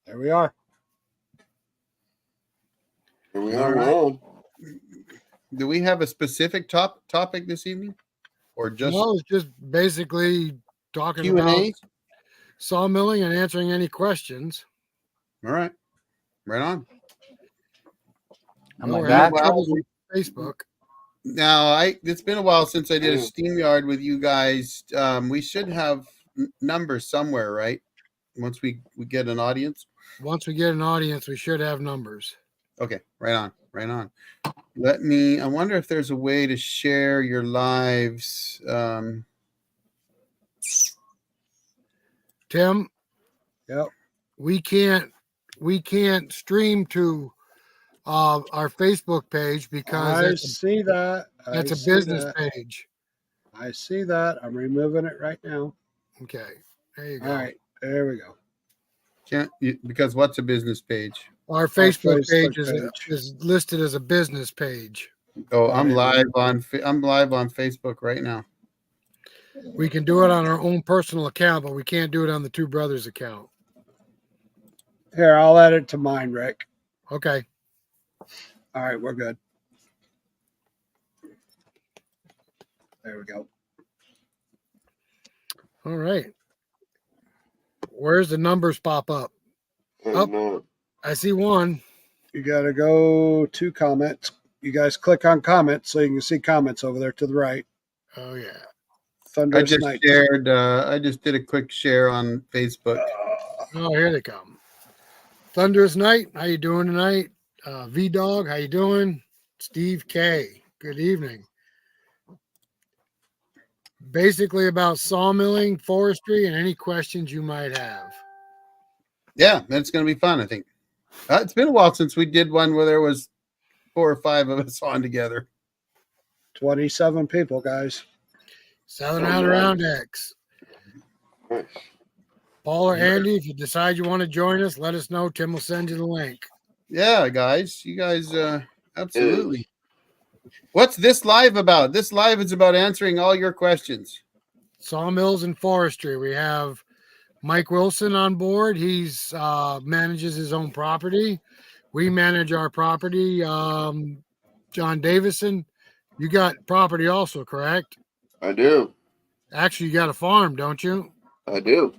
There we are. Here we are. We're on. Do we have a specific topic this evening, or just No, it's just basically talking Q and about A? sawmilling and answering any questions. All right, right on. We're that. having troubles with Facebook. Now, it's been a while since I did a SteamYard with you guys. We should have numbers somewhere, right? Once we get an audience. Once we get an audience, we should have numbers. Okay, right on, right on. I wonder if there's a way to share your lives. Tim? Yep. We can't stream to our Facebook page because I see that. That's a business page. I see that. I'm removing it right now. Okay. There you go. All right. There we go. Because what's a business page? Our Facebook page is listed as a business page. Oh, I'm live on Facebook right now. We can do it on our own personal account, but we can't do it on the Two Brothers account. Here, I'll add it to mine, Rick. Okay. All right, we're good. There we go. All right. Where's the numbers pop up? Oh, I see one. You got to go to comments. You guys click on comments so you can see comments over there to the right. Oh, yeah. Thunderous I just Night. shared. I just did a quick share on Facebook. Oh, here they come. Thunderous Night. How you doing tonight? V-Dog, how you doing? Steve K. Good evening. Basically about sawmilling, forestry, and any questions you might have. Yeah, that's going to be fun, I think. It's been a while since we did one where there was 4 or 5 of us on together. 27 people, guys. Southern Adirondack. Nice. Paul or Andy, if you decide you want to join us, let us know. Tim will send you the link. Yeah, guys. You guys, absolutely. What's this live about? This live is about answering all your questions. Sawmills and forestry. We have Mike Wilson on board. He's manages his own property. We manage our property. John Davidson, you got property also, correct? I do. Actually, you got a farm, don't you? I do.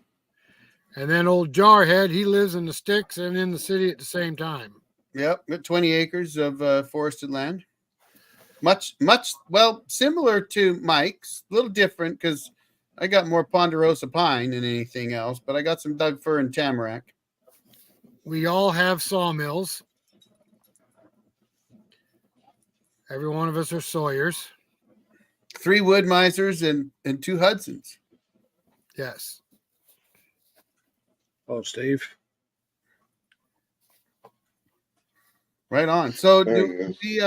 And then old Jarhead, he lives in the sticks and in the city at the same time. Yep, got 20 acres of forested land. Much, well, similar to Mike's. A little different because I got more ponderosa pine than anything else, but I got some Doug fir and tamarack. We all have sawmills. Every one of us are Sawyers. 3 Wood Misers and 2 Hudsons. Yes. Oh, Steve. Right on. So There do we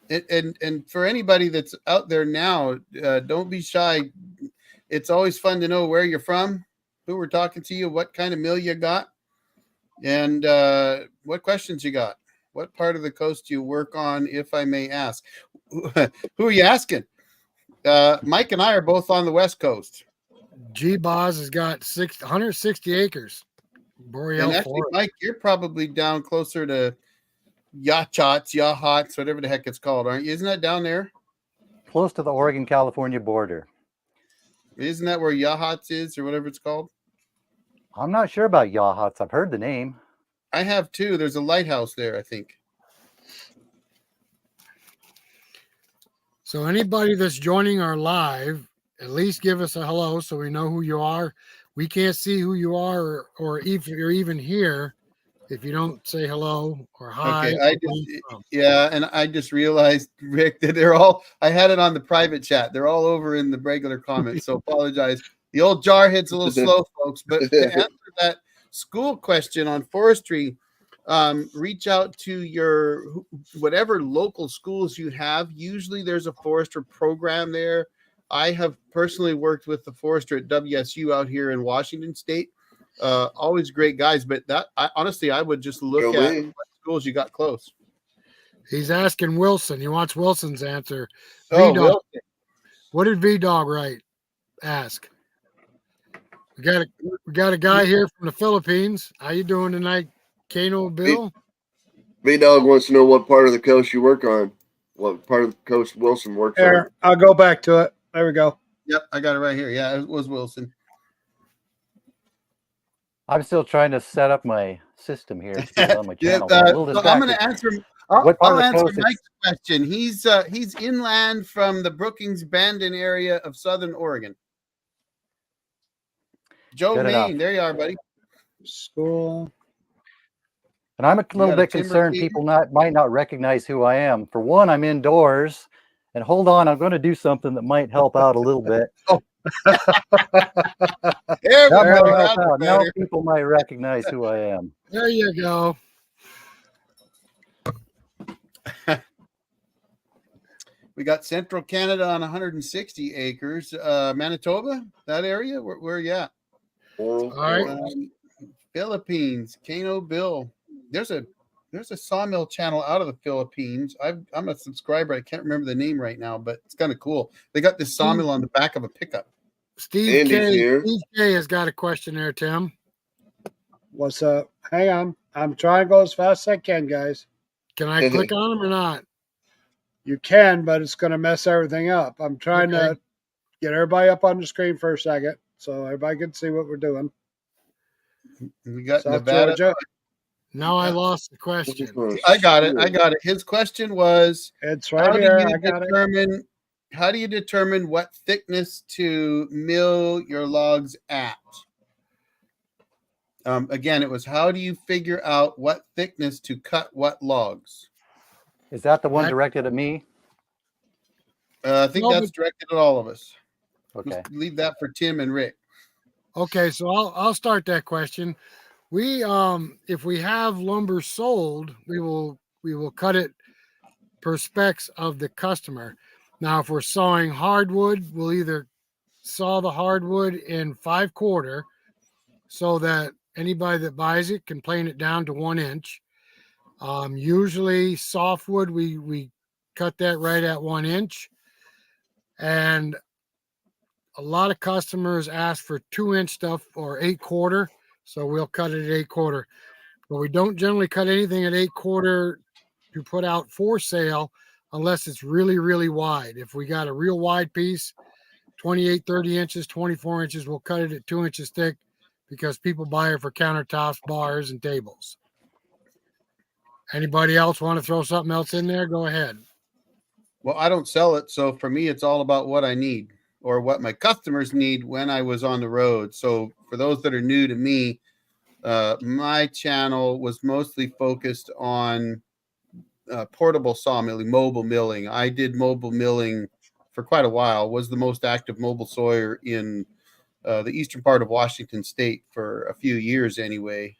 and for anybody that's out there now, don't be shy. It's always fun to know where you're from, who we're talking to you, what kind of mill you got, and what questions you got. What part of the coast do you work on, if I may ask? Who are you asking? Mike and I are both on the West Coast. G-Boz has got 160 acres. Boreal And actually, forest. Mike, you're probably down closer to Yachats, whatever the heck it's called, aren't you? Isn't that down there? Close to the Oregon-California border. Isn't that where Yachats is, or whatever it's called? I'm not sure about Yachats. I've heard the name. I have too. There's a lighthouse there, I think. So anybody that's joining our live, at least give us a hello so we know who you are. We can't see who you are or if you're even here if you don't say hello or hi. Okay, and I just realized, Rick, that I had it on the private chat. They're all over in the regular comments, so apologize. The old Jarhead's a little slow, folks, but to answer that school question on forestry, reach out to your whatever local schools you have. Usually there's a forester program there. I have personally worked with the forester at WSU out here in Washington State. Always great guys, but honestly, I would just look at what schools you got close. He's asking Wilson. He wants Wilson's answer. Oh, Wilson. What did V-Dog ask? We got a guy here from the Philippines. How you doing tonight, Kano Bill? B-Dog wants to know what part of the coast you work on. What part of the coast Wilson works on. Here, I'll go back to it. There we go. Yep, I got it right here. Yeah, it was Wilson. I'm still trying to set up my system here to get on my Yeah, channel. I'm a little so I'm going distracted. to answer. What part I'll of the answer coast is- Mike's question. He's inland from the Brookings Bandon area of Southern Oregon. Joe, Good Maine. enough. There you are, buddy. School. And I'm a little got a bit timber concerned feeder? people might not recognize who I am. For one, I'm indoors. And hold on, I'm going to do something that might help out a little bit. There we That go. might help That's out. Now better. people might recognize who I am. There you go. We got Central Canada on 160 acres. Manitoba, that area? Where you at? Oral. All right. Philippines, Kano Bill. There's a sawmill channel out of the Philippines. I'm a subscriber. I can't remember the name right now, but it's kind of cool. They got this sawmill on the back of a pickup. Steve Andy's K. here. Steve K. has got a question there, Tim. What's up? Hang on. I'm trying to go as fast as I can, guys. Can I click on him or not? You can, but it's going to mess everything up. I'm trying Okay. to get everybody up on the screen for a second so everybody can see what we're doing. We got South Nevada. Georgia. Now I lost the question. I got it. His question was, It's right here. I got it. how do you determine what thickness to mill your logs at? Again, it was how do you figure out what thickness to cut what logs? Is that the one That- directed at me? I think No, that's directed at all of us. Okay. Let's leave that for Tim and Rick. Okay, so I'll start that question. We if we have lumber sold, we will cut it per specs of the customer. Now, if we're sawing hardwood, we'll either saw the hardwood in 5/4 so that anybody that buys it can plane it down to 1 inch. Usually softwood, we cut that right at 1 inch. And a lot of customers ask for 2-inch stuff or 8/4. So we'll cut it at 8/4. But we don't generally cut anything at 8/4 to put out for sale unless it's really, really wide. If we got a real wide piece, 28, 30 inches, 24 inches, we'll cut it at 2 inches thick because people buy it for countertops, bars, and tables. Anybody else want to throw something else in there? Go ahead. Well, I don't sell it, so for me, it's all about what I need or what my customers need when I was on the road. So for those that are new to me, my channel was mostly focused on portable sawmilling, mobile milling. I did mobile milling for quite a while, was the most active mobile sawyer in the eastern part of Washington state for a few years anyway.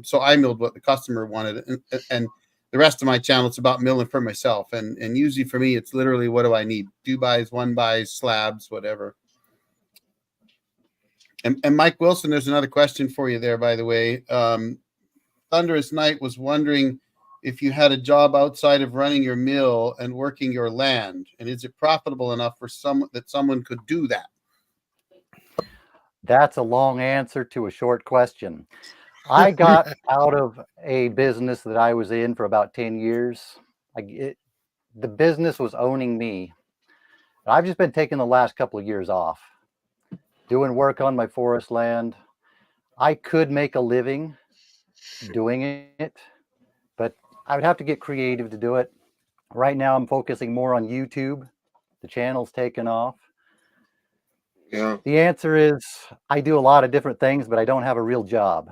So I milled what the customer wanted, and the rest of my channel, it's about milling for myself. And usually for me, it's literally, what do I need? 2-bys, 1-bys, slabs, whatever. And Mike Wilson, there's another question for you there, by the way. Thunderous Knight was wondering if you had a job outside of running your mill and working your land, and is it profitable enough for someone could do that? That's a long answer to a short question. I got out of a business that I was in for about 10 years. The business was owning me. I've just been taking the last couple of years off, doing work on my forest land. I could make a living doing it, but I would have to get creative to do it. Right now, I'm focusing more on YouTube. The channel's taken off. Yeah. The answer is I do a lot of different things, but I don't have a real job.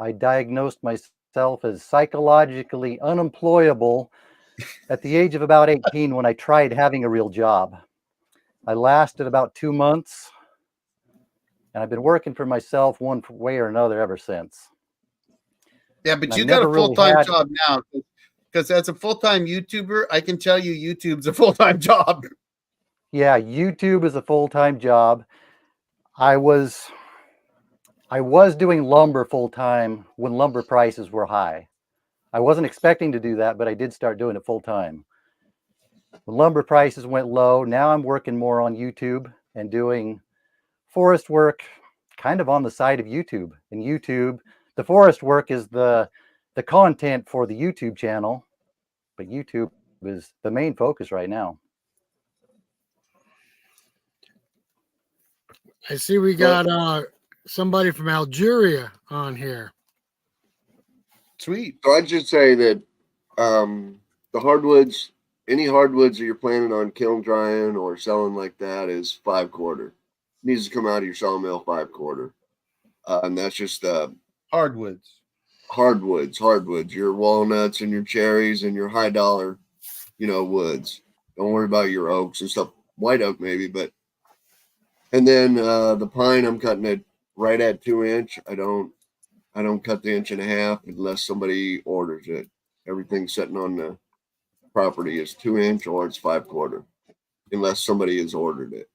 I diagnosed myself as psychologically unemployable at the age of about 18 when I tried having a real job. I lasted about 2 months, and I've been working for myself one way or another ever since. Yeah, but And you I've got a never really full-time had- job now, because as a full-time YouTuber, I can tell you YouTube's a full-time job. Yeah, YouTube is a full-time job. I was doing lumber full-time when lumber prices were high. I wasn't expecting to do that, but I did start doing it full-time. When lumber prices went low, now I'm working more on YouTube and doing forest work, kind of on the side of YouTube. And YouTube, the forest work is the content for the YouTube channel, but YouTube is the main focus right now. I see we got somebody from Algeria on here. Sweet. So I'd just say that the hardwoods, any hardwoods that you're planning on kiln drying or selling like that is 5/4. Needs to come out of your sawmill 5/4. And that's just Hardwoods. hardwoods, your walnuts and your cherries and your high dollar, woods. Don't worry about your oaks and stuff. White oak maybe, but and then the pine I'm cutting it right at 2-inch. I don't cut the 1.5 inch unless somebody orders it. Everything sitting on the property is 2-inch or it's 5/4, unless somebody has ordered it.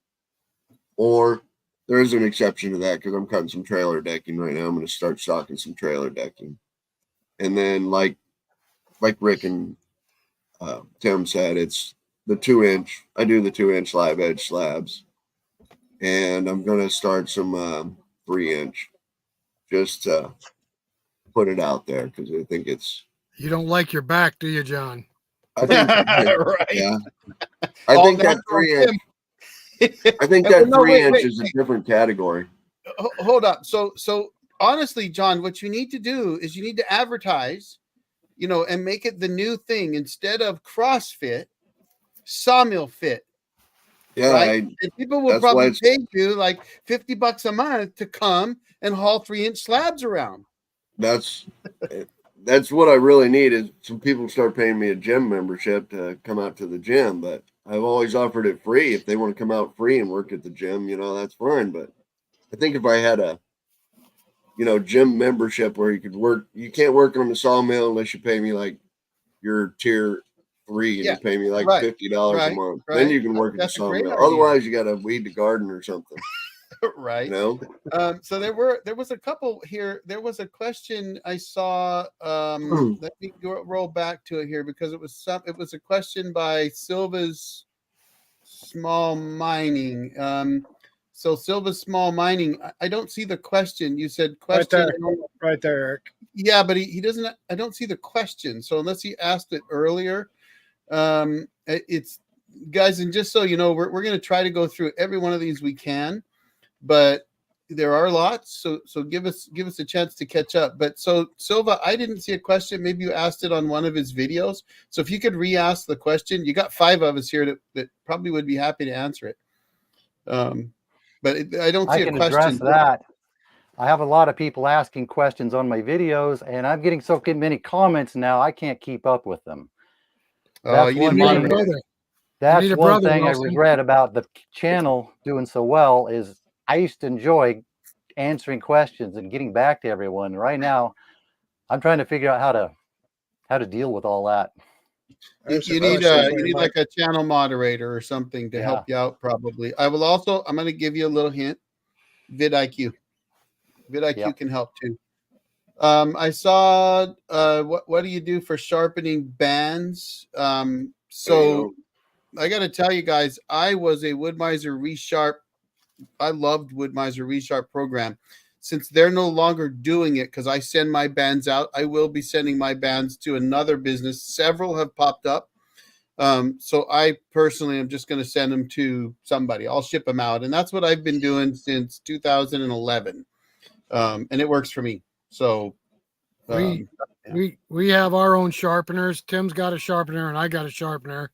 Or there is an exception to that because I'm cutting some trailer decking right now. I'm going to start stocking some trailer decking. And then like Rick and Tim said, it's the 2-inch. I do the 2-inch live edge slabs. And I'm going to start some 3-inch just to put it out there because I think it's. You don't like your back, do you, John? I think, Right. Yeah. I think that 3-inch. I think that 3-inch is a different category. Hold up. So honestly, John, what you need to do is you need to advertise, and make it the new thing instead of CrossFit, Sawmill Fit. Yeah, right? And people will probably pay you like $50 a month to come and haul 3-inch slabs around. That's what I really need is some people start paying me a gym membership to come out to the gym, but I've always offered it free. If they want to come out free and work at the gym, that's fine. But I think if I had a, gym membership where you could work, you can't work on the sawmill unless you pay me like your tier 3 and you pay me like $50 a month. Then you can work at the sawmill. Otherwise, you got to weed the garden or something. Right. So there was a couple here. There was a question I saw. Let me roll back to it here because it was a question by Silva's Small Mining. So Silva's Small Mining, I don't see the question. You said question right there, Eric. Yeah, but he doesn't. I don't see the question. So unless he asked it earlier, it's guys. And just so you know, we're going to try to go through every one of these we can. But there are lots, so give us a chance to catch up. But so Silva, I didn't see a question. Maybe you asked it on one of his videos. So if you could re-ask the question, you got 5 of us here that probably would be happy to answer it. But I don't see a question. I can address that. I have a lot of people asking questions on my videos, and I'm getting so many comments now. I can't keep up with them. That's one thing. That's one thing I regret about the channel doing so well is I used to enjoy answering questions and getting back to everyone. Right now, I'm trying to figure out how to deal with all that. You need like a channel moderator or something to help you out. Probably. I'm going to give you a little hint. vidIQ can help too. I saw. What do you do for sharpening bands? So I got to tell you guys, I was a Wood-Mizer Resharp. I loved Wood-Mizer Resharp program. Since they're no longer doing it because I send my bands out, I will be sending my bands to another business. Several have popped up. So I personally am just going to send them to somebody. I'll ship them out. And that's what I've been doing since 2011. And it works for me. So we have our own sharpeners. Tim's got a sharpener and I got a sharpener.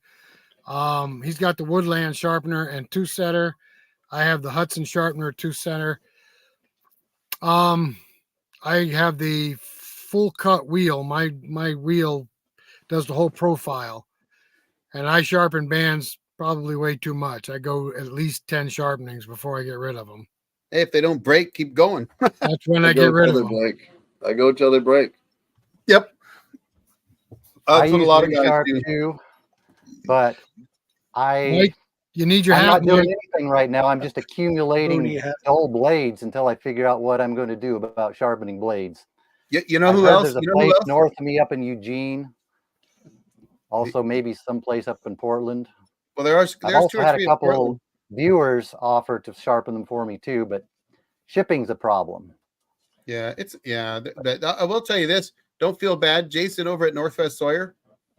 He's got the Woodland sharpener and 2-setter. I have the Hudson sharpener 2-setter. I have the full cut wheel. My wheel does the whole profile, and I sharpen bands probably way too much. I go at least 10 sharpenings before I get rid of them. Hey, if they don't break, keep going. That's when I get rid of them. I go till they break. Yep. That's what a lot of guys do too. But Mike, you need your I'm hat. not doing anything right now. I'm just accumulating dull blades until I figure out what I'm going to do about sharpening blades. You know who else? There's a place north of me up in Eugene. Also, maybe someplace up in Portland. Well, there's I've also had a couple viewers offer to sharpen them for me too, but shipping's a problem. Yeah, I will tell you this. Don't feel bad. Jason over at Northwest Sawyer,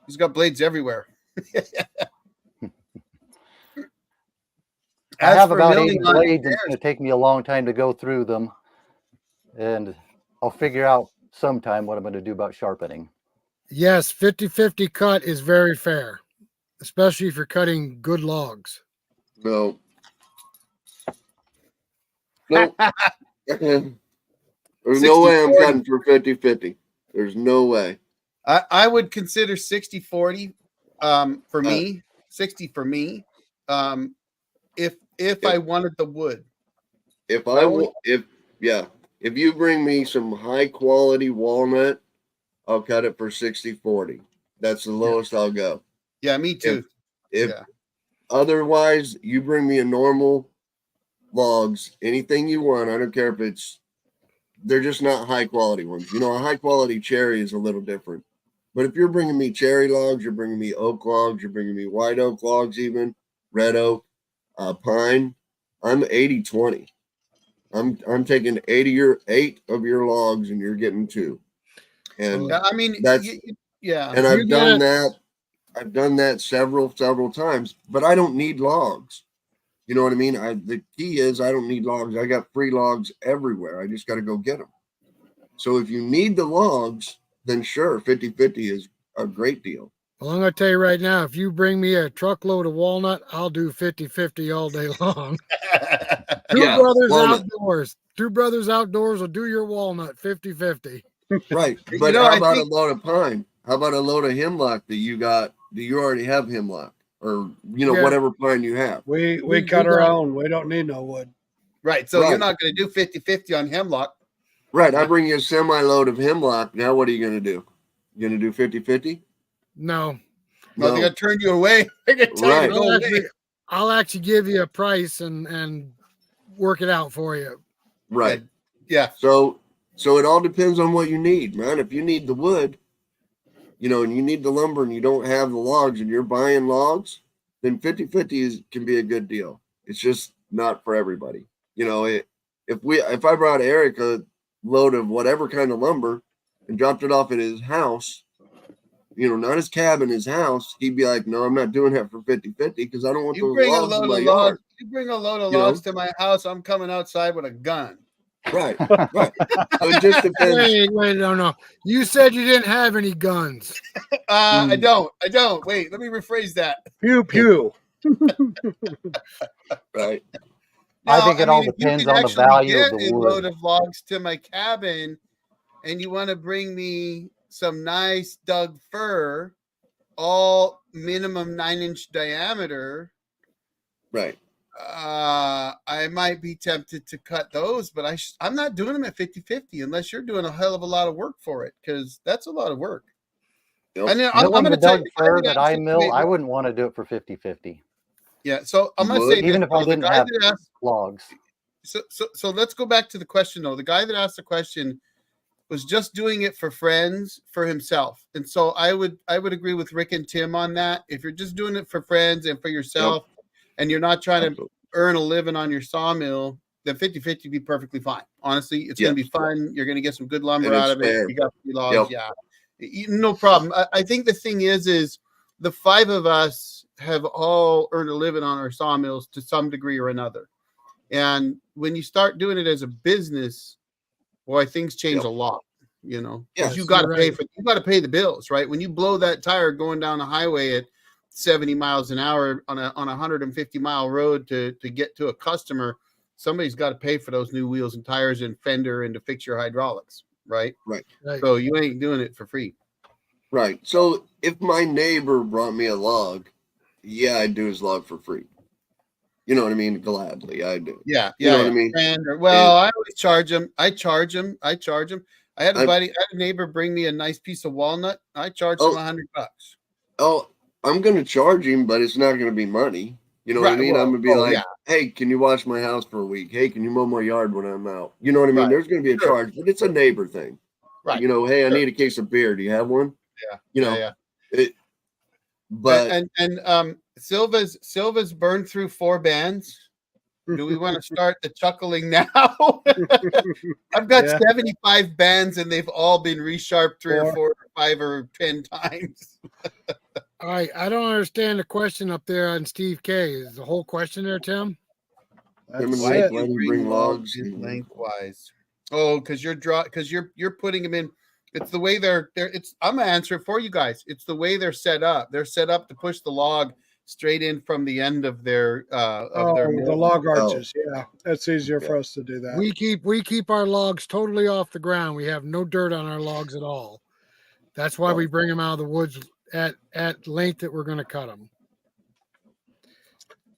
he's got blades everywhere. I have for about 80 milling on blades, and it's stairs, going to take me a long time to go through them. And I'll figure out sometime what I'm going to do about sharpening. Yes, 50-50 cut is very fair, especially if you're cutting good logs. No. Nope. There's no way I'm 60-40. cutting for 50-50. There's no way. I would consider 60-40 for me, 60 for me. If I wanted the wood. If you bring me some high quality walnut, I'll cut it for 60-40. That's the lowest I'll go. Yeah, me too. If otherwise, you bring me a normal logs, anything you want. I don't care if they're just not high quality ones. You know, a high quality cherry is a little different. But if you're bringing me cherry logs, you're bringing me oak logs, you're bringing me white oak logs, even red oak, pine, I'm 80-20. I'm taking 8 of your logs, and you're getting 2. And I mean, that's And I've done that. I've done that several times, but I don't need logs. You know what I mean? The key is I don't need logs. I got free logs everywhere. I just got to go get them. So if you need the logs, then sure, 50-50 is a great deal. Well, I'm going to tell you right now, if you bring me a truckload of walnut, I'll do 50-50 all day long. Two Brothers Outdoors will do your walnut 50-50. Right. But how about a load of pine? How about a load of hemlock that you got? Do you already have hemlock? Or, whatever pine you have. We cut our own. We don't need no wood. Right. So you're not going to do 50-50 on hemlock. Right. I bring you a semi-load of hemlock. Now what are you going to do? You going to do 50-50? No. They're going to turn you away. They're going to tell you to go away. I'll actually give you a price and work it out for you. Right. Yeah. So it all depends on what you need, man. If you need the wood, and you need the lumber and you don't have the logs and you're buying logs, then 50-50 can be a good deal. It's just not for everybody. If I brought Eric a load of whatever kind of lumber and dropped it off at his house, not his cabin, his house, he'd be like, no, I'm not doing that for 50-50 because I don't want those logs in my yard. You bring a load of logs to my house, I'm coming outside with a gun. Right. So it just depends. Wait, no. You said you didn't have any guns. I don't. Wait, let me rephrase that. Pew, pew. Right. I think it all depends on the value of the wood. A load of logs to my cabin, and you want to bring me some nice Doug fir, all minimum 9-inch diameter. Right. I might be tempted to cut those, but I'm not doing them at 50-50 unless you're doing a hell of a lot of work for it, because that's a lot of work. Yep. And then I'm going to tell you that I mill, I wouldn't want to do it for 50-50. Yeah, so I'm going to say even if I didn't have logs. So let's go back to the question though. The guy that asked the question was just doing it for friends, for himself, and so I would agree with Rick and Tim on that. If you're just doing it for friends and for yourself, and you're not trying to earn a living on your sawmill, then 50-50 be perfectly fine. Honestly, it's going to be fun. You're going to get some good lumber out of it. You got free logs, no problem. I think the thing is the 5 of us have all earned a living on our sawmills to some degree or another. And when you start doing it as a business, boy, things change a lot, because you got to pay the bills, right? When you blow that tire going down the highway at 70 miles an hour on a 150-mile road to get to a customer, somebody's got to pay for those new wheels and tires and fender and to fix your hydraulics, right? Right. So you ain't doing it for free. Right. So if my neighbor brought me a log, I'd do his log for free. You know what I mean? Gladly, I do. Yeah. You know what I mean? I always charge him. I charge him. I had a neighbor bring me a nice piece of walnut. I charged him $100. Oh, I'm going to charge him, but it's not going to be money. You know what I mean? I'm going to be hey, can you wash my house for a week? Hey, can you mow my yard when I'm out? You know what I mean? There's going to be a charge, but it's a neighbor thing. Right. Hey, I need a case of beer. Do you have one? Yeah. But Silva's burned through 4 bands Do we want to start the chuckling now? I've got Yeah. 75 bands and they've all been resharped 3 or Four. 4 or 5 or 10 times. All right, I don't understand the question up there on Steve K. Is the whole question there, Tim? That's Tim and Why Rick, it. do why do you you bring logs? lengthwise? Oh, because you're putting them in. It's the way they're. It's. I'm gonna answer it for you guys. It's the way they're set up. They're set up to push the log straight in from the end of their The mill. log arches. Yeah, that's easier Yeah. for us to do that. We keep our logs totally off the ground. We have no dirt on our logs at all. That's why we bring them out of the woods at length that we're going to cut them.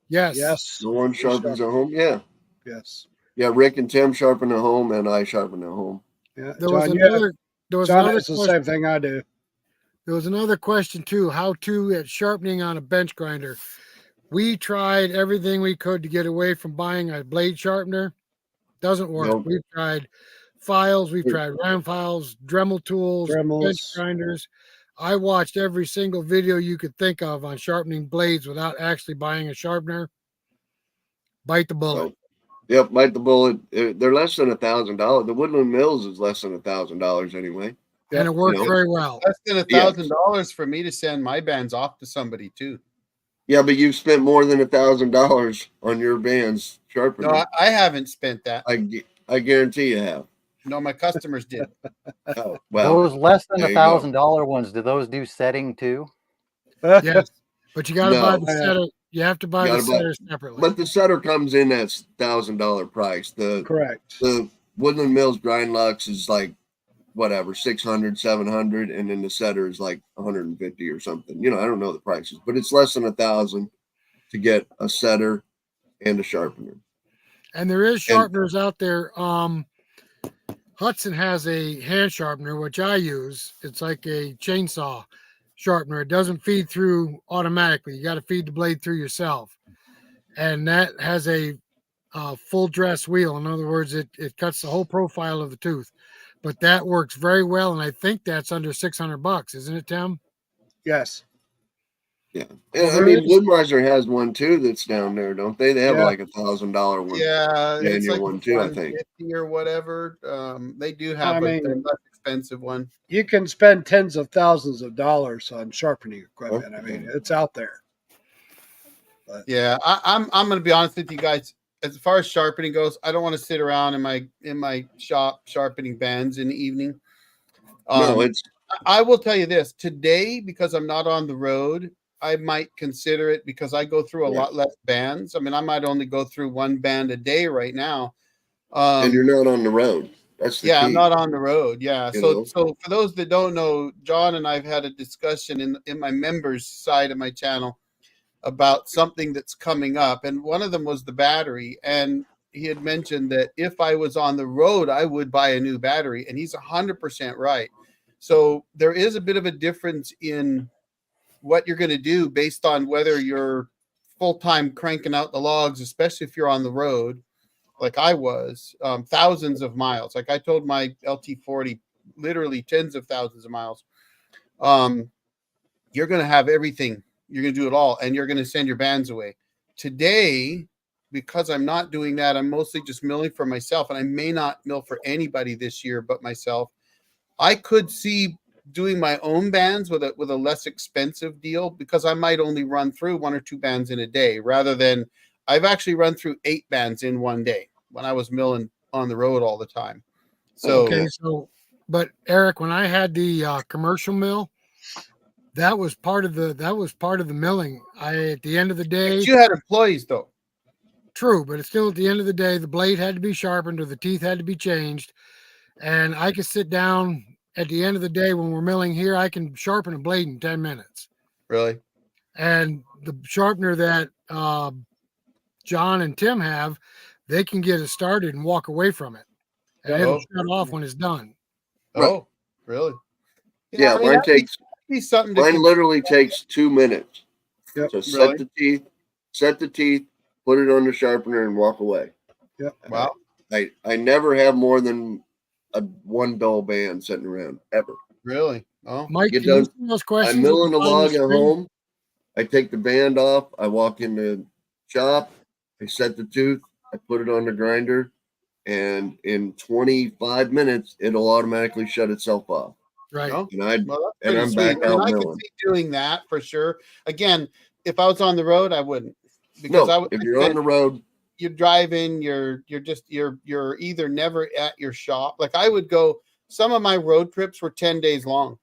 Yes. Yes. No one sharpens at home. Yeah, Yes. yeah. Rick and Tim sharpen at home, and I sharpen at home. Yeah. There was John, another. There was John another has the question. same thing I do. There was another question too. How to at sharpening on a bench grinder. We tried everything we could to get away from buying a blade sharpener. Doesn't work. Nope. We've tried files. We've tried round files, Dremel tools, bench Dremels. grinders. I watched every single video you could think of on sharpening blades without actually buying a sharpener. Bite the bullet. So, yep, bite the bullet. They're less than $1,000. The Woodland Mills is less than $1,000 anyway. And it worked You know. very well. Less than $1,000 for me to send my bands off to somebody too. Yeah, but you've spent more than $1,000 on your bands sharpening. No, I haven't spent that. I guarantee you have. No, my customers did. Oh, well, Those less than there you go. $1,000 ones, do those do setting too? Yes. But you got to No. buy the setter. You have to buy You the gotta buy- setter separately. but the setter comes in at $1,000 price. Correct. The Woodland Mills Grind Lux is like whatever 600, 700, and then the setter is like 150 or something. You know, I don't know the prices, but it's less than $1,000 to get a setter and a sharpener. And there is sharpeners out there. Hudson has a hand sharpener, which I use. It's like a chainsaw sharpener. It doesn't feed through automatically. You got to feed the blade through yourself. And that has a full dress wheel. In other words, it cuts the whole profile of the tooth. But that works very well, and I think that's under $600, isn't it, Tim? Yes. Yeah, Well, I there mean, is- Woodweiser has one too that's down there, don't they? They have Yeah. like $1,000 one. Yeah, it's Manual like one too, I think. 150 or whatever. They do have I a mean- less expensive one. You can spend tens of thousands of dollars on sharpening equipment. I mean, it's out there. Yeah, I'm going to be honest with you guys. As far as sharpening goes, I don't want to sit around in my shop sharpening bands in the evening. No, it's I will tell you this today, because I'm not on the road, I might consider it because I go through a Yeah. lot less bands. I mean, I might only go through one band a day right now. and you're not on the road. That's the Yeah, key. I'm not on the road. Yeah. You So know? so for those that don't know, John and I've had a discussion in my members side of my channel about something that's coming up. And one of them was the battery. And he had mentioned that if I was on the road, I would buy a new battery. And he's 100% right. So there is a bit of a difference in what you're going to do based on whether you're full-time cranking out the logs, especially if you're on the road, like I was, thousands of miles. Like I told my LT40, literally tens of thousands of miles. You're going to have everything. You're going to do it all, and you're going to send your bands away. Today, because I'm not doing that, I'm mostly just milling for myself, and I may not mill for anybody this year but myself. I could see doing my own bands with a less expensive deal, because I might only run through 1 or 2 bands in a day, rather than I've actually run through 8 bands in one day when I was milling on the road all the time. So Okay, but Eric, when I had the commercial mill, that was part of the milling. At the end of the day, you had employees though. true, but it's still at the end of the day, the blade had to be sharpened or the teeth had to be changed. And I could sit down at the end of the day when we're milling here, I can sharpen a blade in 10 minutes. Really? And the sharpener that John and Tim have, they can get it started and walk away from it. And it'll shut off when it's done. Oh, really? Yeah, I mean, mine that'd takes be something to mine consider. literally takes 2 minutes. Yep. So Really? set the teeth, put it on the sharpener, and walk away. Yep. Wow. I never have more than one dull band sitting around ever. Really? Oh, Mike, Get can you done. see those questions? I'm milling a on the log at screen? home. I take the band off. I walk in the shop. I set the tooth. I put it on the grinder, and in 25 minutes, it'll automatically shut itself off. Right. No? And Well, that's and pretty I'm sweet. back out I could milling. see doing that for sure. Again, if I was on the road, I wouldn't. Because No, if you're on the road, you're driving, you're either never at your shop. Like I would go, some of my road trips were 10 days long,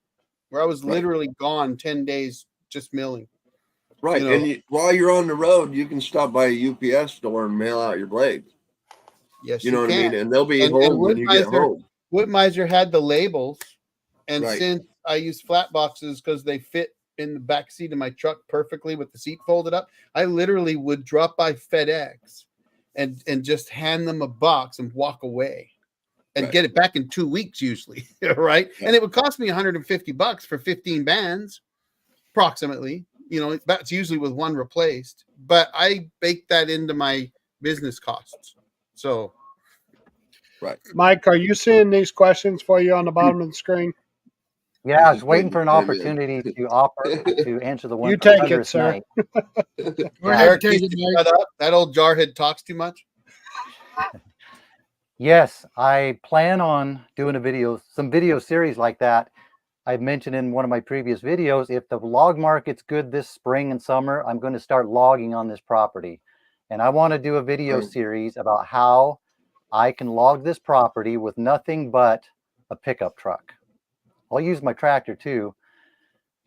where I was literally gone 10 days just milling. right? You know, And while you're on the road, you can stop by a UPS store and mail out your blades. yes, You know what I can. mean? And they'll be And home when you get home. Woodmiser had the labels, and Right. since I use flat boxes because they fit in the back seat of my truck perfectly with the seat folded up, I literally would drop by FedEx and just hand them a box and walk away and get it back in 2 weeks usually, right? And it would cost me $150 for 15 bands, approximately. You know, that's usually with one replaced, but I bake that into my business costs. So, Right. Mike, are you seeing these questions for you on the bottom of the screen? Yeah, I was waiting for an opportunity to answer the one You from take Thunder it, sir. Snake. Go ahead, Eric, take you it, should Mike. shut up. That old jarhead talks too much. Yes, I plan on doing some video series like that. I've mentioned in one of my previous videos, if the log market's good this spring and summer, I'm going to start logging on this property. And I want to do a video series about how I can log this property with nothing but a pickup truck. I'll use my tractor too,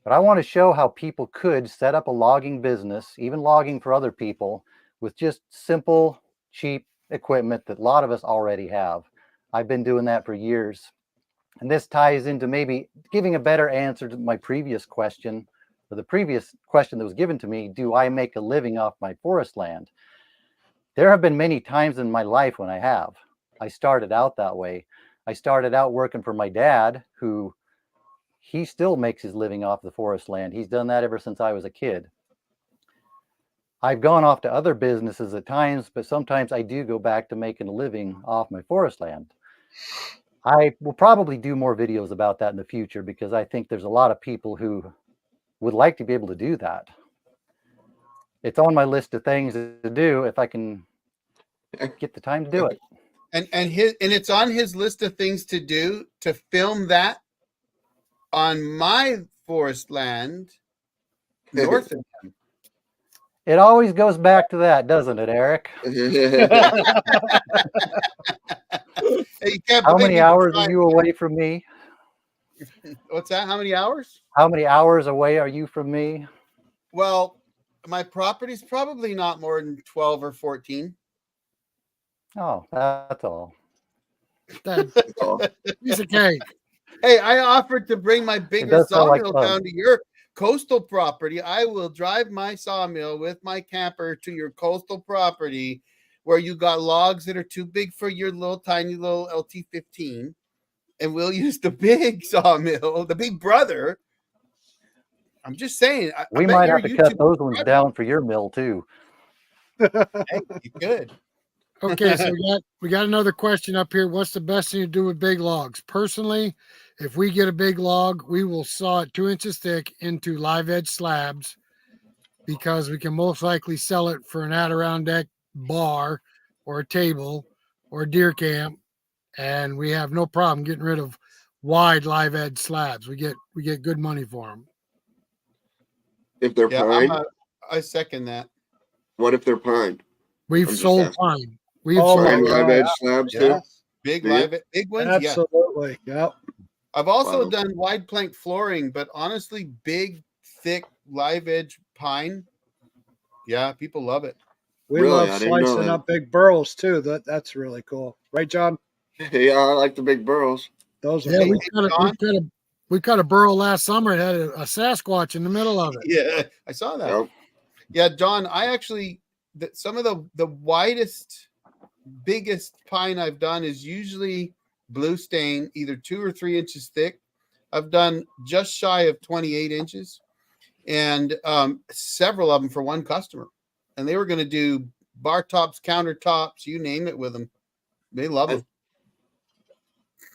but I want to show how people could set up a logging business, even logging for other people, with just simple, cheap equipment that a lot of us already have. I've been doing that for years. And this ties into maybe giving a better answer to my previous question, or the previous question that was given to me, do I make a living off my forest land? There have been many times in my life when I have. I started out that way. I started out working for my dad, who he still makes his living off the forest land. He's done that ever since I was a kid. I've gone off to other businesses at times, but sometimes I do go back to making a living off my forest land. I will probably do more videos about that in the future because I think there's a lot of people who would like to be able to do that. It's on my list of things to do if I can get the time to do it. And it's on his list of things to do, to film that on my forest land north of him. It always goes back to that, doesn't it, Eric? Hey, how many hours are you away from me? What's that? How many hours? How many hours away are you from me? Well, my property's probably not more than 12 or 14. Oh, that's all. Piece of cake. Hey, I offered to bring my bigger sawmill down to your coastal property. I will drive my sawmill with my camper to your coastal property where you got logs that are too big for your little tiny little LT15, and we'll use the big sawmill, the big brother. I'm just saying. We might have to cut those ones down for your mill too. Hey, you could. Okay, so we got another question up here. What's the best thing to do with big logs? Personally, if we get a big log, we will saw it 2 inches thick into live edge slabs because we can most likely sell it for an Adirondack bar or a table or a deer camp, and we have no problem getting rid of wide live edge slabs. We get good money for them. If they're pine, I second that. What if they're pine? We've sold pine. We've pine live edge slabs too. Big ones. Absolutely. Yep. I've also done wide plank flooring, but honestly, big, thick, live edge pine. Yeah, people love it. We love slicing up big burls too. That's really cool, right, John? Yeah, I like the big burls. Those are cool. We cut a burl last summer. It had a Sasquatch in the middle of it. Yeah, I saw that. Yep. Yeah, John, I actually some of the widest, biggest pine I've done is usually blue stain, either 2 or 3 inches thick. I've done just shy of 28 inches, and several of them for one customer. And they were going to do bar tops, countertops, you name it with them. They love them.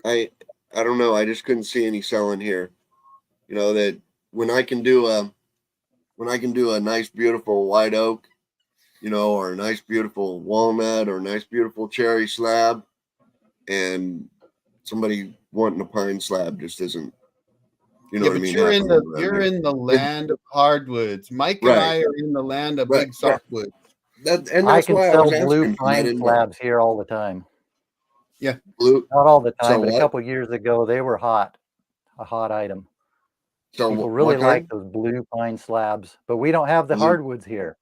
I don't know. I just couldn't see any selling here. You know, that when I can do a nice, beautiful white oak or a nice beautiful walnut or a nice beautiful cherry slab, and somebody wanting a pine slab just isn't, Yeah, what I but mean, you're in happening the around you're here. in the land of hardwoods. Mike and Right, I are in the land of right, big right. softwoods. And I that's can why I sell was blue asking, because I pine didn't know. slabs here all the time. Yeah. Blue. Not all the So time, but a what? couple years ago, they were a hot item. So People really what like kind? those blue pine slabs, but we don't have the Blue, hardwoods here.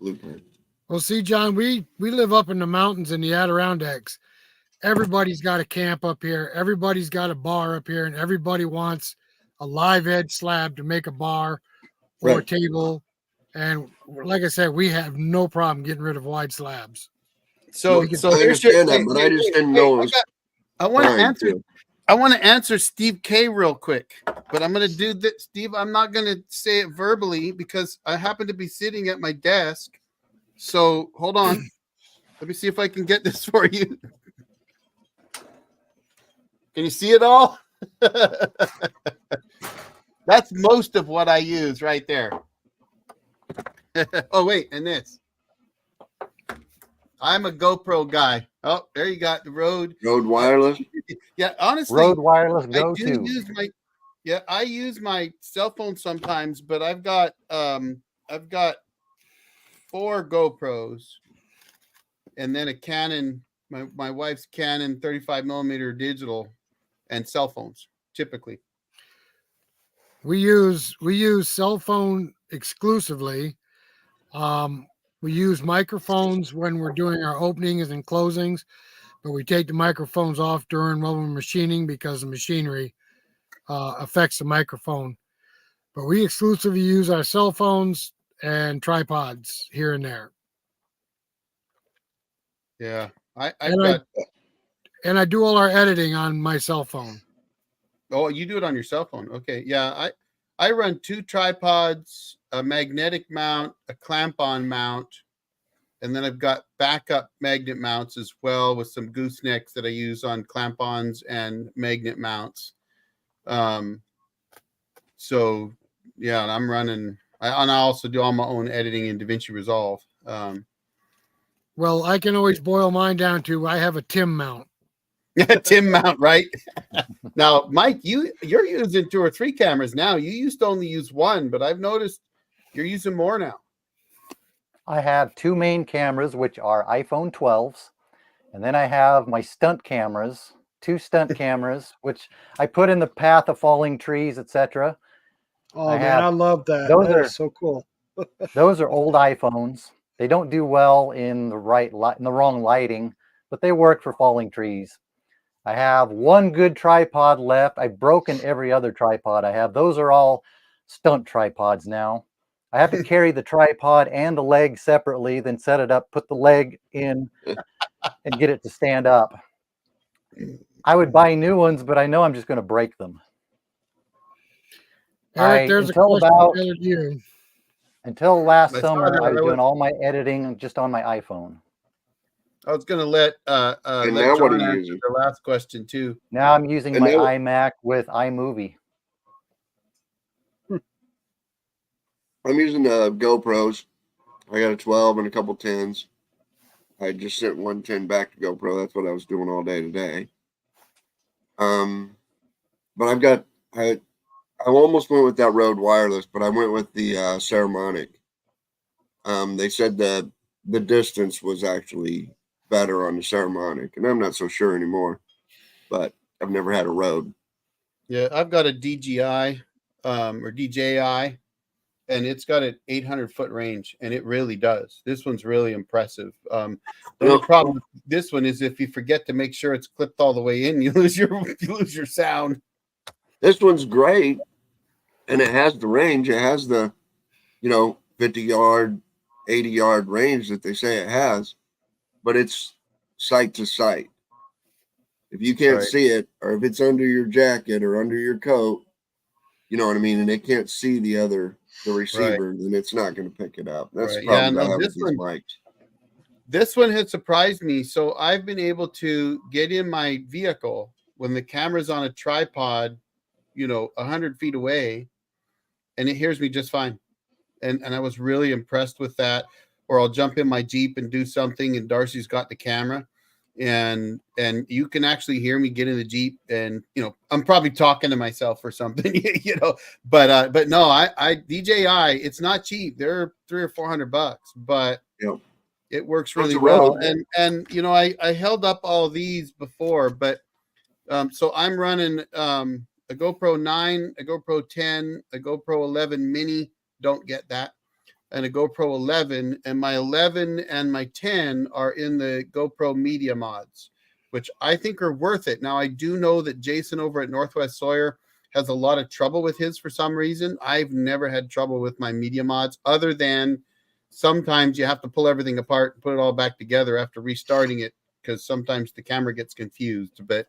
blue pine. Well, see, John, we live up in the mountains in the Adirondacks. Everybody's got a camp up here. Everybody's got a bar up here, and everybody wants a live edge slab to make a bar or a Right. table. And like I said, we have no problem getting rid of wide slabs. So No, so I here's your understand that, but I just didn't know it was I want to pine answer too. I want to answer Steve K real quick, but I'm going to do that. Steve, I'm not going to say it verbally because I happen to be sitting at my desk. So hold on. Let me see if I can get this for you. Can you see it all? That's most of what I use right there. Oh, wait. And this. I'm a GoPro guy. Oh, there you got the Rode. Rode Wireless. Yeah, honestly, Rode Wireless I do go-to. use my I use my cell phone sometimes, but I've got 4 GoPros and then a Canon, my wife's Canon 35 millimeter digital, and cell phones typically. We use cell phone exclusively. We use microphones when we're doing our openings and closings, but we take the microphones off during when we're machining because the machinery affects the microphone. But we exclusively use our cell phones and tripods here and there. Yeah, I've And got. I do all our editing on my cell phone. Oh, you do it on your cell phone? Okay, yeah. I run 2 tripods, a magnetic mount, a clamp-on mount, and then I've got backup magnet mounts as well with some goosenecks that I use on clamp-ons and magnet mounts. So yeah, and I'm running. And I also do all my own editing in DaVinci Resolve. Well, I can always boil mine down to I have a Tim mount. Tim mount, right? Now, Mike, you're using 2 or 3 cameras now. You used to only use 1, but I've noticed you're using more now. I have 2 main cameras, which are iPhone 12s, and then I have my stunt cameras, 2 stunt cameras, which I put in the path of falling trees, etc. Oh man, I love that. Those That are is so cool. those are old iPhones. They don't do well in the wrong lighting, but they work for falling trees. I have 1 good tripod left. I've broken every other tripod I have. Those are all stunt tripods now. I have to carry the tripod and the leg separately, then set it up, put the leg in, and get it to stand up. I would buy new ones, but I know I'm just going to break them. Eric, there's a question for you. Until last summer, I was doing all my editing just on my iPhone. I was going to let John answer the last question too. Now I'm using my iMac with iMovie. I'm using the GoPros. I got a 12 and a couple 10s. I just sent 1 10 back to GoPro. That's what I was doing all day today. But I almost went with that Rode Wireless, but I went with the Saramonic. They said that the distance was actually better on the Saramonic, and I'm not so sure anymore, but I've never had a Rode. Yeah, I've got a DJI, or DJI, and it's got an 800-foot range, and it really does. This one's really impressive. The only problem with this one is if you forget to make sure it's clipped all the way in, you lose your sound. This one's great, and it has the range. It has the, 50-yard, 80-yard range that they say it has, but it's sight to sight. If you can't see it, or if it's under your jacket or under your coat, you know what I mean, and it can't see the receiver, then it's not going to pick it up. That's the problem I have with these mics. This one has surprised me. So I've been able to get in my vehicle when the camera's on a tripod, 100 feet away, and it hears me just fine. And I was really impressed with that. or I'll jump in my Jeep and do something, and Darcy's got the camera, and you can actually hear me get in the Jeep, and I'm probably talking to myself or something, but no, I DJI, it's not cheap. They're $300 or $400, but it works really well. And I held up all these before, but so I'm running a GoPro 9, a GoPro 10, a GoPro 11 mini, don't get that, and a GoPro 11, and my 11 and my 10 are in the GoPro media mods, which I think are worth it. Now, I do know that Jason over at Northwest Sawyer has a lot of trouble with his for some reason. I've never had trouble with my media mods, other than sometimes you have to pull everything apart and put it all back together after restarting it, because sometimes the camera gets confused, but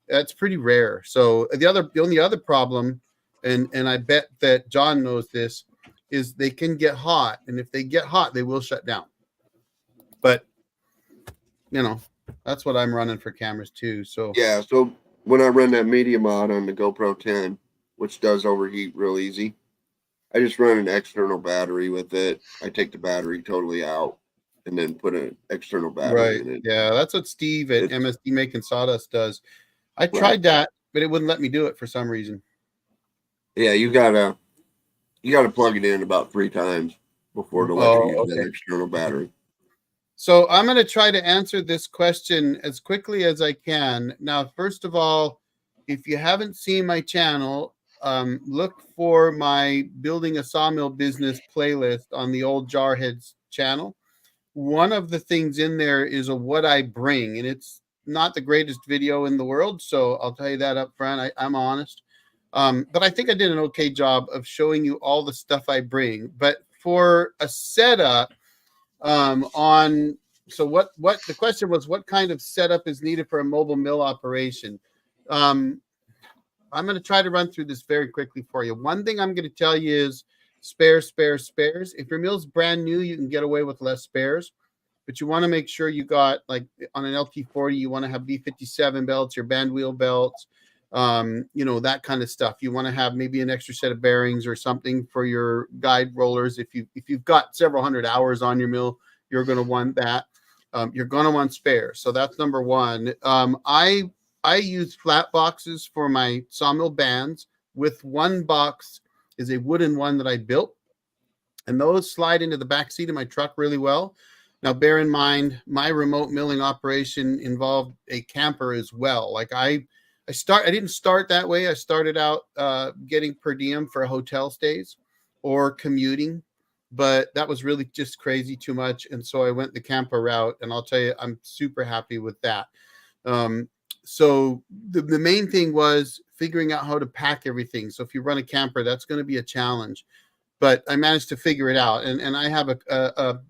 that's pretty rare. So the only other problem, and I bet that John knows this, is they can get hot, and if they get hot, they will shut down. But that's what I'm running for cameras too. So yeah, so when I run that media mod on the GoPro 10, which does overheat real easy, I just run an external battery with it. I take the battery totally out and then put an external battery in it. Yeah, that's what Steve at MSD Making Sawdust does. I tried that, but it wouldn't let me do it for some reason. Yeah, you gotta plug it in about 3 times before it'll let you use that external battery. So I'm going to try to answer this question as quickly as I can. Now, first of all, if you haven't seen my channel, look for my Building a Sawmill Business playlist on the Old Jarheads channel. One of the things in there is a what I bring, and it's not the greatest video in the world, so I'll tell you that up front. I'm honest. But I think I did an okay job of showing you all the stuff I bring. But for a setup so what the question was, what kind of setup is needed for a mobile mill operation? I'm going to try to run through this very quickly for you. One thing I'm going to tell you is spares. If your mill's brand new, you can get away with less spares, but you want to make sure you got, like on an LT40, you want to have B57 belts, your band wheel belts, that kind of stuff. You want to have maybe an extra set of bearings or something for your guide rollers. If you've got several hundred hours on your mill, you're going to want that. You're going to want spares. So that's number one. I use flat boxes for my sawmill bands. With one box is a wooden one that I built, and those slide into the back seat of my truck really well. Now, bear in mind, my remote milling operation involved a camper as well. Like I didn't start that way. I started out getting per diem for hotel stays or commuting, but that was really just crazy too much. And so I went the camper route, and I'll tell you, I'm super happy with that. So the main thing was figuring out how to pack everything. So if you run a camper, that's going to be a challenge, but I managed to figure it out. And I have a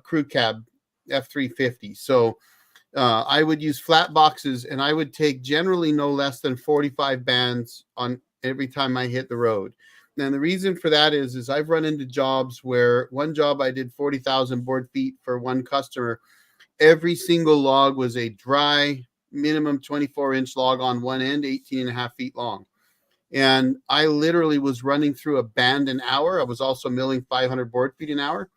crew cab F350. So I would use flat boxes, and I would take generally no less than 45 bands on every time I hit the road. And the reason for that is I've run into jobs where one job I did 40,000 board feet for one customer. Every single log was a dry, minimum 24-inch log on one end, 18.5 feet long. And I literally was running through a band an hour. I was also milling 500 board feet an hour.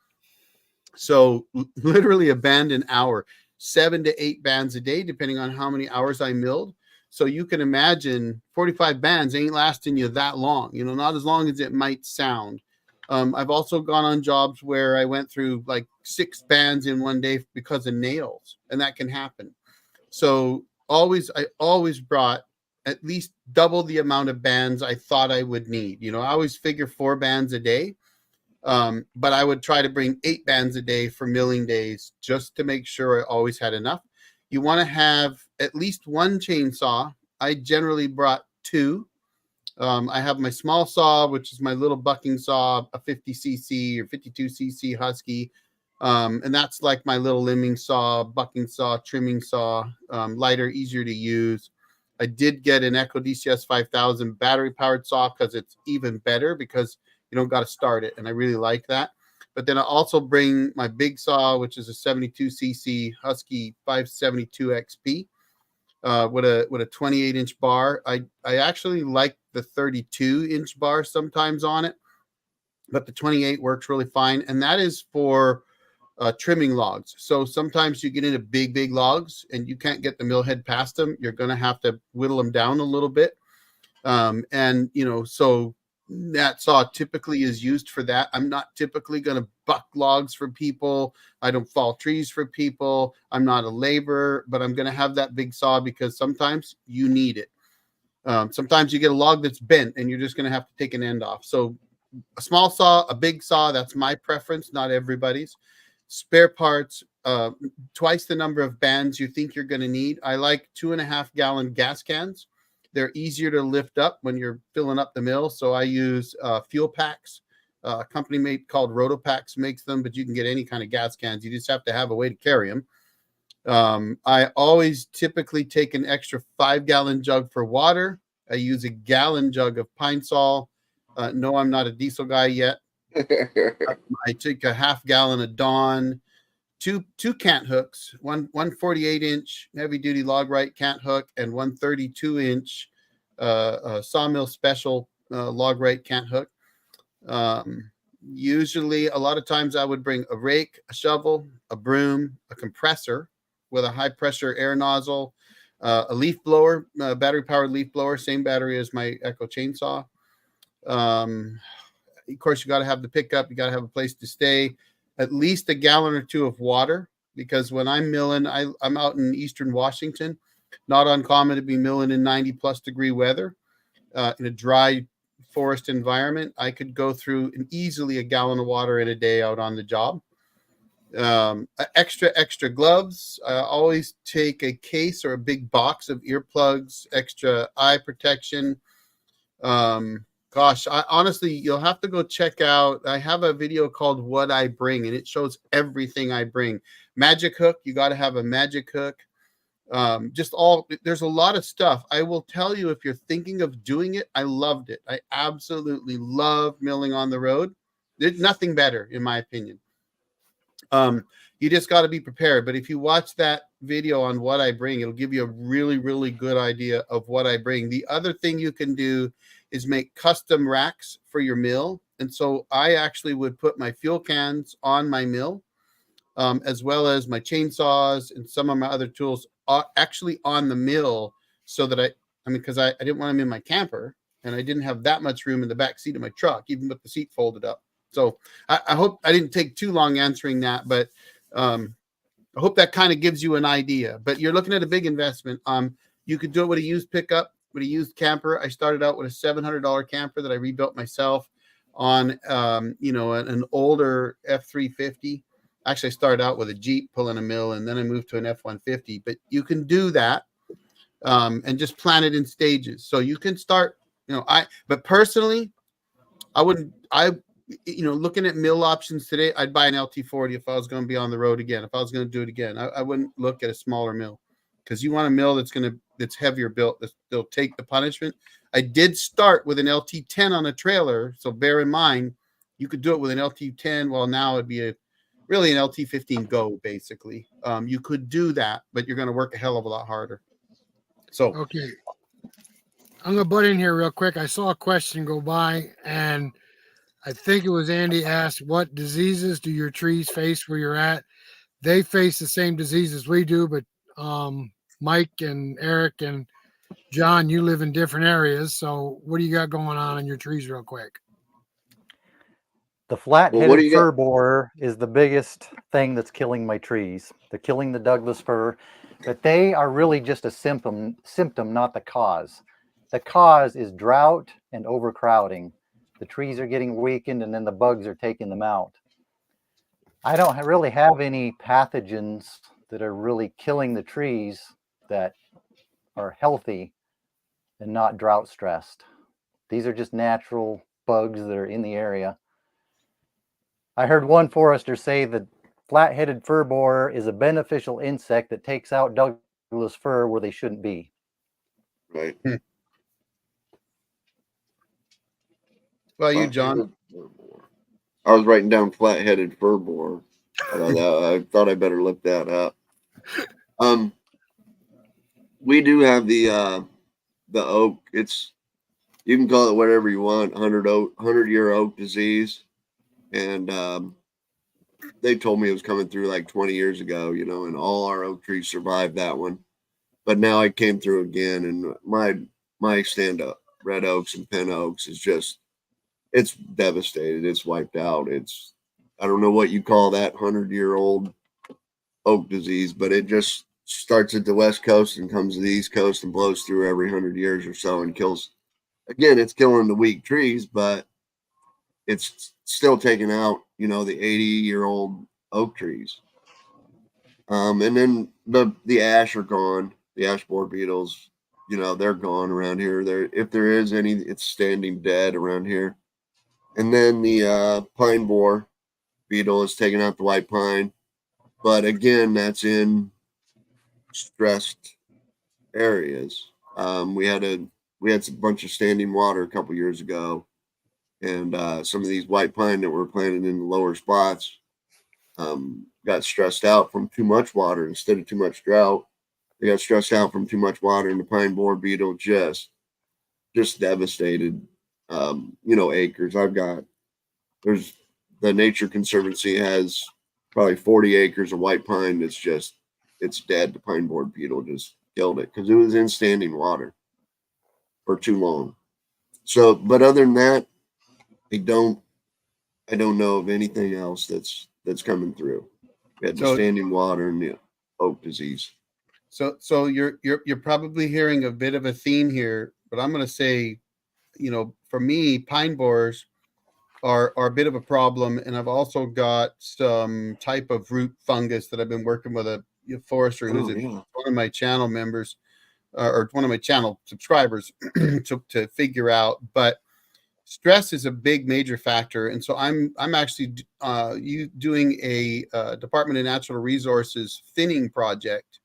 So literally a band an hour, 7 to 8 bands a day, depending on how many hours I milled. So you can imagine 45 bands ain't lasting you that long, not as long as it might sound. I've also gone on jobs where I went through like 6 bands in one day because of nails, and that can happen. So I always brought at least double the amount of bands I thought I would need. I always figure 4 bands a day. But I would try to bring 8 bands a day for milling days just to make sure I always had enough. You want to have at least one chainsaw. I generally brought 2. I have my small saw, which is my little bucking saw, a 50cc or 52cc Husky. And that's like my little limbing saw, bucking saw, trimming saw, lighter, easier to use. I did get an Echo DCS 5000 battery powered saw because it's even better, because you don't got to start it. And I really like that. But then I also bring my big saw, which is a 72cc Husky 572 XP with a 28-inch bar. I actually like the 32-inch bar sometimes on it, but the 28 works really fine. And that is for trimming logs. So sometimes you get into big logs and you can't get the mill head past them. You're going to have to whittle them down a little bit. And, you know, so that saw typically is used for that. I'm not typically going to buck logs for people. I don't fall trees for people. I'm not a laborer, but I'm going to have that big saw because sometimes you need it. Sometimes you get a log that's bent and you're just going to have to take an end off. So a small saw, a big saw, that's my preference, not everybody's. Spare parts, twice the number of bands you think you're going to need. I like 2.5-gallon gas cans. They're easier to lift up when you're filling up the mill. So I use fuel packs. A company called Rotopax makes them, but you can get any kind of gas cans. You just have to have a way to carry them. I always typically take an extra 5-gallon jug for water. I use a gallon jug of Pine Sol. No, I'm not a diesel guy yet. I take a 1/2 gallon of Dawn, two cant hooks, one 48-inch heavy duty log right cant hook, and one 32-inch Sawmill special log right cant hook. Usually, a lot of times I would bring a rake, a shovel, a broom, a compressor with a high pressure air nozzle, a leaf blower, battery powered leaf blower, same battery as my Echo chainsaw. Of course, you got to have the pickup. You got to have a place to stay. At least a gallon or two of water, because when I'm milling, I'm out in Eastern Washington. Not uncommon to be milling in 90+ degree weather in a dry forest environment. I could go through easily a gallon of water in a day out on the job. Extra gloves. I always take a case or a big box of earplugs, extra eye protection. Gosh, honestly, you'll have to go check out. I have a video called What I Bring, and it shows everything I bring. Magic hook. You got to have a magic hook. There's a lot of stuff. I will tell you, if you're thinking of doing it, I loved it. I absolutely love milling on the road. There's nothing better, in my opinion. You just got to be prepared. But if you watch that video on What I Bring, it'll give you a really, really good idea of what I bring. The other thing you can do is make custom racks for your mill. And so I actually would put my fuel cans on my mill, as well as my chainsaws and some of my other tools actually on the mill, so that because I didn't want them in my camper and I didn't have that much room in the back seat of my truck, even with the seat folded up. So I hope I didn't take too long answering that, but I hope that kind of gives you an idea. But you're looking at a big investment. You could do it with a used pickup, with a used camper. I started out with a $700 camper that I rebuilt myself on, an older F350. Actually, I started out with a Jeep pulling a mill, and then I moved to an F-150. But you can do that and just plan it in stages. So you can start, but personally, looking at mill options today, I'd buy an LT40 if I was going to be on the road again. If I was going to do it again, I wouldn't look at a smaller mill, because you want a mill that's heavier built, that'll take the punishment. I did start with an LT10 on a trailer, so bear in mind you could do it with an LT10. Well, now it'd be really an LT15 Go, basically. You could do that, but you're going to work a hell of a lot harder. So okay, I'm gonna butt in here real quick. I saw a question go by, and I think it was Andy asked, what diseases do your trees face where you're at? They face the same diseases we do, but Mike and Eric and John, you live in different areas. So what do you got going on in your trees real quick? The flat-headed fir borer is the biggest thing that's killing my trees. They're killing the Douglas fir, but they are really just a symptom, not the cause. The cause is drought and overcrowding. The trees are getting weakened, and then the bugs are taking them out. I don't really have any pathogens that are really killing the trees that are healthy and not drought stressed. These are just natural bugs that are in the area. I heard one forester say that flat-headed fir borer is a beneficial insect that takes out Douglas fir where they shouldn't be. Right. Well, you, John? I was writing down flat-headed fir borer. I thought I better look that up. We do have the oak. You can call it whatever you want. 100-year oak disease, and they told me it was coming through like 20 years ago, you know, and all our oak trees survived that one. But now it came through again, and my stand up red oaks and pin oaks is just, it's devastated. It's wiped out. It's, I don't know what you call that 100-year-old oak disease, but it just starts at the west coast and comes to the east coast and blows through every 100 years or so and kills. Again, it's killing the weak trees, but it's still taking out, you know, the 80-year-old oak trees. And then the ash are gone. The ash borer beetles, you know, they're gone around here. There, if there is any, it's standing dead around here. And then the pine borer beetle is taking out the white pine, but again, that's in stressed areas. We had a bunch of standing water a couple years ago, and some of these white pine that were planted in the lower spots got stressed out from too much water instead of too much drought. They got stressed out from too much water, and the pine borer beetle just devastated, you know, acres. There's the Nature Conservancy has probably 40 acres of white pine that's just, it's dead. The pine borer beetle just killed it because it was in standing water for too long. So, but other than that, I don't know of anything else that's coming through. We had the standing water and the oak disease. So you're probably hearing a bit of a theme here, but I'm going to say, you know, for me, pine borers are a bit of a problem, and I've also got some type of root fungus that I've been working with a forester who's one of my channel members or one of my channel subscribers to figure out. But stress is a big major factor, and so I'm actually doing a Department of Natural Resources thinning project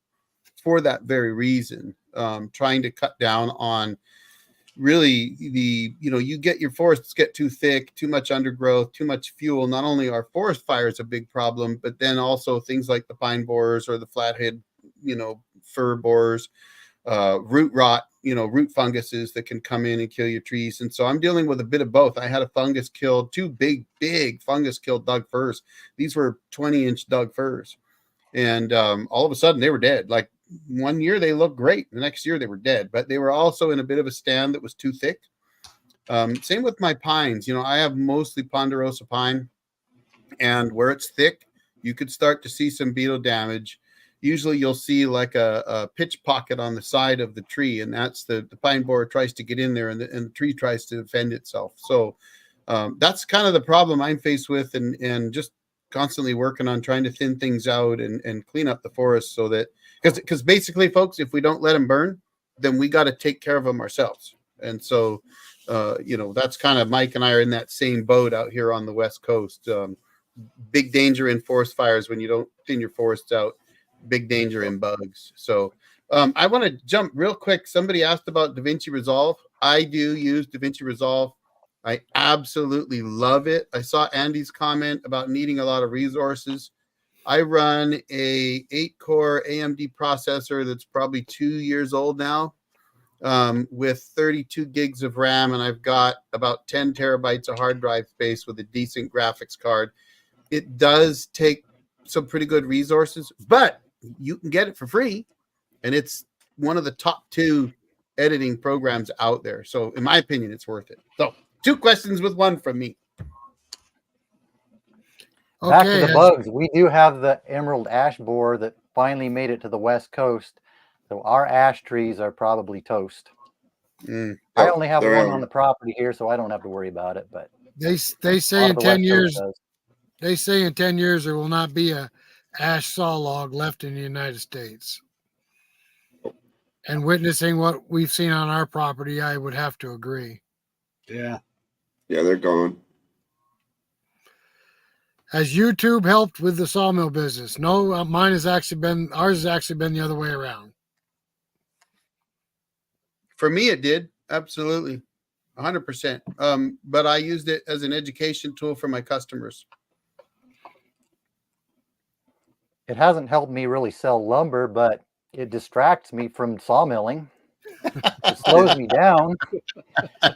for that very reason, trying to cut down on really you get your forests get too thick, too much undergrowth, too much fuel. Not only are forest fires a big problem, but then also things like the pine borers or the flathead, fir borers, root rot, root funguses that can come in and kill your trees. And so I'm dealing with a bit of both. I had a fungus killed, two big fungus killed Doug firs. These were 20-inch Doug firs. And all of a sudden they were dead. Like 1 year they looked great. The next year they were dead, but they were also in a bit of a stand that was too thick. Same with my pines. I have mostly ponderosa pine, and where it's thick, you could start to see some beetle damage. Usually you'll see like a pitch pocket on the side of the tree, and that's the pine borer tries to get in there, and the tree tries to defend itself. So that's kind of the problem I'm faced with, and just constantly working on trying to thin things out and clean up the forest, so that because basically, folks, if we don't let them burn, then we got to take care of them ourselves. And so that's kind of, Mike and I are in that same boat out here on the West Coast. Big danger in forest fires when you don't thin your forests out. Big danger in bugs. So I want to jump real quick. Somebody asked about DaVinci Resolve. I do use DaVinci Resolve. I absolutely love it. I saw Andy's comment about needing a lot of resources. I run a 8-core AMD processor that's probably 2 years old now, with 32 gigs of RAM, and I've got about 10 terabytes of hard drive space with a decent graphics card. It does take some pretty good resources, but you can get it for free, and it's one of the top 2 editing programs out there. So in my opinion, it's worth it. So 2 questions with 1 from me. Back to the bugs. We do have the emerald ash borer that finally made it to the West Coast. So our ash trees are probably toast. I only have one on the property here, so I don't have to worry about it. But they say in 10 years, there will not be a ash saw log left in the United States. And witnessing what we've seen on our property, I would have to agree. Yeah, they're gone. Has YouTube helped with the sawmill business? No, ours has actually been the other way around. For me, it did. Absolutely. 100%. But I used it as an education tool for my customers. It hasn't helped me really sell lumber, but it distracts me from sawmilling. It slows me down,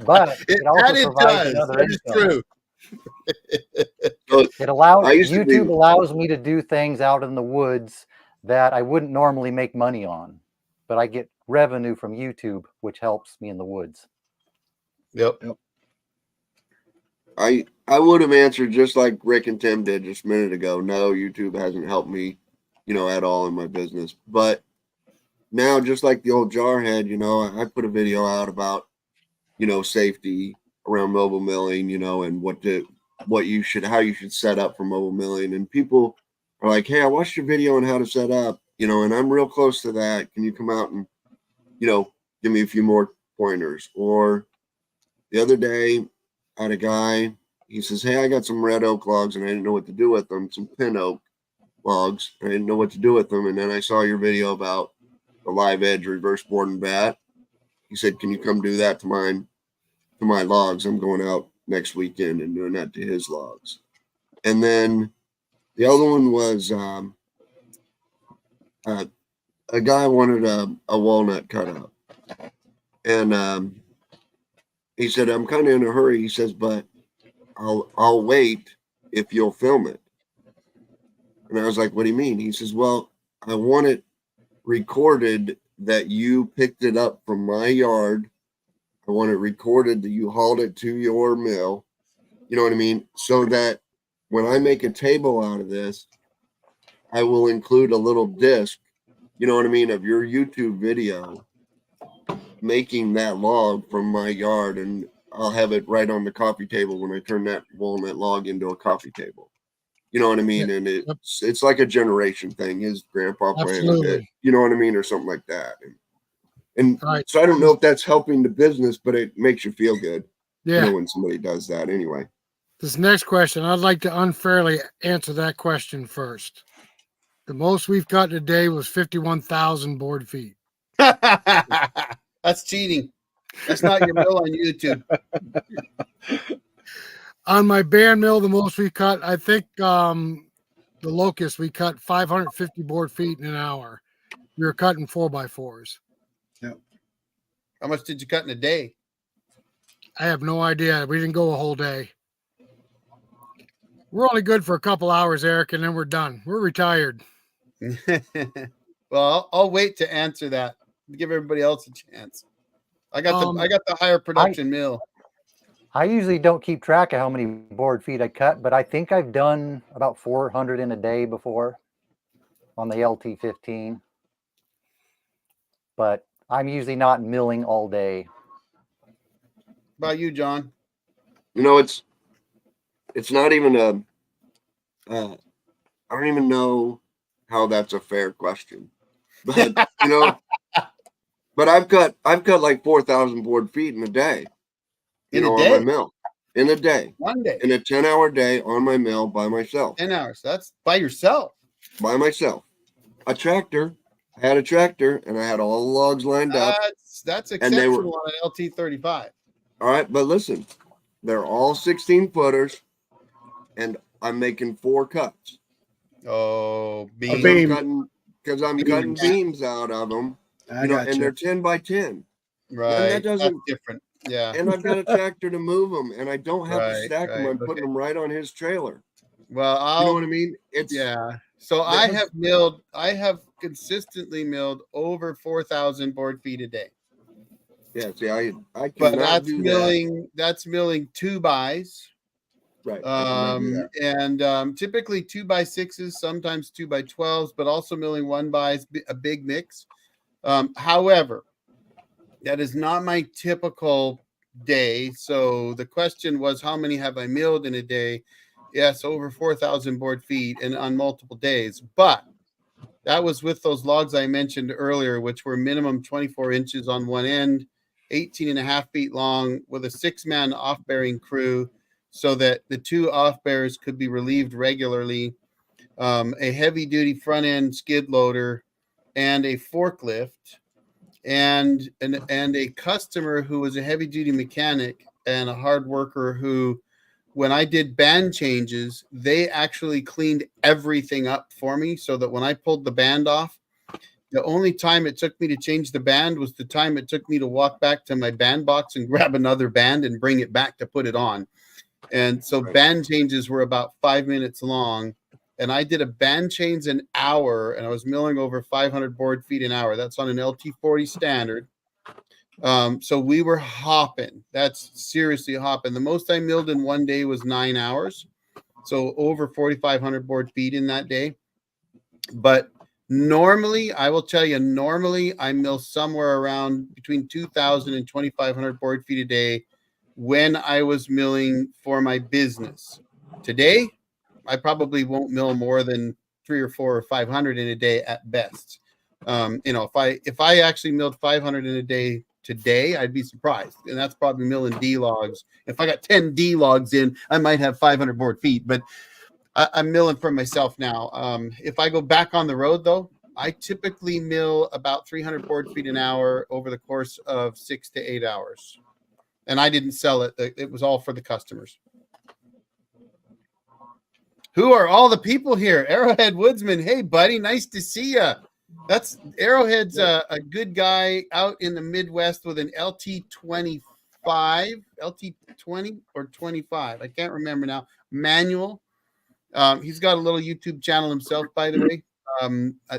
but it also provides another income. That is true. So It allows I used to YouTube be, allows me to do things out in the woods that I wouldn't normally make money on, but I get revenue from YouTube, which helps me in the woods. Yep. I would have answered just like Rick and Tim did just a minute ago. No, YouTube hasn't helped me, at all in my business. But now, just like the old jarhead, I put a video out about, safety around mobile milling, and how you should set up for mobile milling. And people are like, hey, I watched your video on how to set up, and I'm real close to that. Can you come out and, give me a few more pointers? Or the other day, I had a guy, he says, hey, I got some red oak logs and I didn't know what to do with them, some pin oak logs. I didn't know what to do with them. And then I saw your video about the live edge reverse board and bat. He said, can you come do that to my logs? I'm going out next weekend and doing that to his logs. And then the other one was a guy wanted a walnut cut up. And he said, I'm kind of in a hurry. He says, but I'll wait if you'll film it. And I was like, what do you mean? He says, well, I want it recorded that you picked it up from my yard. I want it recorded that you hauled it to your mill. You know what I mean? So that when I make a table out of this, I will include a little disc, you know what I mean, of your YouTube video making that log from my yard, and I'll have it right on the coffee table when I turn that walnut log into a coffee table. You know what I mean? And it's like a generation thing. His grandpa planted it, you know what I mean, or something like that. And Right. So I don't know if that's helping the business, but it makes you feel good, Yeah. when somebody does that anyway. This next question, I'd like to unfairly answer that question first. The most we've cut in a day was 51,000 board feet. That's cheating. That's not your mill on YouTube. On my band mill, the most we cut, I think the Locust, we cut 550 board feet in an hour. We were cutting 4x4s. Yep. How much did you cut in a day? I have no idea. We didn't go a whole day. We're only good for a couple hours, Eric, and then we're done. We're retired. Well, I'll wait to answer that. Give everybody else a chance. I got the higher production mill. I usually don't keep track of how many board feet I cut, but I think I've done about 400 in a day before on the LT15. But I'm usually not milling all day. How about you, John? It's not even I don't even know how that's a fair question, but but I've cut like 4,000 board feet in a day. In a on day? my mill. In a day. One day. In a 10-hour day on my mill by myself. 10 hours. That's by yourself. By myself. I had a tractor, and I had all the logs lined up. That's exceptional on an LT35. All right, but listen, they're all 16 footers, and I'm making 4 cuts. Oh, beam. Because I'm cutting beams out of them. And they're 10 by 10. Right. That's different. Yeah. And I've got a tractor to move them, and I don't have to stack them. I'm putting them right on his trailer. Well, you know what I mean? So I have consistently milled over 4,000 board feet a day. Yeah, see, I but that's milling. That's milling 2x. Right. And typically 2x6s, sometimes 2x12s, but also milling 1x, a big mix. However, that is not my typical day. So the question was, how many have I milled in a day? Yes, over 4,000 board feet and on multiple days. But that was with those logs I mentioned earlier, which were minimum 24 inches on one end, 18.5 feet long, with a 6-man off-bearing crew so that the 2 off-bearers could be relieved regularly, a heavy-duty front-end skid loader, and a forklift. And a customer who was a heavy duty mechanic and a hard worker who, when I did band changes, they actually cleaned everything up for me so that when I pulled the band off, the only time it took me to change the band was the time it took me to walk back to my band box and grab another band and bring it back to put it on. And so band changes were about 5 minutes long. And I did a band change an hour, and I was milling over 500 board feet an hour. That's on an LT40 standard. So we were hopping. That's seriously hopping. The most I milled in one day was 9 hours. So over 4,500 board feet in that day. But normally, I will tell you, normally I mill somewhere around between 2,000 and 2,500 board feet a day when I was milling for my business. Today, I probably won't mill more than 300 or 400 or 500 in a day at best. If I actually milled 500 in a day today, I'd be surprised. And that's probably milling D logs. If I got 10 D logs in, I might have 500 board feet, but I'm milling for myself now. If I go back on the road, though, I typically mill about 300 board feet an hour over the course of 6 to 8 hours. And I didn't sell it. It was all for the customers. Who are all the people here? Arrowhead Woodsman. Hey, buddy. Nice to see you. That's Arrowhead's a good guy out in the Midwest with an LT25, LT20 or 25. I can't remember now. Manual. He's got a little YouTube channel himself, by the way.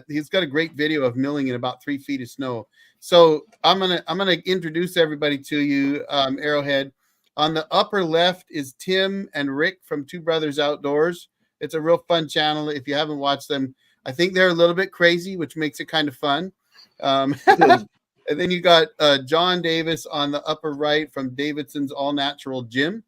He's got a great video of milling in about 3 feet of snow. So I'm gonna introduce everybody to you, Arrowhead. On the upper left is Tim and Rick from Two Brothers Outdoors. It's a real fun channel. If you haven't watched them, I think they're a little bit crazy, which makes it kind of fun. And then you got John Davis on the upper right from Davidson's All Natural Gym.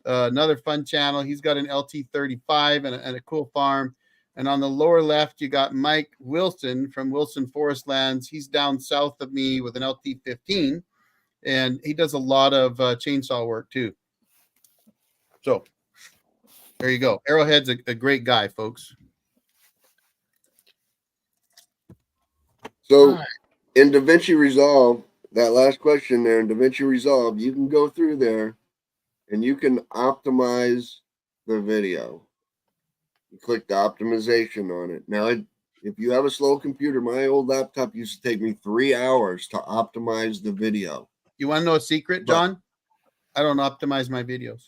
Another fun channel. He's got an LT35 and a cool farm. And on the lower left, you got Mike Wilson from Wilson Forest Lands. He's down south of me with an LT15, and he does a lot of chainsaw work too. So there you go. Arrowhead's a great guy, folks. So in DaVinci Resolve, that last question there in DaVinci Resolve, you can go through there and you can optimize the video. You click the optimization on it. Now, if you have a slow computer, my old laptop used to take me 3 hours to optimize the video. You want to know a secret, John? I don't optimize my videos.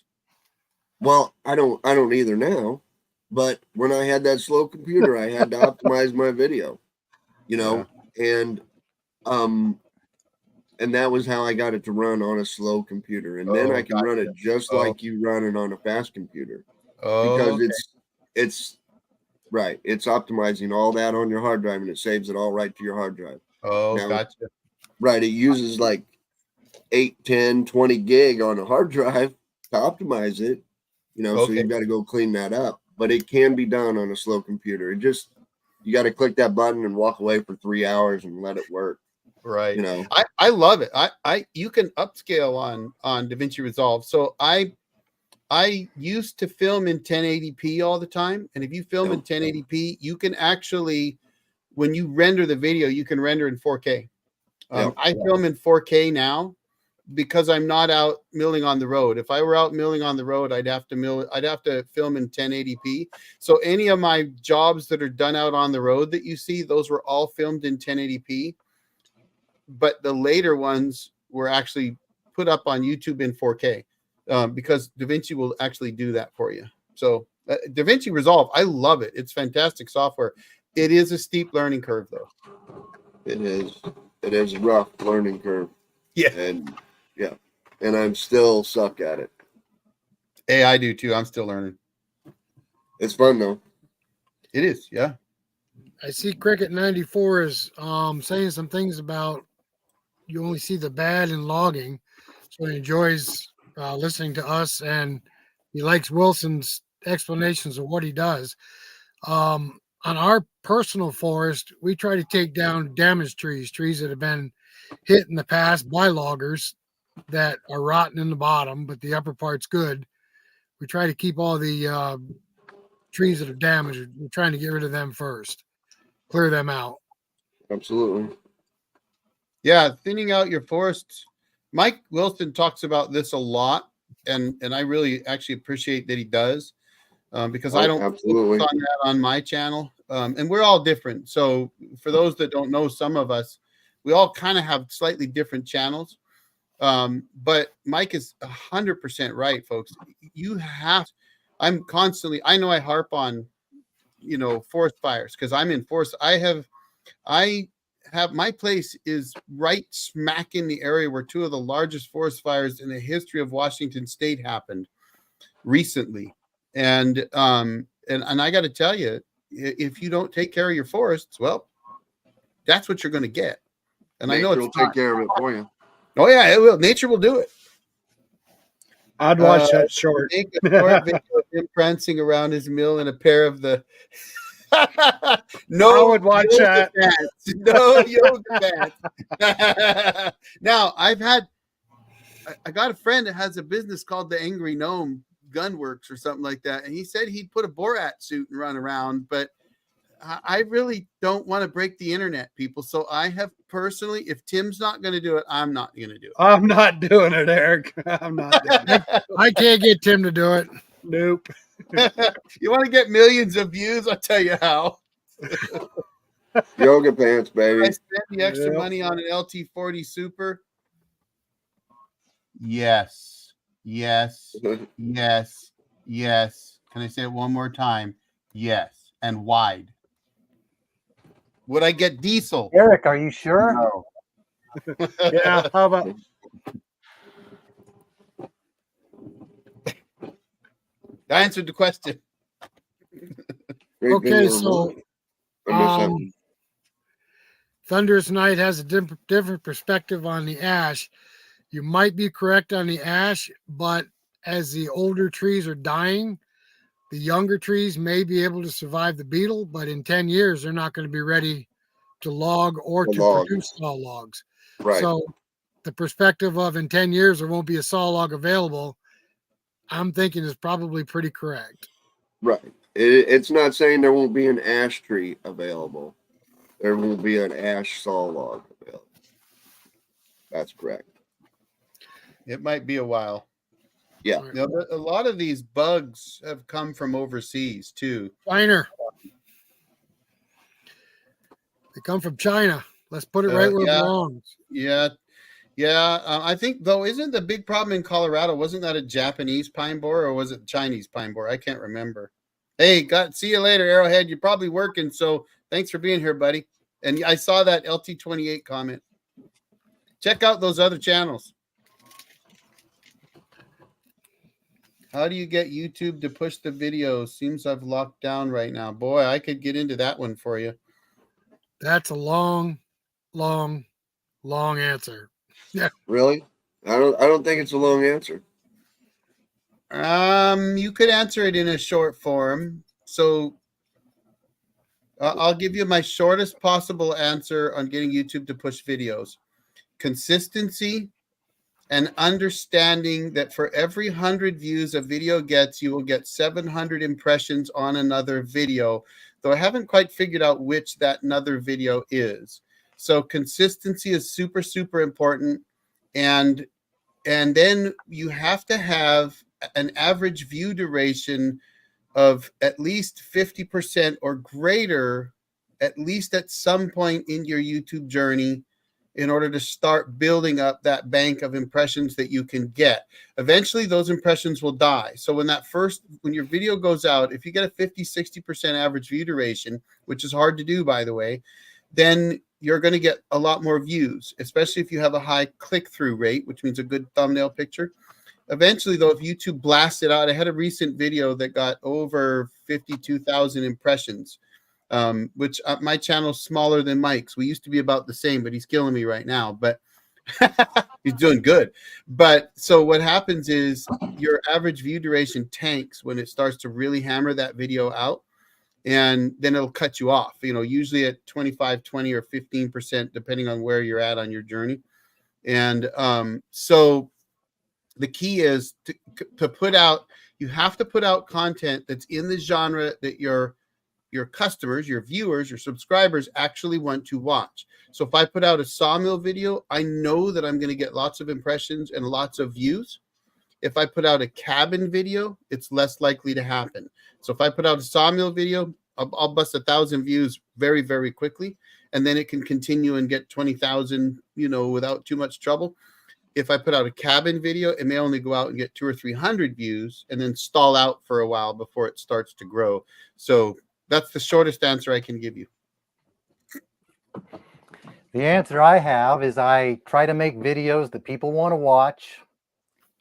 Well, I don't either now. But when I had that slow computer, I had to optimize my video. And that was how I got it to run on a slow computer. And then I can run it just like you run it on a fast computer. Because it's right. It's optimizing all that on your hard drive, and it saves it all right to your hard drive. Gotcha. Right. It uses like 8, 10, 20 gig on a hard drive to optimize it, so you've got to go clean that up. But it can be done on a slow computer. You got to click that button and walk away for 3 hours and let it work. Right. I love it. You can upscale on DaVinci Resolve. So I used to film in 1080p all the time. And if you film in 1080p, you can actually, when you render the video, you can render in 4K. I film in 4K now because I'm not out milling on the road. If I were out milling on the road, I'd have to film in 1080p. So any of my jobs that are done out on the road that you see, those were all filmed in 1080p. But the later ones were actually put up on YouTube in 4K. Because DaVinci will actually do that for you. So DaVinci Resolve, I love it. It's fantastic software. It is a steep learning curve, though. It is. It is a rough learning curve. Yeah. And I'm still suck at it. Hey, I do too. I'm still learning. It's fun though. It is. Yeah. I see Cricket 94 is saying some things about you only see the bad in logging. So he enjoys listening to us, and he likes Wilson's explanations of what he does. On our personal forest, we try to take down damaged trees that have been hit in the past by loggers that are rotten in the bottom, but the upper part's good. We try to keep all the trees that are damaged. We're trying to get rid of them first, clear them out. Absolutely. Yeah, thinning out your forests. Mike Wilson talks about this a lot, and I really actually appreciate that he does, because I don't focus on that on my channel, and we're all different. So for those that don't know, some of us, we all kind of have slightly different channels. But Mike is 100% right, folks. You have, I know I harp on, forest fires because I'm in forest. I have my place is right smack in the area where two of the largest forest fires in the history of Washington State happened recently. And I got to tell you, if you don't take care of your forests, well, that's what you're going to get. And Nature I know will take care of it for you. Oh yeah, it will. Nature will do it. I'd watch that short. Make a short video of him prancing around his mill in a pair of the I would watch that. Pants. No yoga pants. Now I got a friend that has a business called the Angry Gnome Gunworks or something like that, and he said he'd put a Borat suit and run around, but I really don't want to break the internet, people. So I have personally, if Tim's not going to do it, I'm not going to do it. I'm not doing it, Eric. I'm not doing it. I can't get Tim to do it. Nope. You want to get millions of views? I'll tell you how. Yoga pants, baby. I spent the extra money on an LT40 Super. Yes. Yes. Yes. Yes. Can I say it one more time? Yes. And wide. Would I get diesel? Eric, are you sure? No. Yeah. How about? I answered the question. Great Okay, video. so I missed that one. Thunderous Night has a different perspective on the ash. You might be correct on the ash, but as the older trees are dying, the younger trees may be able to survive the beetle, but in 10 years, they're not going to be ready to log or to produce saw logs. Right. So the perspective of in 10 years, there won't be a saw log available, I'm thinking is probably pretty correct. Right. It's not saying there won't be an ash tree available. There won't be an ash saw log available. That's correct. It might be a while. Yeah. A lot of these bugs have come from overseas too. China. They come from China. Let's put it right where it belongs. Yeah. Yeah. I think, though, isn't the big problem in Colorado, wasn't that a Japanese pine borer or was it Chinese pine borer? I can't remember. Hey, see you later, Arrowhead. You're probably working, so thanks for being here, buddy. And I saw that LT28 comment. Check out those other channels. How do you get YouTube to push the videos? Seems I've locked down right now. Boy, I could get into that one for you. That's a long answer. Yeah. Really? I don't think it's a long answer. You could answer it in a short form. So I'll give you my shortest possible answer on getting YouTube to push videos. Consistency and understanding that for every 100 views a video gets, you will get 700 impressions on another video, though I haven't quite figured out which that another video is. So consistency is super, super important. And then you have to have an average view duration of at least 50% or greater, at least at some point in your YouTube journey, in order to start building up that bank of impressions that you can get. Eventually, those impressions will die. So when your video goes out, if you get a 50-60% average view duration, which is hard to do, by the way, then you're going to get a lot more views, especially if you have a high click-through rate, which means a good thumbnail picture. Eventually, though, if YouTube blasts it out, I had a recent video that got over 52,000 impressions, which my channel's smaller than Mike's. We used to be about the same, but he's killing me right now. But he's doing good. But so what happens is your average view duration tanks when it starts to really hammer that video out, and then it'll cut you off, usually at 25, 20, or 15%, depending on where you're at on your journey. And so the key is to put out, you have to put out content that's in the genre that your customers, your viewers, your subscribers actually want to watch. So if I put out a sawmill video, I know that I'm going to get lots of impressions and lots of views. If I put out a cabin video, it's less likely to happen. So if I put out a sawmill video, I'll bust 1,000 views very, very quickly. And then it can continue and get 20,000, without too much trouble. if I put out a cabin video, it may only go out and get 200 or 300 views and then stall out for a while before it starts to grow. So that's the shortest answer I can give you. The answer I have is I try to make videos that people want to watch.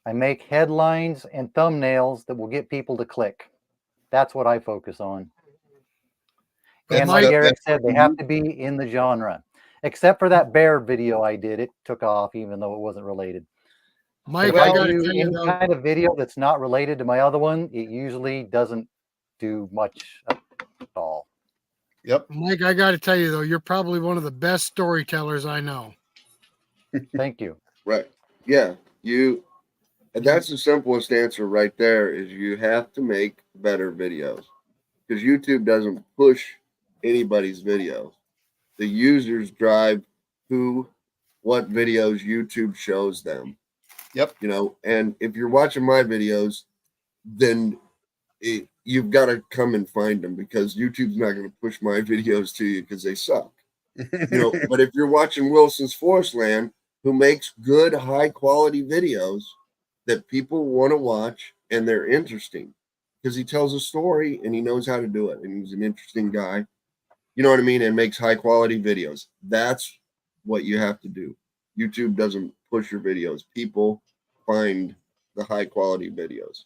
I make headlines and thumbnails that will get people to click. That's what I focus on. And like Eric said, they have to be in the genre. Except for that bear video I did. It took off even though it wasn't related. Mike, if I gotta do tell you, any kind of video that's not related to my other one, it usually doesn't do much at all. Yep. Mike, I got to tell you, though, you're probably one of the best storytellers I know. Thank you. Right. Yeah. And that's the simplest answer right there is you have to make better videos because YouTube doesn't push anybody's videos. The users drive what videos YouTube shows them. Yep. You know, and if you're watching my videos, then you've got to come and find them because YouTube's not going to push my videos to you because they suck. You know, but if you're watching Wilson's Forest Land, who makes good, high quality videos that people want to watch and they're interesting because he tells a story and he knows how to do it and he's an interesting guy. You know what I mean? And makes high quality videos. That's what you have to do. YouTube doesn't push your videos. People find the high quality videos.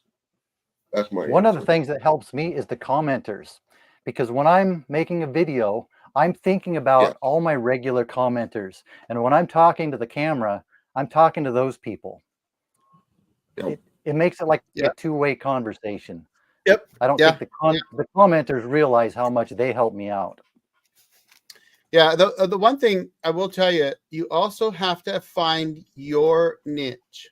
That's my One answer. of the things that helps me is the commenters, because when I'm making a video, I'm thinking about all my regular commenters. And when I'm talking to the camera, I'm talking to those people. Yep. It makes it like a two-way conversation. Yep. I don't think the commenters realize how much they help me out. Yeah, the one thing I will tell you, you also have to find your niche.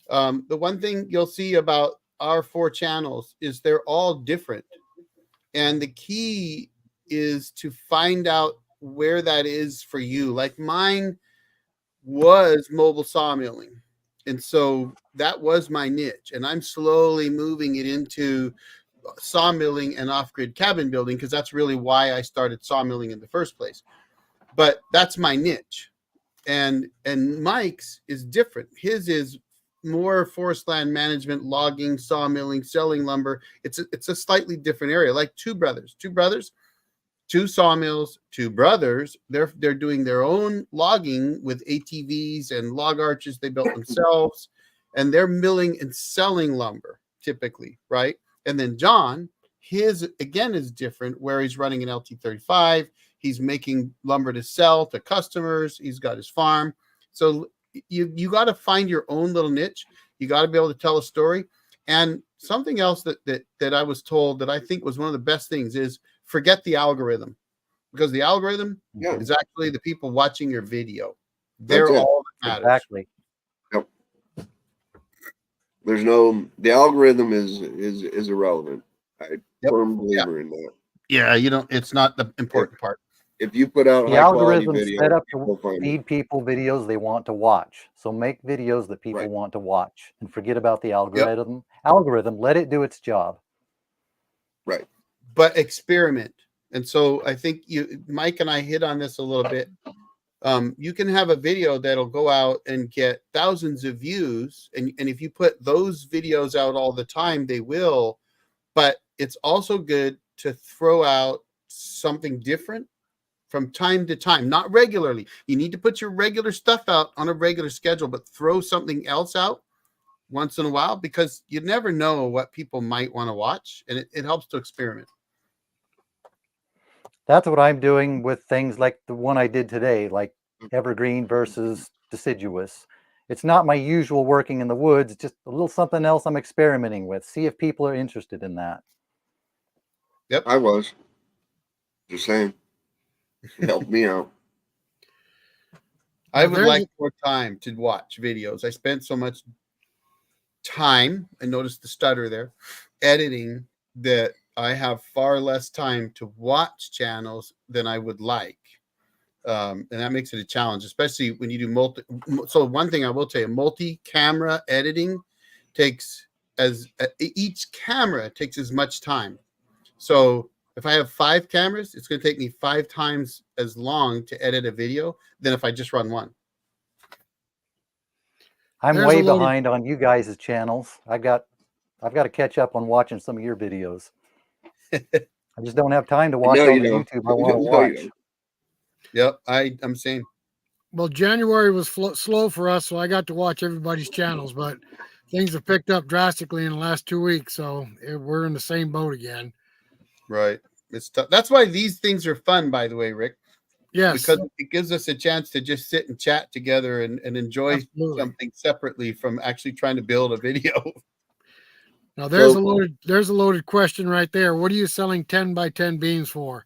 The one thing you'll see about our 4 channels is they're all different. And the key is to find out where that is for you. Like mine was mobile sawmilling. And so that was my niche. And I'm slowly moving it into sawmilling and off-grid cabin building because that's really why I started sawmilling in the first place. But that's my niche. And Mike's is different. His is more forest land management, logging, sawmilling, selling lumber. It's a slightly different area, like two brothers, 2 sawmills, 2 brothers. They're doing their own logging with ATVs and log arches they built themselves, and they're milling and selling lumber typically, right? And then John, his again is different, where he's running an LT35. He's making lumber to sell to customers. He's got his farm. So you got to find your own little niche. You got to be able to tell a story. And something else that I was told that I think was one of the best things is forget the algorithm, because the algorithm is actually the people watching your video. They're all that matters. Exactly. Yep. The algorithm is irrelevant. I'm a firm believer in that. Yeah, it's not the important part. If you put out the high quality algorithm's videos, set up to feed people videos they want to watch. So make videos that people want to watch and forget about the algorithm. Algorithm, let it do its job. Right. But experiment. And so I think Mike and I hit on this a little bit. You can have a video that'll go out and get thousands of views. And if you put those videos out all the time, they will. But it's also good to throw out something different from time to time, not regularly. You need to put your regular stuff out on a regular schedule, but throw something else out once in a while, because you never know what people might want to watch, and it helps to experiment. That's what I'm doing with things like the one I did today, like evergreen versus deciduous. It's not my usual working in the woods. It's just a little something else I'm experimenting with. See if people are interested in that. Yep. I was. Just saying. Help me out. I would like more time to watch videos. I spent so much time, I noticed the stutter there, editing, that I have far less time to watch channels than I would like. And that makes it a challenge, especially when you do so one thing I will tell you, multi-camera editing takes each camera takes as much time. So if I have 5 cameras, it's going to take me 5 times as long to edit a video than if I just run one. I'm There's way a loaded- behind on you guys' channels. I've got to catch up on watching some of your videos. I just don't have time to watch No, all you the don't. YouTube I want to No, you watch. don't. Yep, I'm saying. Well, January was slow for us, so I got to watch everybody's channels, but things have picked up drastically in the last 2 weeks, so we're in the same boat again. Right. It's tough. That's why these things are fun, by the way, Rick. Yes, Because it gives us a chance to just sit and chat together and enjoy absolutely. something separately from actually trying to build a video. Now there's So- a loaded question right there. What are you selling 10 by 10 beams for?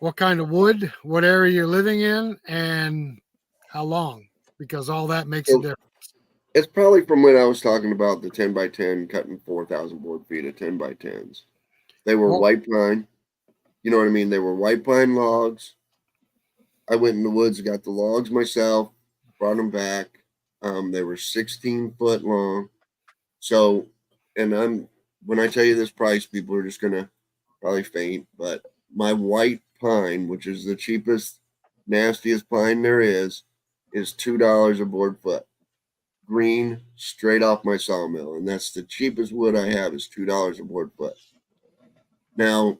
What kind of wood, what area you're living in, and how long? Because all that makes a So- difference. It's probably from when I was talking about the 10 by 10 cutting 4,000 board feet of 10 by 10s. They were Well- white pine. You know what I mean? They were white pine logs. I went in the woods, got the logs myself, brought them back. They were 16 foot long. So, and when I tell you this price, people are just gonna probably faint. But my white pine, which is the cheapest, nastiest pine there is $2 a board foot. Green, straight off my sawmill, and that's the cheapest wood I have is $2 a board foot. Now,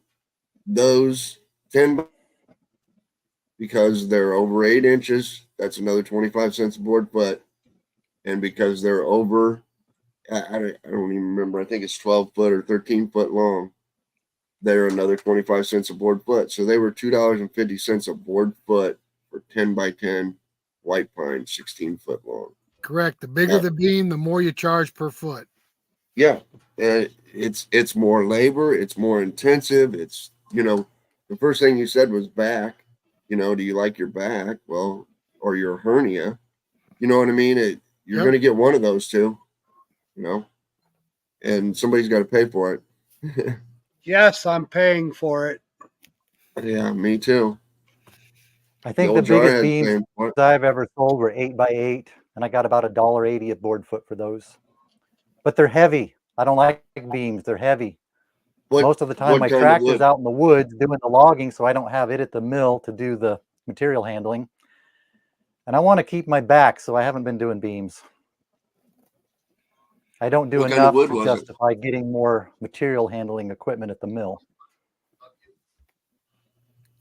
those 10 because they're over 8 inches, that's another 25 cents a board foot, and because they're over, I don't even remember. I think it's 12 foot or 13 foot long. They're another 25 cents a board foot. So they were $2.50 a board foot for 10 by 10 white pine, 16 foot long. Correct. The bigger the beam, the more you charge per foot. Yeah, and it's more labor, it's more intensive. It's the first thing you said was back. Do you like your back? Well, or your hernia. You know what I mean? You're Yep. going to get one of those two. And somebody's got to pay for it. Yes, I'm paying for it. Yeah, me too. I think the old biggest jarhead's beams paying for it. I've ever sold were 8 by 8, and I got about $1.80 a board foot for those. But they're heavy. I don't like beams. They're heavy. Most of the time, what my kind of tractor's wood? out in the woods doing the logging, so I don't have it at the mill to do the material handling. And I want to keep my back, so I haven't been doing beams. I don't do What kind of enough wood to was it? justify getting more material handling equipment at the mill.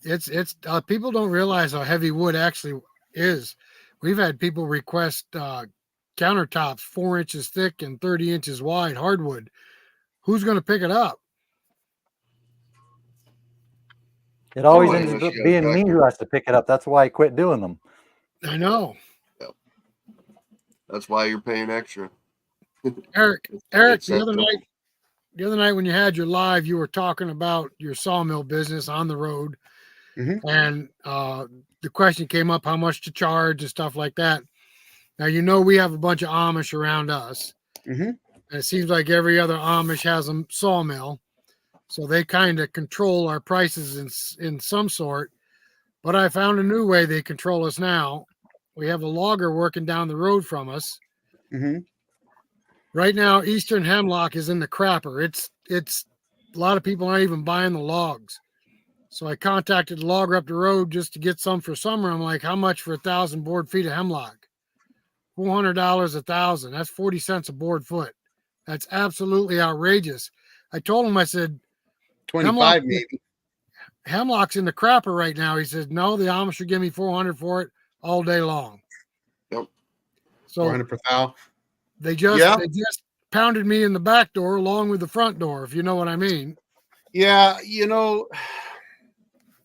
It's people don't realize how heavy wood actually is. We've had people request countertops 4 inches thick and 30 inches wide, hardwood. Who's going to pick it up? It always Oh, ends unless up you got a being me tractor. who has to pick it up. That's why I quit doing them. I know. That's why you're paying extra. Eric, It's the that other simple. night when you had your live, you were talking about your sawmill business on the road. Mhm. And the question came up how much to charge and stuff like that. Now, we have a bunch of Amish around us. Mhm. And it seems like every other Amish has a sawmill. So they kind of control our prices in some sort. But I found a new way they control us now. We have a logger working down the road from us. Mhm. Right now, Eastern Hemlock is in the crapper. It's a lot of people aren't even buying the logs. So I contacted the logger up the road just to get some for summer. I'm like, how much for 1,000 board feet of hemlock? $400 1,000. That's 40 cents a board foot. That's absolutely outrageous. I told him, I said, 25 maybe. hemlock's in the crapper right now. He said, no, the Amish should give me 400 for it all day long. Yep. So 400 per thou. they just Yeah. pounded me in the back door along with the front door, if you know what I mean. Yeah,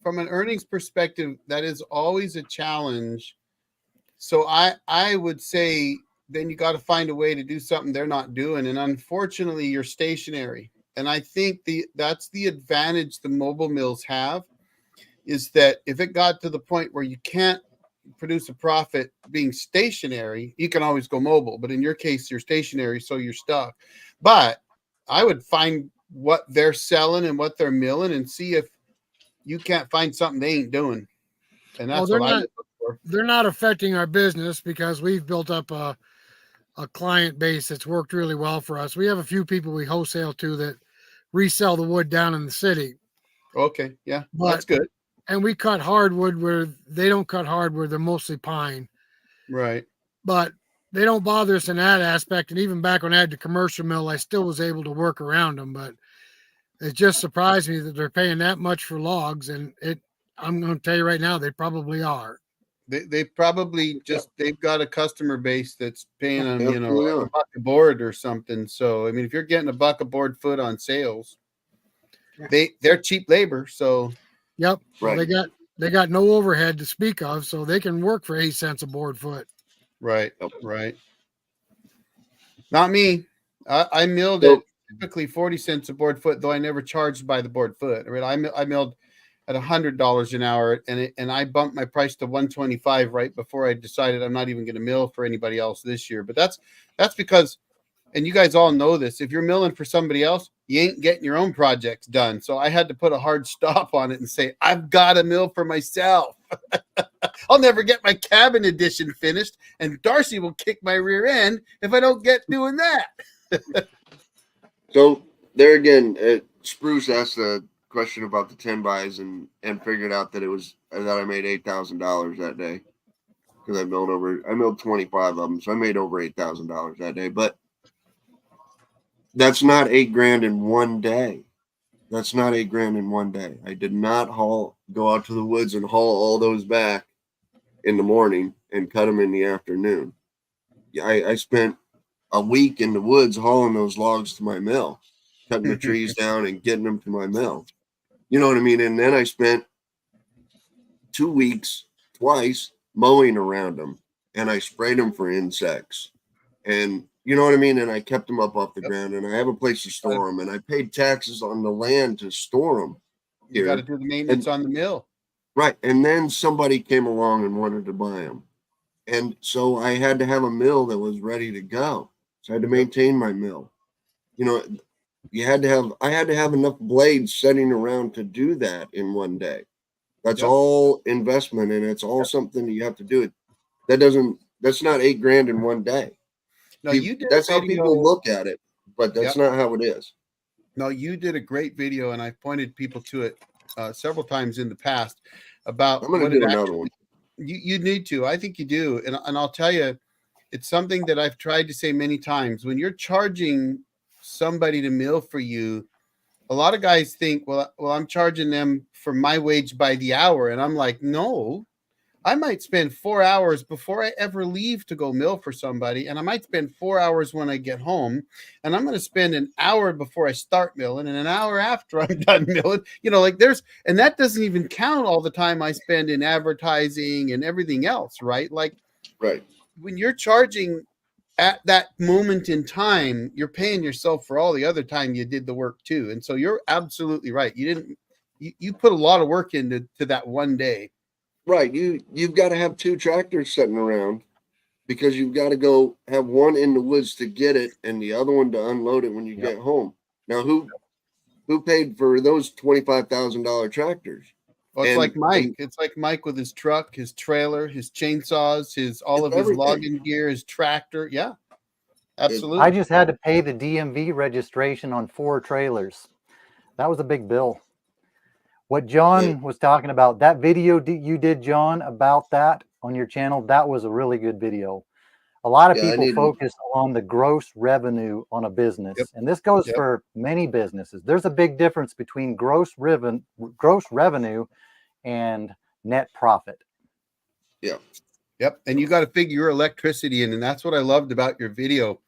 from an earnings perspective, that is always a challenge. So I would say then you got to find a way to do something they're not doing. And unfortunately, you're stationary. And I think that's the advantage the mobile mills have, is that if it got to the point where you can't produce a profit being stationary, you can always go mobile. But in your case, you're stationary, so you're stuck. But I would find what they're selling and what they're milling and see if you can't find something they ain't doing. And that's what I would look for. They're not affecting our business because we've built up a client base that's worked really well for us. We have a few people we wholesale to that resell the wood down in the city. Okay, yeah, But- that's good. And we cut hardwood where they don't cut hardwood. They're mostly pine. Right. But they don't bother us in that aspect. And even back when I had the commercial mill, I still was able to work around them. But it just surprised me that they're paying that much for logs. And I'm going to tell you right now, they probably are. They probably just they've got a customer base that's paying them, Absolutely like are. $1 a board or something. So I mean, if you're getting $1 a board foot on sales, they're cheap labor. So Yep. Well, Right. they got no overhead to speak of, so they can work for 8 cents a board foot. right, Yep. right. Not me. I milled So- at typically 40 cents a board foot, though I never charged by the board foot. I mean, I milled at $100 an hour, and I bumped my price to 125 right before I decided I'm not even going to mill for anybody else this year. But that's because, and you guys all know this, if you're milling for somebody else, you ain't getting your own projects done. So I had to put a hard stop on it and say, I've got to mill for myself. I'll never get my cabin edition finished, and Darcy will kick my rear end if I don't get doing that. So there again, Spruce asked a question about the 10 buys and figured out that I made $8,000 that day because I milled 25 of them, so I made over $8,000 that day. But that's not $8,000 in one day. That's not $8,000 in one day. I did not go out to the woods and haul all those back in the morning and cut them in the afternoon. I spent a week in the woods hauling those logs to my mill, cutting the trees down and getting them to my mill. You know what I mean? And then I spent 2 weeks twice mowing around them, and I sprayed them for insects. And you know what I mean? And I kept them up off the ground, and I have a place to store them, and I paid taxes on the land to store them. You got to do the maintenance on the mill. Right. And then somebody came along and wanted to buy them. And so I had to have a mill that was ready to go. So I had to maintain my mill. You know, I had to have enough blades sitting around to do that in one day. That's all investment, and it's all something that you have to do. That's not $8,000 in one day. No, you did that's how people look at it, but that's not how it is. No, you did a great video, and I've pointed people to it several times in the past about I'm going to do another one. You need to. I think you do. And I'll tell you, it's something that I've tried to say many times. When you're charging somebody to mill for you, a lot of guys think, well, I'm charging them for my wage by the hour. And I'm like, no, I might spend 4 hours before I ever leave to go mill for somebody. And I might spend 4 hours when I get home. And I'm going to spend an hour before I start milling and an hour after I'm done milling. You know, like and that doesn't even count all the time I spend in advertising and everything else, right? Like, right. When you're charging at that moment in time, you're paying yourself for all the other time you did the work too. And so you're absolutely right. You put a lot of work into that one day. Right. You've got to have 2 tractors sitting around because you've got to go have one in the woods to get it and the other one to unload it when you get home. Now, who paid for those $25,000 tractors? Well, it's like Mike. It's like Mike with his truck, his trailer, his chainsaws, his logging gear, his tractor. Yeah, absolutely. I just had to pay the DMV registration on 4 trailers. That was a big bill. What John was talking about, that video you did, John, about that on your channel, that was a really good video. A lot of people focus on the gross revenue on a business, and this goes for many businesses. There's a big difference between gross revenue and net profit. Yep. And you got to figure your electricity in, and that's what I loved about your video.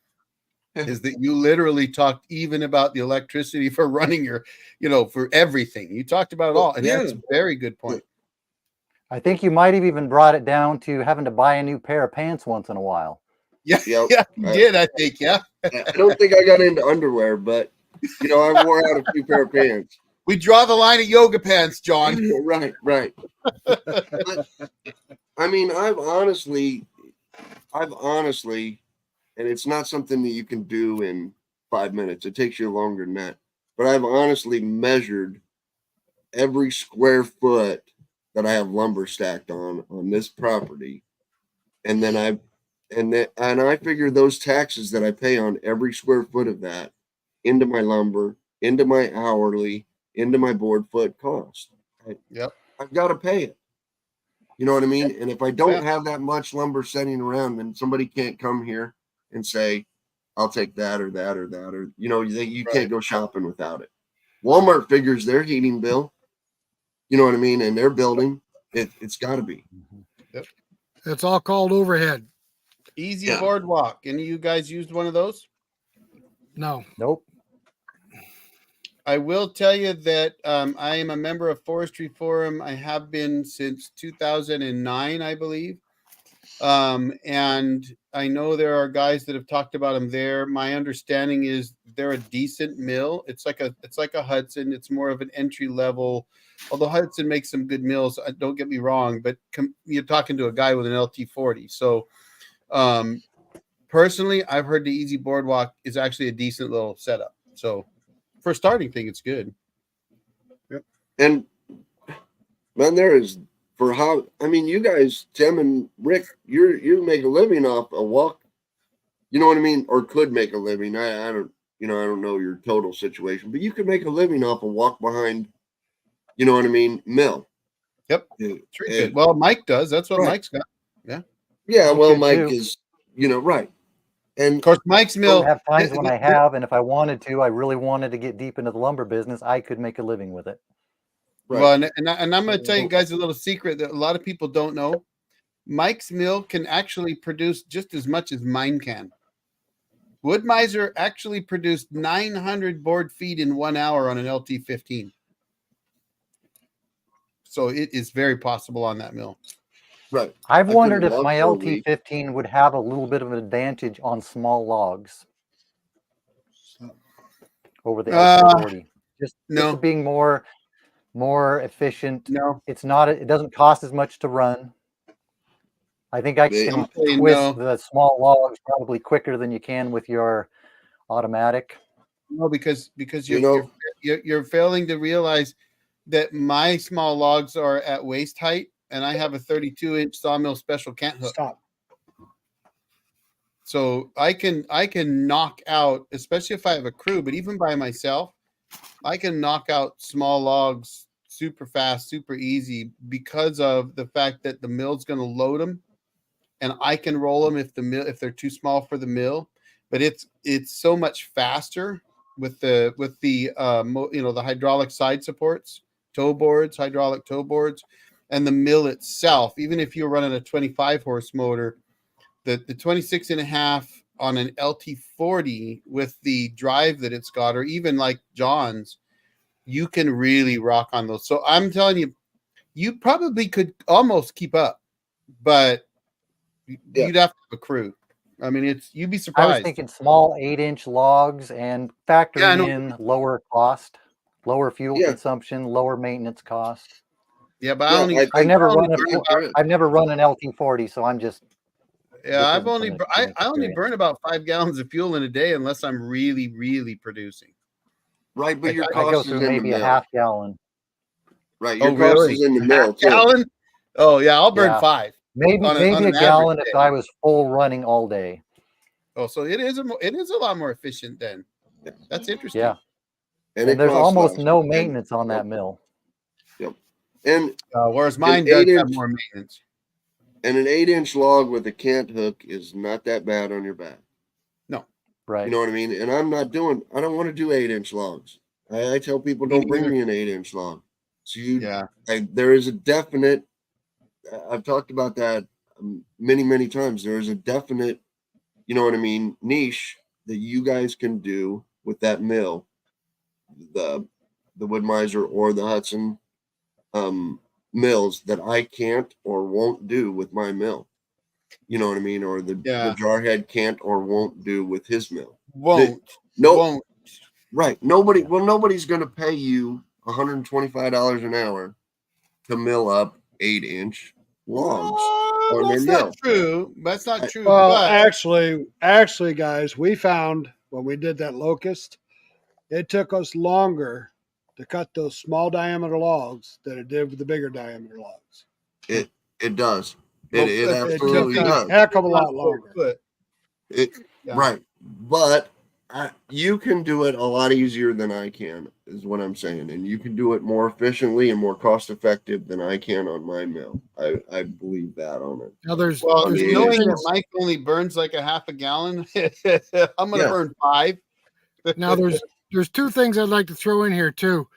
Is that you literally talked even about the electricity for running your, for everything. You talked about it all. And that's a very good point. I think you might have even brought it down to having to buy a new pair of pants once in a while. Yeah, you did, I think, I don't think I got into underwear, but, I wore out a few pair of pants. We draw the line at yoga pants, John. Right. But, I mean, I've honestly, and it's not something that you can do in 5 minutes. It takes you longer than that. But I've honestly measured every square foot that I have lumber stacked on this property. And then I figure those taxes that I pay on every square foot of that into my lumber, into my hourly, into my board foot cost. I've got to pay it. You know what I mean? And if I don't have that much lumber sitting around, then somebody can't come here and say, I'll take that or that or that, or, you know, you can't go shopping without it. Walmart figures their heating bill, you know what I mean? And their building, it's got to be. Yep. It's all called overhead. Easy Boardwalk. Any of you guys used one of those? No. Nope. I will tell you that I am a member of Forestry Forum. I have been since 2009, I believe. And I know there are guys that have talked about them there. My understanding is they're a decent mill. It's like a Hudson. It's more of an entry level, although Hudson makes some good mills. Don't get me wrong, but you're talking to a guy with an LT40. So personally, I've heard the Easy Boardwalk is actually a decent little setup. So for a starting thing, it's good. Yep. And man, there is for how, I mean, you guys, Tim and Rick, you make a living off a walk, you know what I mean? Or could make a living. I don't know your total situation, but you could make a living off a walk behind, you know what I mean, mill. Yep. Well, Mike does. That's what Mike's got. Yeah. Yeah. Well, Mike is, you know, right. And of course, Mike's mill. I have times when I have, and if I wanted to, I really wanted to get deep into the lumber business, I could make a living with it. Right. Well, and I'm going to tell you guys a little secret that a lot of people don't know. Mike's mill can actually produce just as much as mine can. Wood-Mizer actually produced 900 board feet in 1 hour on an LT15. So it is very possible on that mill. Right. I've wondered if my LT15 would have a little bit of an advantage on small logs over the LT40. Just being more efficient. No, it's not. It doesn't cost as much to run. I think I can twist the small logs probably quicker than you can with your automatic. No, because you're failing to realize that my small logs are at waist height, and I have a 32-inch sawmill special cant hook. Stop. So I can knock out, especially if I have a crew, but even by myself, I can knock out small logs super fast, super easy because of the fact that the mill's going to load them, and I can roll them if they're too small for the mill. But it's so much faster with the the hydraulic side supports, hydraulic toe boards, and the mill itself. Even if you're running a 25 horse motor, the 26 and a half on an LT40 with the drive that it's got, or even like John's, you can really rock on those. So I'm telling you, you probably could almost keep up, but you'd have to have a crew. I mean, you'd be surprised. I was thinking small 8-inch logs and factoring in lower cost, lower fuel consumption, lower maintenance cost. Yeah, but I've never run an LT40, so I'm just. Yeah, I only burn about 5 gallons of fuel in a day unless I'm really, really producing. Right, but your I go through maybe a half gallon. Right, your cost is in the mill too. Gallon? Oh yeah, I'll burn 5. Maybe a gallon if I was full running all day. Oh, so it is a lot more efficient then. That's interesting. Yeah, and there's almost no maintenance on that mill. Yep, and whereas mine does have more maintenance. And an 8-inch log with a cant hook is not that bad on your back. No, right? You know what I mean. And I don't want to do 8-inch logs. I tell people don't bring me an 8-inch log. So there is a definite. I've talked about that many times. There is a definite, you know what I mean, niche that you guys can do with that mill, the Wood-Mizer or the Hudson mills that I can't or won't do with my mill. You know what I mean? Or the jarhead can't or won't do with his mill. Won't. Right. Nobody's going to pay you $125 an hour to mill up 8-inch logs. That's not true. That's not true. Well, actually, guys, we found when we did that locust, it took us longer to cut those small diameter logs than it did with the bigger diameter logs. It does. It absolutely does. A heck of a lot longer. Right. But You can do it a lot easier than I can, is what I'm saying, and you can do it more efficiently and more cost effective than I can on my mill. I believe that on it. Now there's Well, I mean, two knowing that things. Mike only burns like a half a gallon, I'm going to Yeah. burn 5. Now there's two things I'd like to throw in here too.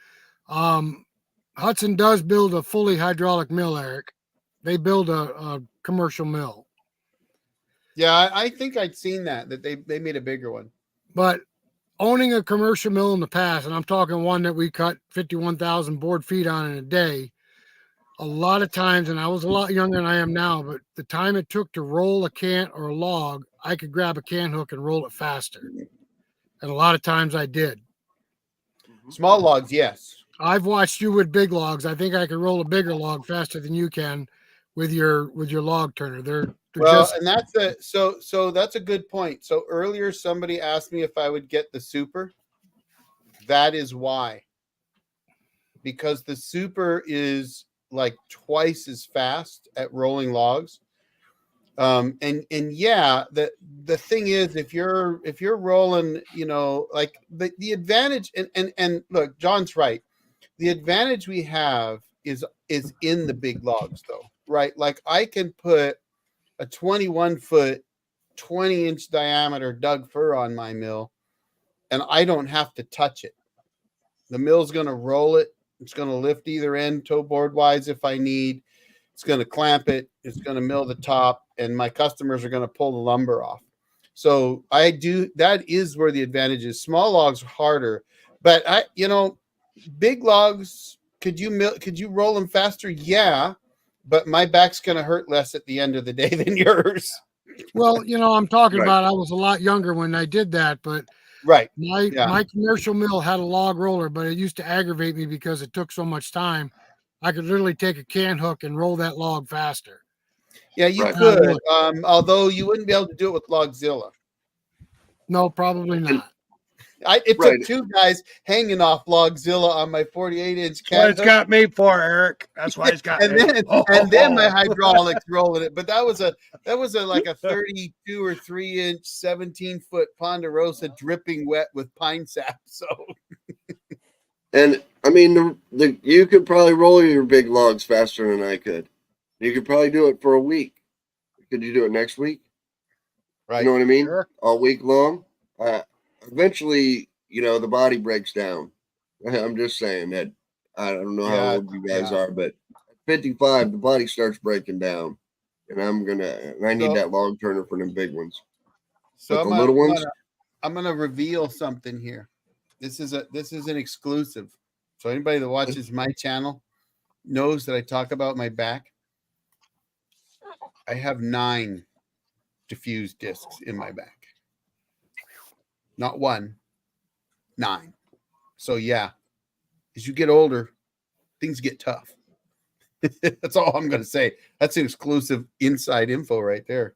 Hudson does build a fully hydraulic mill, Eric. They build a commercial mill. Yeah, I think I'd seen that they made a bigger one. But owning a commercial mill in the past, and I'm talking one that we cut 51,000 board feet on in a day, a lot of times, and I was a lot younger than I am now, but the time it took to roll a cant or a log, I could grab a can hook and roll it faster. And a lot of times I did. Small logs, yes. I've watched you with big logs. I think I could roll a bigger log faster than you can with your log turner. They're Well, just and so that's a good point. So earlier somebody asked me if I would get the super. That is why. Because the super is like twice as fast at rolling logs. And yeah, the thing is, if you're rolling, like the advantage, and look, John's right. The advantage we have is in the big logs, though, right? Like I can put a 21-foot, 20-inch diameter Doug fir on my mill, and I don't have to touch it. The mill's going to roll it. It's going to lift either end toe board wise if I need. It's going to clamp it. It's going to mill the top, and my customers are going to pull the lumber off. So that is where the advantage is. Small logs are harder, but big logs, could you roll them faster? Yeah, but my back's going to hurt less at the end of the day than yours. well, I'm talking Right. about I was a lot younger when I did that, but Right. my commercial mill had a log roller, but it used to aggravate me because it took so much time. I could literally take a can hook and roll that log faster. Yeah, you Right. could. Although you wouldn't be able to do it with Logzilla. No, probably not. It Right. took 2 guys hanging off Logzilla on my 48-inch That's what can it's hook. got me for, Eric. That's why it's got and me. then my hydraulics rolling it. But that was like a 32 or 3-inch, 17-foot Ponderosa dripping wet with pine sap. So, And I mean, you could probably roll your big logs faster than I could. You could probably do it for a week. Could you do it next week? right. You know what I mean? Sure. All week long. Eventually, the body breaks down. I'm just saying that. I don't know how old you guys are, but at 55, the body starts breaking down, and I need that log turner for them big ones. So But the little ones, I'm gonna reveal something here. This is an exclusive. So anybody that watches my channel knows that I talk about my back. I have 9 diffused discs in my back. Not 1, 9. So yeah, as you get older, things get tough. That's all I'm going to say. That's an exclusive inside info right there.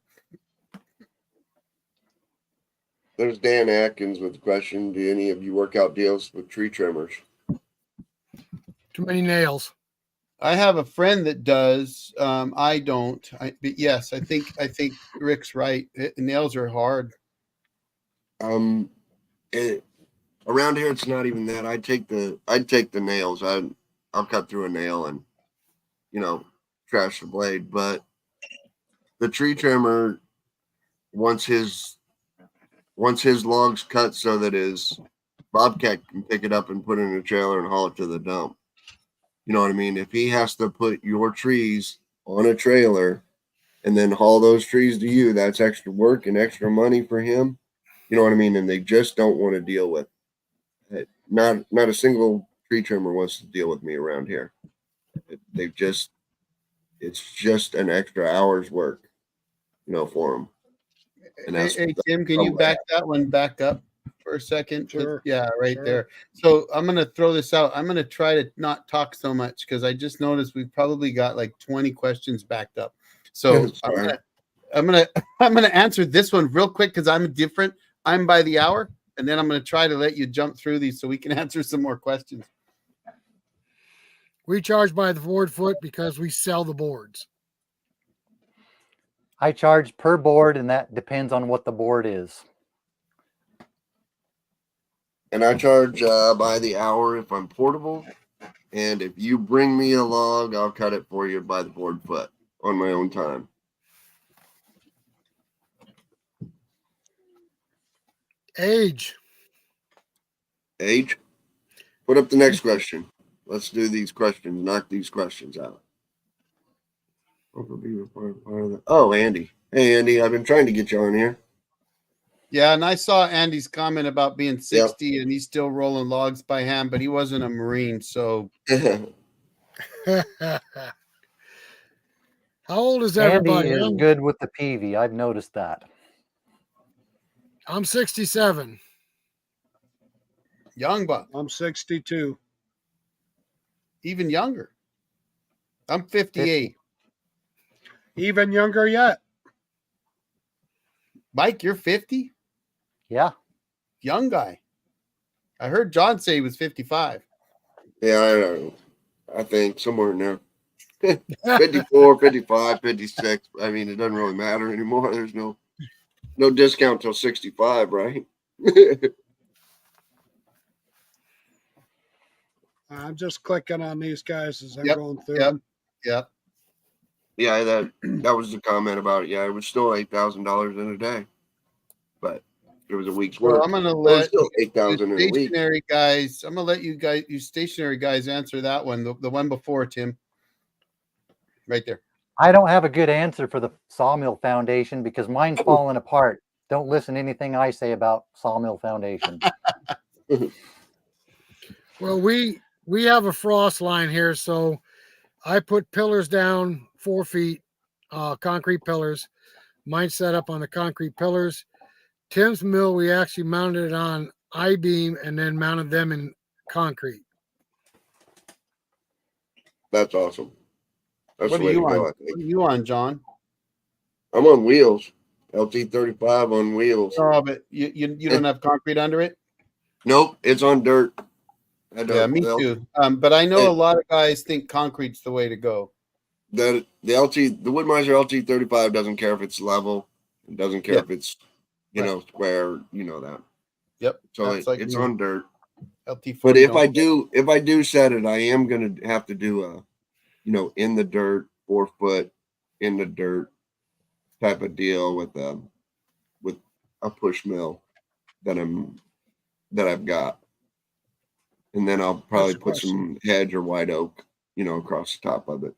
there's Dan Atkins with the question: do any of you work out deals with tree trimmers? Too many nails. I have a friend that does. I don't. But yes, I think Rick's right. Nails are hard. Around here, it's not even that. I'd take the nails. I'll cut through a nail and trash the blade. But the tree trimmer, once his log's cut so that his bobcat can pick it up and put it in a trailer and haul it to the dump. You know what I mean? If he has to put your trees on a trailer and then haul those trees to you, that's extra work and extra money for him. You know what I mean? And they just don't want to deal with it. Not a single tree trimmer wants to deal with me around here. It's just an extra hour's work, for them. And Hey, Tim, can you back that one back up for a second? Sure. Yeah, right Sure. there. So I'm going to throw this out. I'm going to try to not talk so much because I just noticed we've probably got like 20 questions backed up. So I'm gonna answer this one real quick because I'm different. I'm by the hour, and then I'm going to try to let you jump through these so we can answer some more questions. We charge by the board foot because we sell the boards. I charge per board, and that depends on what the board is. and I charge by the hour if I'm portable. And if you bring me a log, I'll cut it for you by the board foot on my own time. Age. Age? Put up the next question. Let's do these questions. Knock these questions out. Oh, Andy. Hey, Andy, I've been trying to get you on here. Yeah, and I saw Andy's comment about being 60 and he's still rolling logs by hand, but he wasn't a Marine, so. How old is Andy everybody? is good with the PV. I've noticed that. I'm 67. Young buck. I'm 62. Even younger. I'm 58. Even younger yet. Mike, you're 50? Yeah. Young guy. I heard John say he was 55. Yeah, I think somewhere in there. 54, 55, 56. I mean, it doesn't really matter anymore. There's no discount till 65, right? I'm just clicking on these guys as I'm Yep, going through yep. them. Yep. Yeah, that was the comment about it. Yeah, it was still $8,000 in a day, but it was a week's work. Well, I'm gonna It was let still 8,000 in a week. stationary guys. I'm gonna let you stationary guys answer that one. The one before Tim. Right there. I don't have a good answer for the Sawmill Foundation because mine's falling apart. Don't listen to anything I say about Sawmill Foundation. Well, we have a frost line here, so I put pillars down 4 feet, concrete pillars. Mine set up on the concrete pillars. Tim's mill, we actually mounted it on I-beam and then mounted them in concrete. That's awesome. That's What the are way to you go, on? I think. What are you on, John? I'm on wheels. LT35 on wheels. Oh, but you don't have concrete under it? Nope, it's on dirt. Yeah, me too. But I know a lot of guys think concrete's the way to go. The Woodmiser LT35 doesn't care if it's level. It doesn't care if it's square. You know that. Yep. So it's on dirt. LT40. But if I do set it, I am gonna have to do a, in the dirt, 4 foot in the dirt type of deal with a push mill that I've got. And then I'll probably put some hedge or white oak, across the top of it.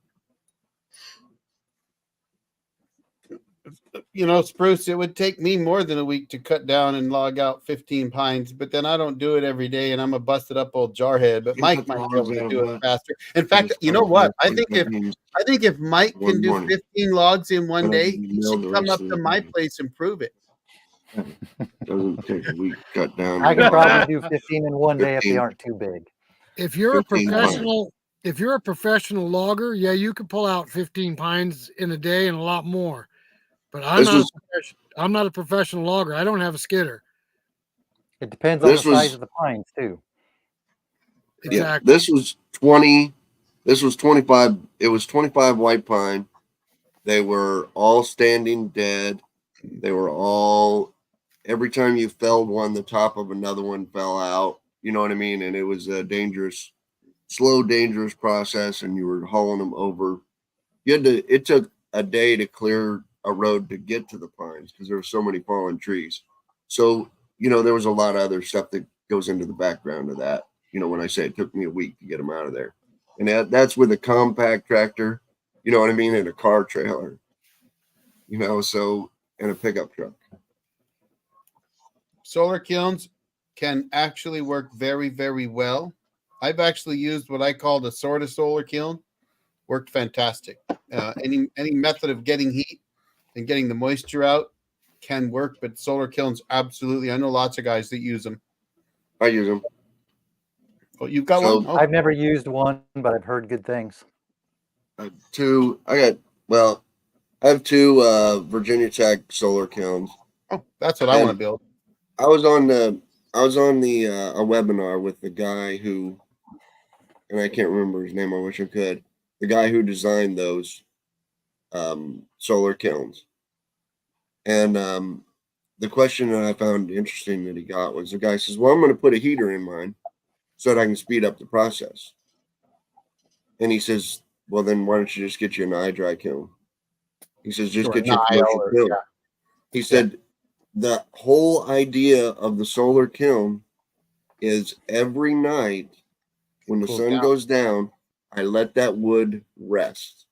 Spruce, it would take me more than a week to cut down and log out 15 pines, but then I don't do it every day and I'm a busted up old jarhead. But Mike might be able to do it faster. In fact, you know what? I think if Mike can do 15 logs in one day, he should come up to my place and prove it. Doesn't take a week to cut down. I could probably do 15 in one day if they aren't too big. If you're a professional logger, yeah, you could pull out 15 pines in a day and a lot more. But I'm not a professional logger. I don't have a skidder. It depends on the size of the pines too. Exactly. Yeah, this was 20. This was 25. It was 25 white pine. They were all standing dead. They were all, every time you felled one, the top of another one fell out. You know what I mean? And it was a slow, dangerous process. And you were hauling them over. It took a day to clear a road to get to the pines because there were so many fallen trees. So, there was a lot of other stuff that goes into the background of that. When I say it took me a week to get them out of there. And that's with a compact tractor, you know what I mean? And a car trailer, so, and a pickup truck. Solar kilns can actually work very, very well. I've actually used what I call the sort of solar kiln. Worked fantastic. Any method of getting heat and getting the moisture out can work, but solar kilns absolutely. I know lots of guys that use them. I use them. Well, you've got one? I've never used one, but I've heard good things. I have two Virginia Tech solar kilns. Oh, that's what I want to build. I was on a webinar with the guy who, and I can't remember his name. I wish I could. The guy who designed those solar kilns, and the question that I found interesting that he got was the guy says, well, I'm going to put a heater in mine so that I can speed up the process. And he says, well, then why don't you just get you an eye dry kiln? He says, just get you a commercial kiln. Yeah. He said, the whole idea of the solar kiln is every night when the sun goes down, I let that wood rest.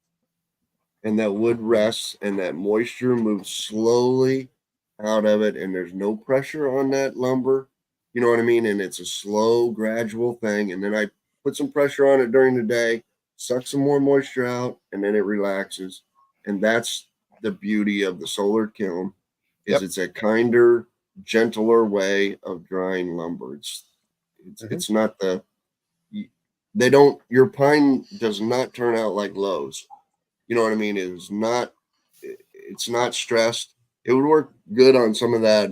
And that wood rests and that moisture moves slowly out of it. And there's no pressure on that lumber. You know what I mean? And it's a slow, gradual thing. And then I put some pressure on it during the day, suck some more moisture out, and then it relaxes. And that's the beauty of the solar kiln is it's a kinder, gentler way of drying lumber. It's not your pine does not turn out like Lowe's. You know what I mean? It's not stressed. It would work good on some of that.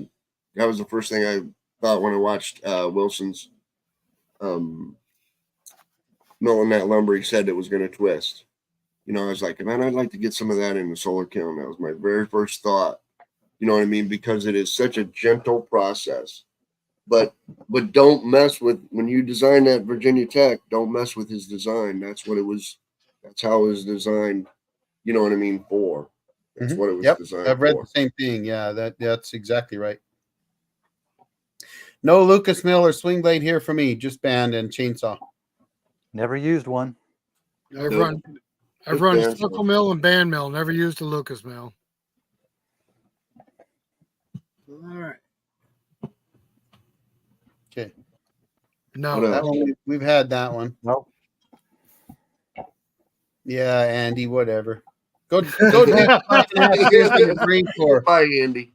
That was the first thing I thought when I watched Wilson's milling that lumber. He said it was going to twist. You know, I was like, man, I'd like to get some of that in the solar kiln. That was my very first thought. You know what I mean? Because it is such a gentle process. But don't mess with, when you design that Virginia Tech, don't mess with his design. That's what it was. That's how it was designed. You know what I mean? That's what it was designed for. I've read the same thing. Yeah, that's exactly right. No Lucas Mill or swing blade here for me. Just band and chainsaw. Never used one. I've run Circle Mill and Band Mill. Never used a Lucas Mill. All right. Okay. No, that one, we've had that one. Nope. Yeah, Andy, whatever. Go do 5.5 years in the Marine Corps. Bye, Andy.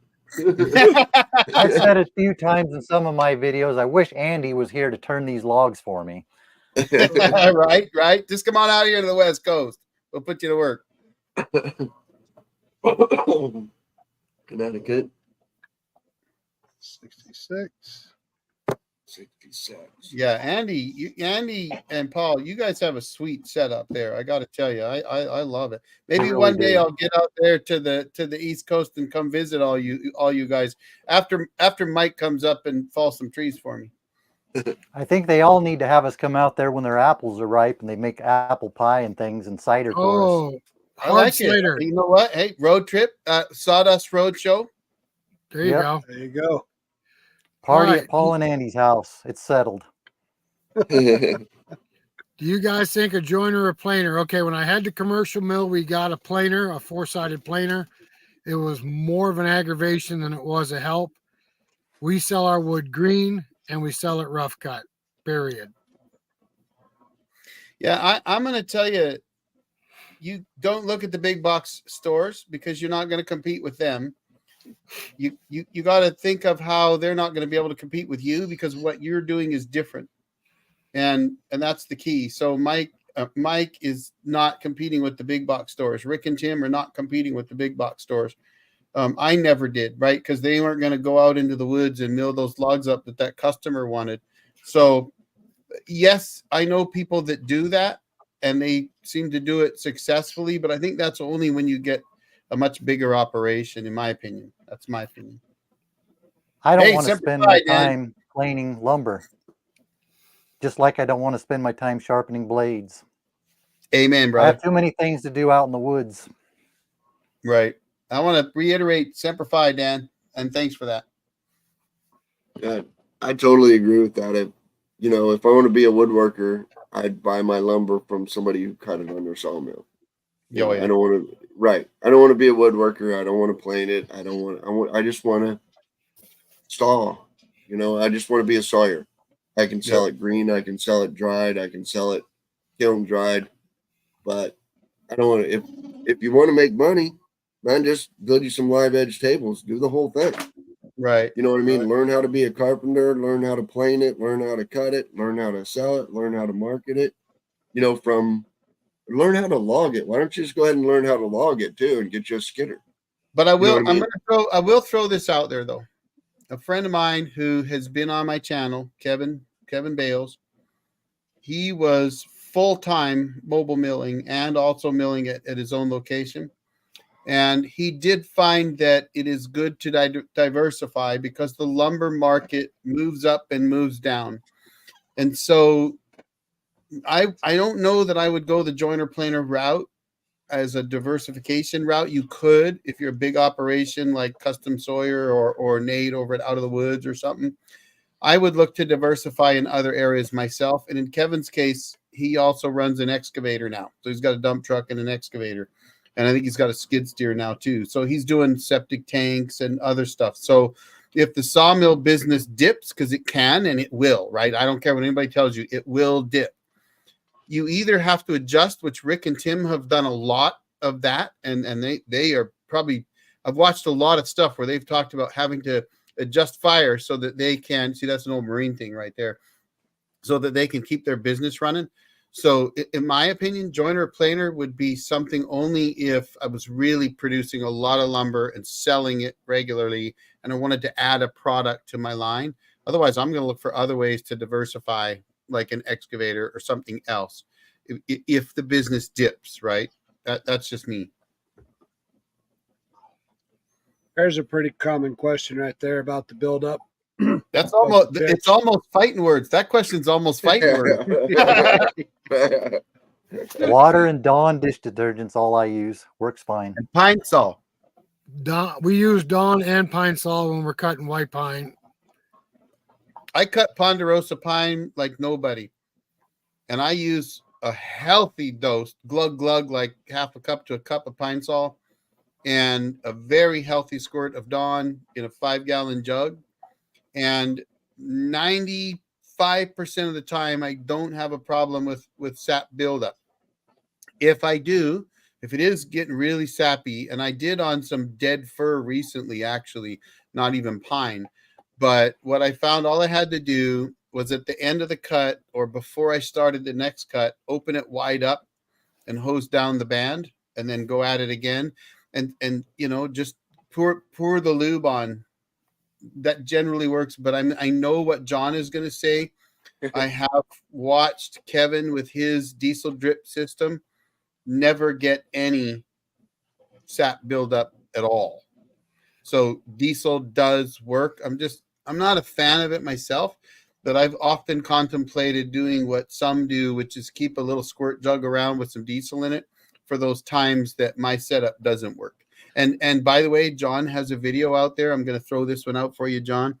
I've said it a few times in some of my videos. I wish Andy was here to turn these logs for me. Right. Just come on out here to the West Coast. We'll put you to work. Connecticut. 66. 66. Yeah, Andy and Paul, you guys have a sweet setup there. I got to tell you, I love it. Maybe really one day do. I'll get out there to the East Coast and come visit all you guys after Mike comes up and falls some trees for me. I think they all need to have us come out there when their apples are ripe and they make apple pie and things and cider for us. I like it. You know what? Hey, road trip, Sawdust Road Show. There you go. There you go. Party Right. at Paul and Andy's house. It's settled. Do you guys think a joiner or a planer? Okay, when I had the commercial mill, we got a planer, a four-sided planer. It was more of an aggravation than it was a help. We sell our wood green and we sell it rough cut, period. Yeah, I'm going to tell you, you don't look at the big box stores because you're not going to compete with them. You got to think of how they're not going to be able to compete with you because what you're doing is different. And that's the key. So Mike is not competing with the big box stores. Rick and Tim are not competing with the big box stores. I never did, right? Because they weren't going to go out into the woods and mill those logs up that customer wanted. So yes, I know people that do that and they seem to do it successfully, but I think that's only when you get a much bigger operation, in my opinion. That's my opinion. I don't want to spend my time planing lumber. Just like I don't want to spend my time sharpening blades. Amen, brother. I have too many things to do out in the woods. Right. I want to reiterate Semper Fi, Dan, and thanks for that. Yeah, I totally agree with that. If I want to be a woodworker, I'd buy my lumber from somebody who cut it on their sawmill. I don't want to. Right. I don't want to be a woodworker. I don't want to plane it. I just want to saw. I just want to be a sawyer. I can sell it green. I can sell it dried. I can sell it kiln dried. But I don't want to. If you want to make money, man, just build you some live edge tables. Do the whole thing. Right. You know what I mean? Right. Learn how to be a carpenter. Learn how to plane it. Learn how to cut it. Learn how to sell it. Learn how to market it. Learn how to log it. Why don't you just go ahead and learn how to log it too and get you a skidder? But I will throw this out there though. A friend of mine who has been on my channel, Kevin Bales, he was full-time mobile milling and also milling at his own location. And he did find that it is good to diversify because the lumber market moves up and moves down. And so I don't know that I would go the joiner planer route as a diversification route. You could, if you're a big operation like Custom Sawyer or Nate over at Out of the Woods or something. I would look to diversify in other areas myself. And in Kevin's case, he also runs an excavator now. So he's got a dump truck and an excavator. And I think he's got a skid steer now too. So he's doing septic tanks and other stuff. So if the sawmill business dips, because it can and it will, right? I don't care what anybody tells you, it will dip. You either have to adjust, which Rick and Tim have done a lot of that. And they are probably, I've watched a lot of stuff where they've talked about having to adjust fire so that they can see, that's an old Marine thing right there, so that they can keep their business running. So in my opinion, joiner or planer would be something only if I was really producing a lot of lumber and selling it regularly and I wanted to add a product to my line. Otherwise, I'm going to look for other ways to diversify, like an excavator or something else if the business dips, right? That's just me. There's a pretty common question right there about the buildup. That's almost, it's almost fighting words. That question's almost fighting words. Water and Dawn dish detergent's all I use. Works fine. And pine saw. We use Dawn and pine saw when we're cutting white pine. I cut ponderosa pine like nobody. And I use a healthy dose, glug, like half a cup to a cup of pine saw, and a very healthy squirt of Dawn in a 5-gallon jug. And 95% of the time, I don't have a problem with sap buildup. If I do, if it is getting really sappy, and I did on some dead fir recently, actually, not even pine, but what I found, all I had to do was at the end of the cut or before I started the next cut, open it wide up and hose down the band and then go at it again. And you know, just pour the lube on. That generally works, but I know what John is going to say. I have watched Kevin with his diesel drip system never get any sap buildup at all. So diesel does work. I'm not a fan of it myself, but I've often contemplated doing what some do, which is keep a little squirt jug around with some diesel in it for those times that my setup doesn't work. And by the way, John has a video out there. I'm going to throw this one out for you, John,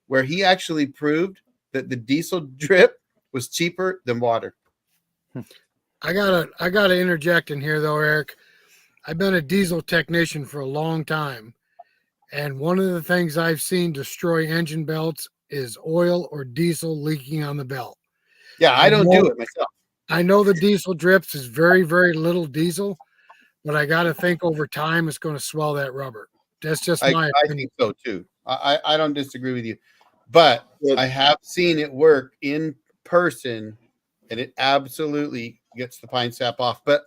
where he actually proved that the diesel drip was cheaper than water. I gotta interject in here though, Eric. I've been a diesel technician for a long time. And one of the things I've seen destroy engine belts is oil or diesel leaking on the belt. Yeah, I don't do it myself. I know the diesel drips is very, very little diesel, but I got to think over time it's going to swell that rubber. That's just my opinion. I think so too. I don't disagree with you, but I have seen it work in person, and it absolutely gets the pine sap off. But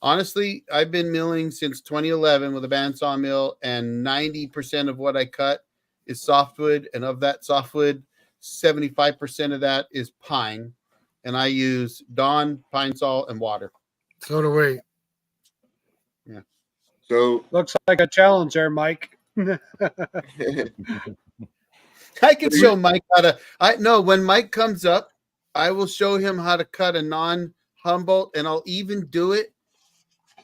honestly, I've been milling since 2011 with a bandsaw mill, and 90% of what I cut is softwood, and of that softwood, 75% of that is pine, and I use Dawn, pine saw, and water. So do we. Yeah. So Looks like a challenge there, Mike. I can show Mike how to. When Mike comes up, I will show him how to cut a non-Humboldt, and I'll even do it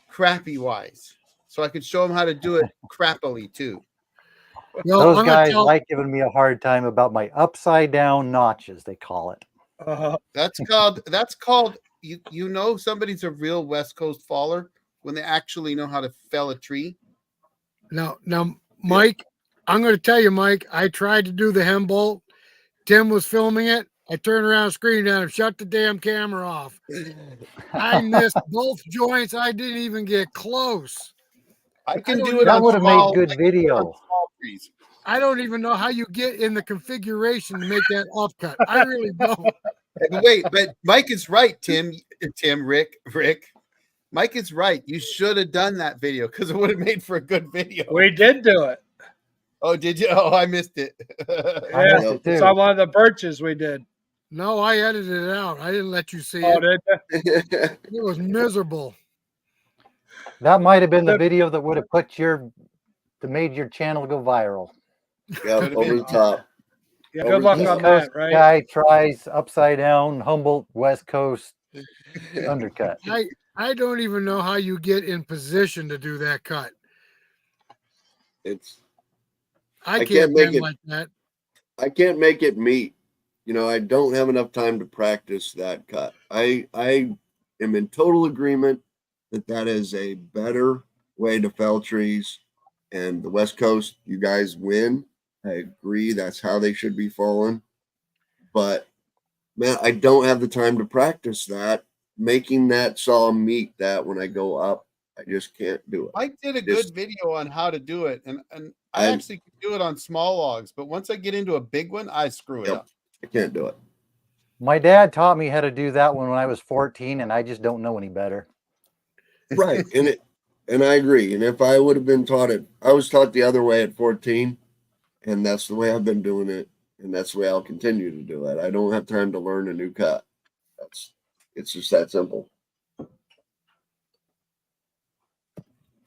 crappy wise. So I can show him how to do it crappily too. Well, Those guys like giving me a hard time about my upside down notches, they call it. That's called you know somebody's a real West Coast faller when they actually know how to fell a tree. Now, Mike, I'm going to tell you, Mike, I tried to do the Humboldt. Tim was filming it. I turned around, screamed at him, shut the damn camera off. I missed both joints. I didn't even get close. I can do it. That would have made good video. I don't even know how you get in the configuration to make that offcut. I really don't. Wait, but Mike is right, Tim, Rick. Mike is right. You should have done that video because it would have made for a good video. We did do it. Oh, did you? Oh, I missed it. Yeah, it's on one of the birches we did. No, I edited it out. I didn't let you see Oh, it. did you? It was miserable. That might have been the video that would have made your channel go viral. Yeah, Could have over been. the top. Yeah, Over good the luck East on top. Coast that, right? guy tries upside down Humboldt West Coast undercut. I don't even know how you get in position to do that cut. It's I I can't can't make bend it. like that. I can't make it meet. You know, I don't have enough time to practice that cut. I am in total agreement that that is a better way to fell trees. And the West Coast, you guys win. I agree. That's how they should be falling. But man, I don't have the time to practice that. Making that saw meet that when I go up, I just can't do it. Mike did a Just- good video on how to do it, and I I'm- actually could do it on small logs, but once I get into a big one, I screw it Yep. up. I can't do it. My dad taught me how to do that when I was 14, and I just don't know any better. Right. And I agree. And if I would have been taught it, I was taught the other way at 14, and that's the way I've been doing it, and that's the way I'll continue to do it. I don't have time to learn a new cut. It's just that simple.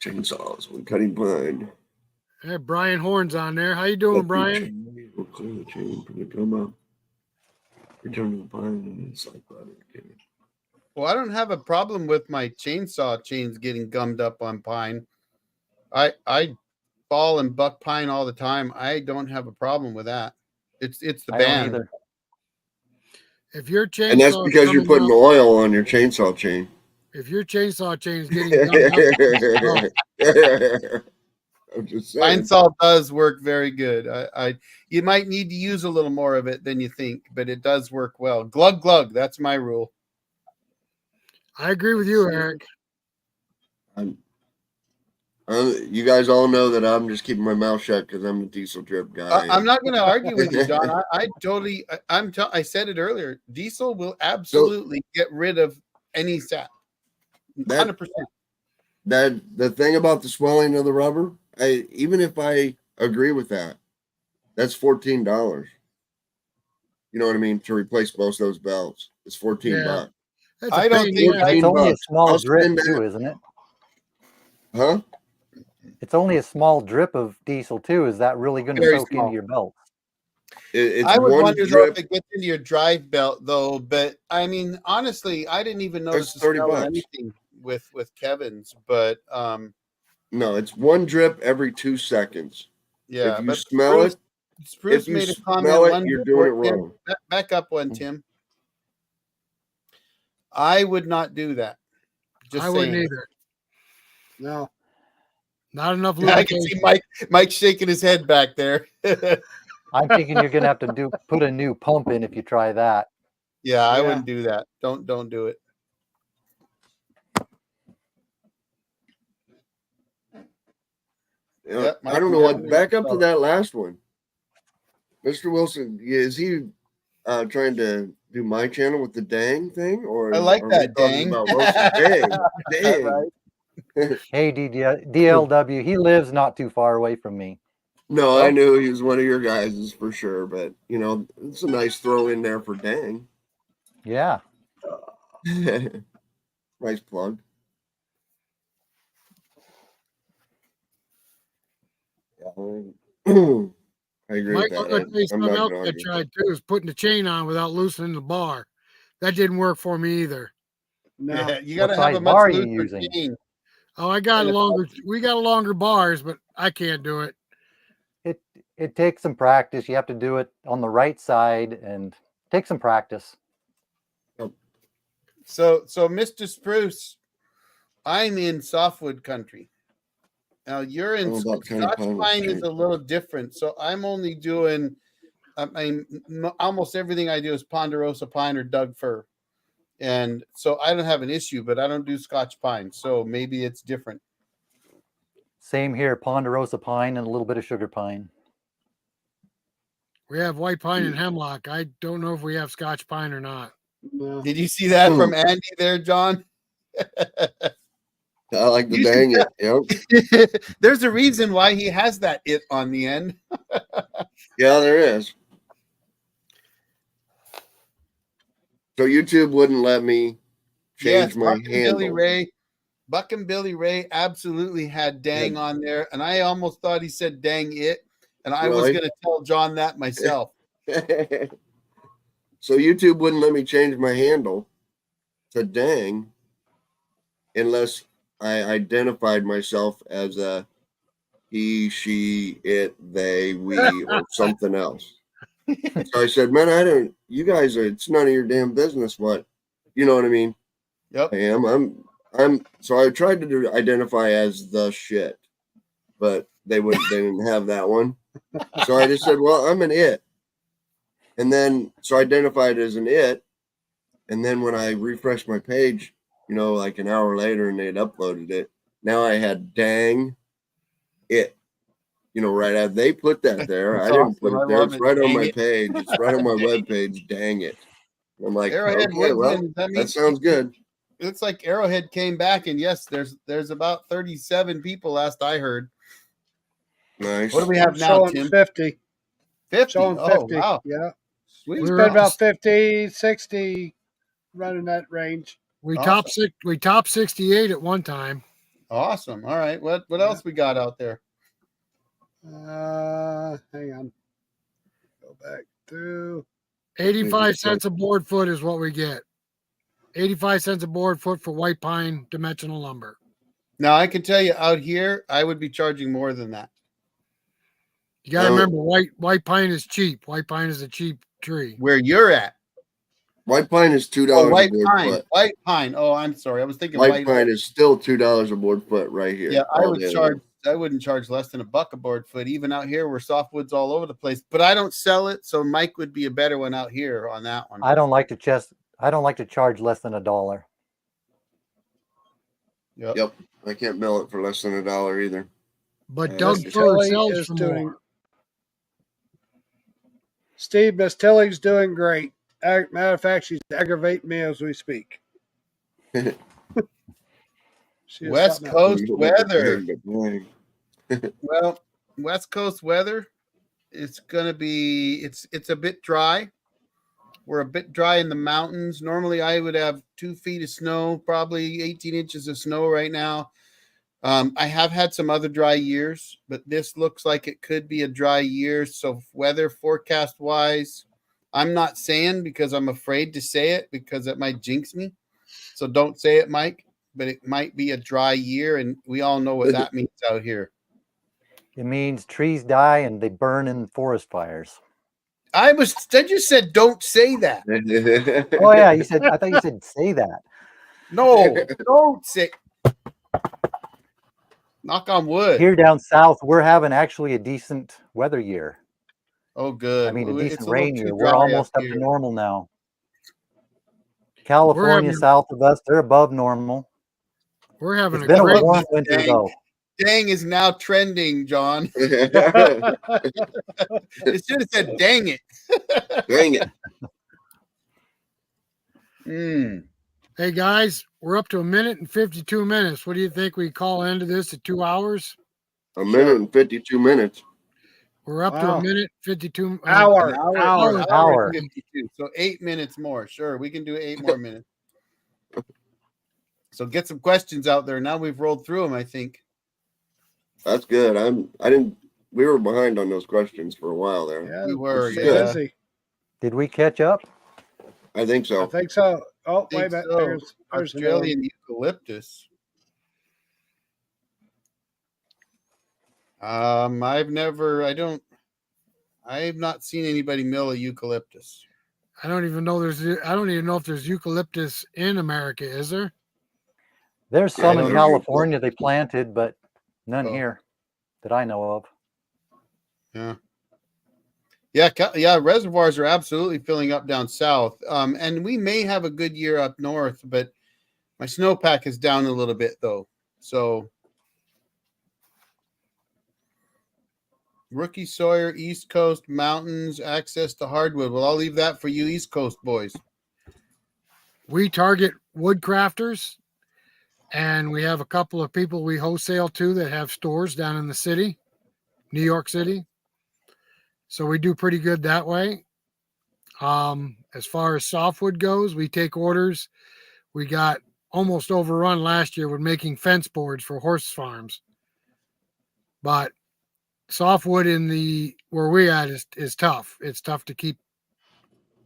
Chainsaws when cutting pine. Hey, Brian Horn's on there. How you doing, Brian? We'll clear the chain from the come up. Return to the pine, and it's like butter. Well, I don't have a problem with my chainsaw chains getting gummed up on pine. I fall and buck pine all the time. I don't have a problem with that. It's the I don't band. either. If your chainsaw And that's because you're putting up, oil on your chainsaw chain. if your chainsaw chain is getting gummed up, I'm just saying. Pine saw does work very good. You might need to use a little more of it than you think, but it does work well. Glug glug. That's my rule. I agree with you, Eric. You guys all know that I'm just keeping my mouth shut because I'm a diesel drip guy. I'm not going to argue with you, John. I said it earlier. Diesel will absolutely get rid of any sap. 100%. That the thing about the swelling of the rubber, even if I agree with that, that's $14. You know what I mean? To replace both those belts, it's $14 bucks. That's I a don't pain in think the ass. It's only a bucks. small I'll drip spend too, that. isn't it? Huh? It's only a small drip of diesel too. Is that really going to Very soak small. into your belt? It's I would one wonder though drip. if it gets into your drive belt though. But I mean, honestly, I didn't even notice That's the smell $30. or anything with Kevin's. But No, it's one drip every 2 seconds. yeah, If you but smell it, Spruce if you made a smell comment. it, One you're before, doing it Tim. wrong. Back up one, Tim. I would not do that. Just I wouldn't saying. either. No. Not enough I can see lubrication. Mike shaking his head back there. I'm thinking you're going to have to put a new pump in if you try that. Yeah, I Yeah. wouldn't do that. Don't do it. Yeah, Yep, I don't know what. Back up to that last one. Mr. Wilson, is he trying to do my channel with the dang thing? Or I like are we that, talking dang. about roasting? Dang. Right. Hey, DLW, he lives not too far away from me. No, Well- I knew he was one of your guys for sure, but you know, it's a nice throw in there for dang. Yeah. Nice plug. Yeah, I agree Mike, with I'm that. going to tell you I'm something not else gonna I argue. tried too, is putting the chain on without loosening the bar. That didn't work for me either. No. Yeah, you got to What have a size much bar are you looser using? chain. Oh, I got And longer. We got longer bars, but I can't do it. It takes some practice. You have to do it on the right side and take some practice. So Mr. Spruce, I'm in softwood country. Now you're in Oh, about Scotch pine pine is chain. a little different. So I'm only doing, almost everything I do is ponderosa pine or Doug fir, and so I don't have an issue. But I don't do Scotch pine, so maybe it's different. Same here, ponderosa pine and a little bit of sugar pine. We have white pine and hemlock. I don't know if we have Scotch pine or not. No. Did you see that from Andy there, John? I like the You should dang it. Yep. There's a reason why he has that it on the end. Yeah, there is. So YouTube wouldn't let me change Yes, my Mark and Billy handle. Ray. Buck and Billy Ray absolutely had dang on there, and I almost thought he said dang it, and I was Really? going to tell John that myself. So YouTube wouldn't let me change my handle to dang unless I identified myself as a he, she, it, they, we, or something else. So I said, man, you guys are, it's none of your damn business what, you know what I mean? Yep. I am. So I tried to identify as the shit, but they didn't have that one. So I just said, well, I'm an it. And then, so I identified as an it. And then when I refreshed my page, like an hour later and they'd uploaded it, now I had dang it. Right after they put that there. That's I didn't awesome. put I it there. love It's it. right on Dang my it. page. It's right on my webpage. Dang it. And I'm like, Arrowhead okay, well, Woodsman, that that means sounds good. it's like Arrowhead came back, and yes, there's about 37 people last I heard. Nice. What do we have now, Showing Tim? 50. 50. Showing Oh, 50. wow. Yeah. Sweet. It's We're been up about to- 50, 60, running that range. We Awesome. top 68 at one time. Awesome. All right. What else we got out there? Hang on. Go back through. 85 cents a board foot is what we get. 85 cents a board foot for white pine dimensional lumber. Now I can tell you out here, I would be charging more than that. You got to remember, white pine is cheap. White pine is a cheap tree. Where you're at. White pine is $2 Oh, a white board pine. foot. White pine. Oh, I'm sorry. I was thinking White pine is still $2 a board foot right here. Yeah, I all would day charge. long. I wouldn't charge less than $1 a board foot. Even out here, where softwood's all over the place. But I don't sell it, so Mike would be a better one out here on that one. I don't like to charge less than $1. Yep. I can't mill it for less than $1 either. But Yeah, Doug Mr. Fur Tilly sells is for doing- more. Steve, Miss Tilly's doing great. Matter of fact, she's aggravating me as we speak. She is West something else. Coast weather. Well, West Coast weather. It's gonna be. It's a bit dry. We're a bit dry in the mountains. Normally, I would have 2 feet of snow, probably 18 inches of snow right now. I have had some other dry years, but this looks like it could be a dry year. So weather forecast wise, I'm not saying because I'm afraid to say it because it might jinx me. So don't say it, Mike, but it might be a dry year. And we all know what that means out here. It means trees die and they burn in forest fires. I just said, don't say that. Oh yeah, I thought you said say that. No, don't say. Knock on wood. Here down south, we're having actually a decent weather year. Oh, good. I mean, a It's decent little rain too year. dry We're almost up here. to normal now. California, having- south of us, they're above normal. We're having It's a been great a warm winter Dang. though. Dang is now trending, John. It should have said dang it. Dang it. Hey guys, we're up to 1 minute and 52 minutes. What do you think we call into this at 2 hours? A minute and 52 minutes. We're up to Wow. 1 minute 52 Hour. An Hour. and 52. So 8 minutes more. Sure, we can do 8 more minutes. So get some questions out there. Now we've rolled through them, I think. That's good. We were behind on those questions for a while there. Yeah, We were, stay yeah. busy. Did we catch up? I think I so. think so. Oh, wait a Think minute. so. There's the new one. Australian eucalyptus. I've not seen anybody mill a eucalyptus. I don't even know if there's eucalyptus in America, is there? There's I some don't in know. California they planted, but none Oh. here that I know of. Yeah, reservoirs are absolutely filling up down south. And we may have a good year up north, but my snowpack is down a little bit though. So Rookie Sawyer, East Coast, mountains, access to hardwood. Well, I'll leave that for you East Coast boys. We target wood crafters, and we have a couple of people we wholesale to that have stores down in the city, New York City. So we do pretty good that way. As far as softwood goes, we take orders. We got almost overrun last year with making fence boards for horse farms. But softwood in the where we at is tough. It's tough to keep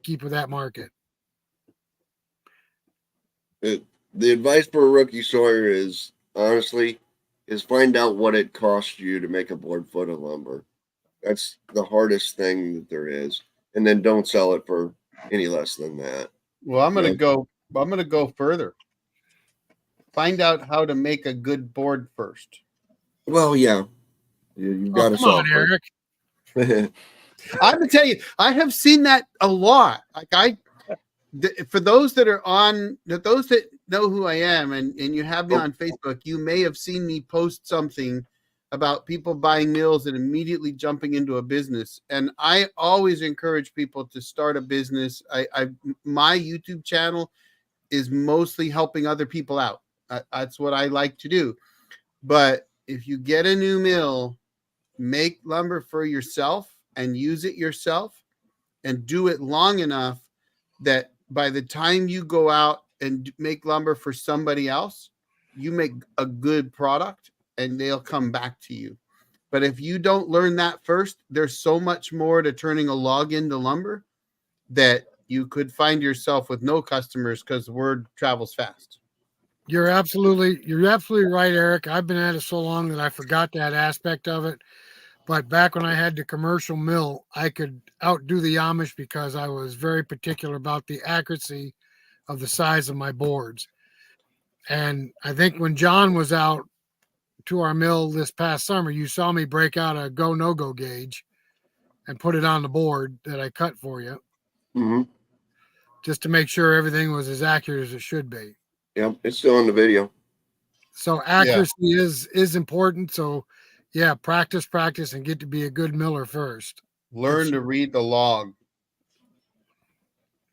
with that market. The advice for a rookie sawyer is honestly is find out what it costs you to make a board foot of lumber. That's the hardest thing that there is, and then don't sell it for any less than that. Well, I'm You gonna know? go further. Find out how to make a good board first. Well, yeah, you've Oh, got to come on, sell Eric. it. I'm gonna tell you, I have seen that a lot. Like for those that know who I am and you have me on Facebook, you may have seen me post something about people buying mills and immediately jumping into a business. And I always encourage people to start a business. My YouTube channel is mostly helping other people out. That's what I like to do. But if you get a new mill, make lumber for yourself and use it yourself and do it long enough that by the time you go out and make lumber for somebody else, you make a good product and they'll come back to you. But if you don't learn that first, there's so much more to turning a log into lumber that you could find yourself with no customers because the word travels fast. You're absolutely right, Eric. I've been at it so long that I forgot that aspect of it. But back when I had the commercial mill, I could outdo the Amish because I was very particular about the accuracy of the size of my boards. And I think when John was out to our mill this past summer, you saw me break out a go no go gauge and put it on the board that I cut for you, Mm-hmm. just to make sure everything was as accurate as it should be. Yep, it's still in the video. So accuracy is important. So yeah, practice and get to be a good miller first. Learn to read the log.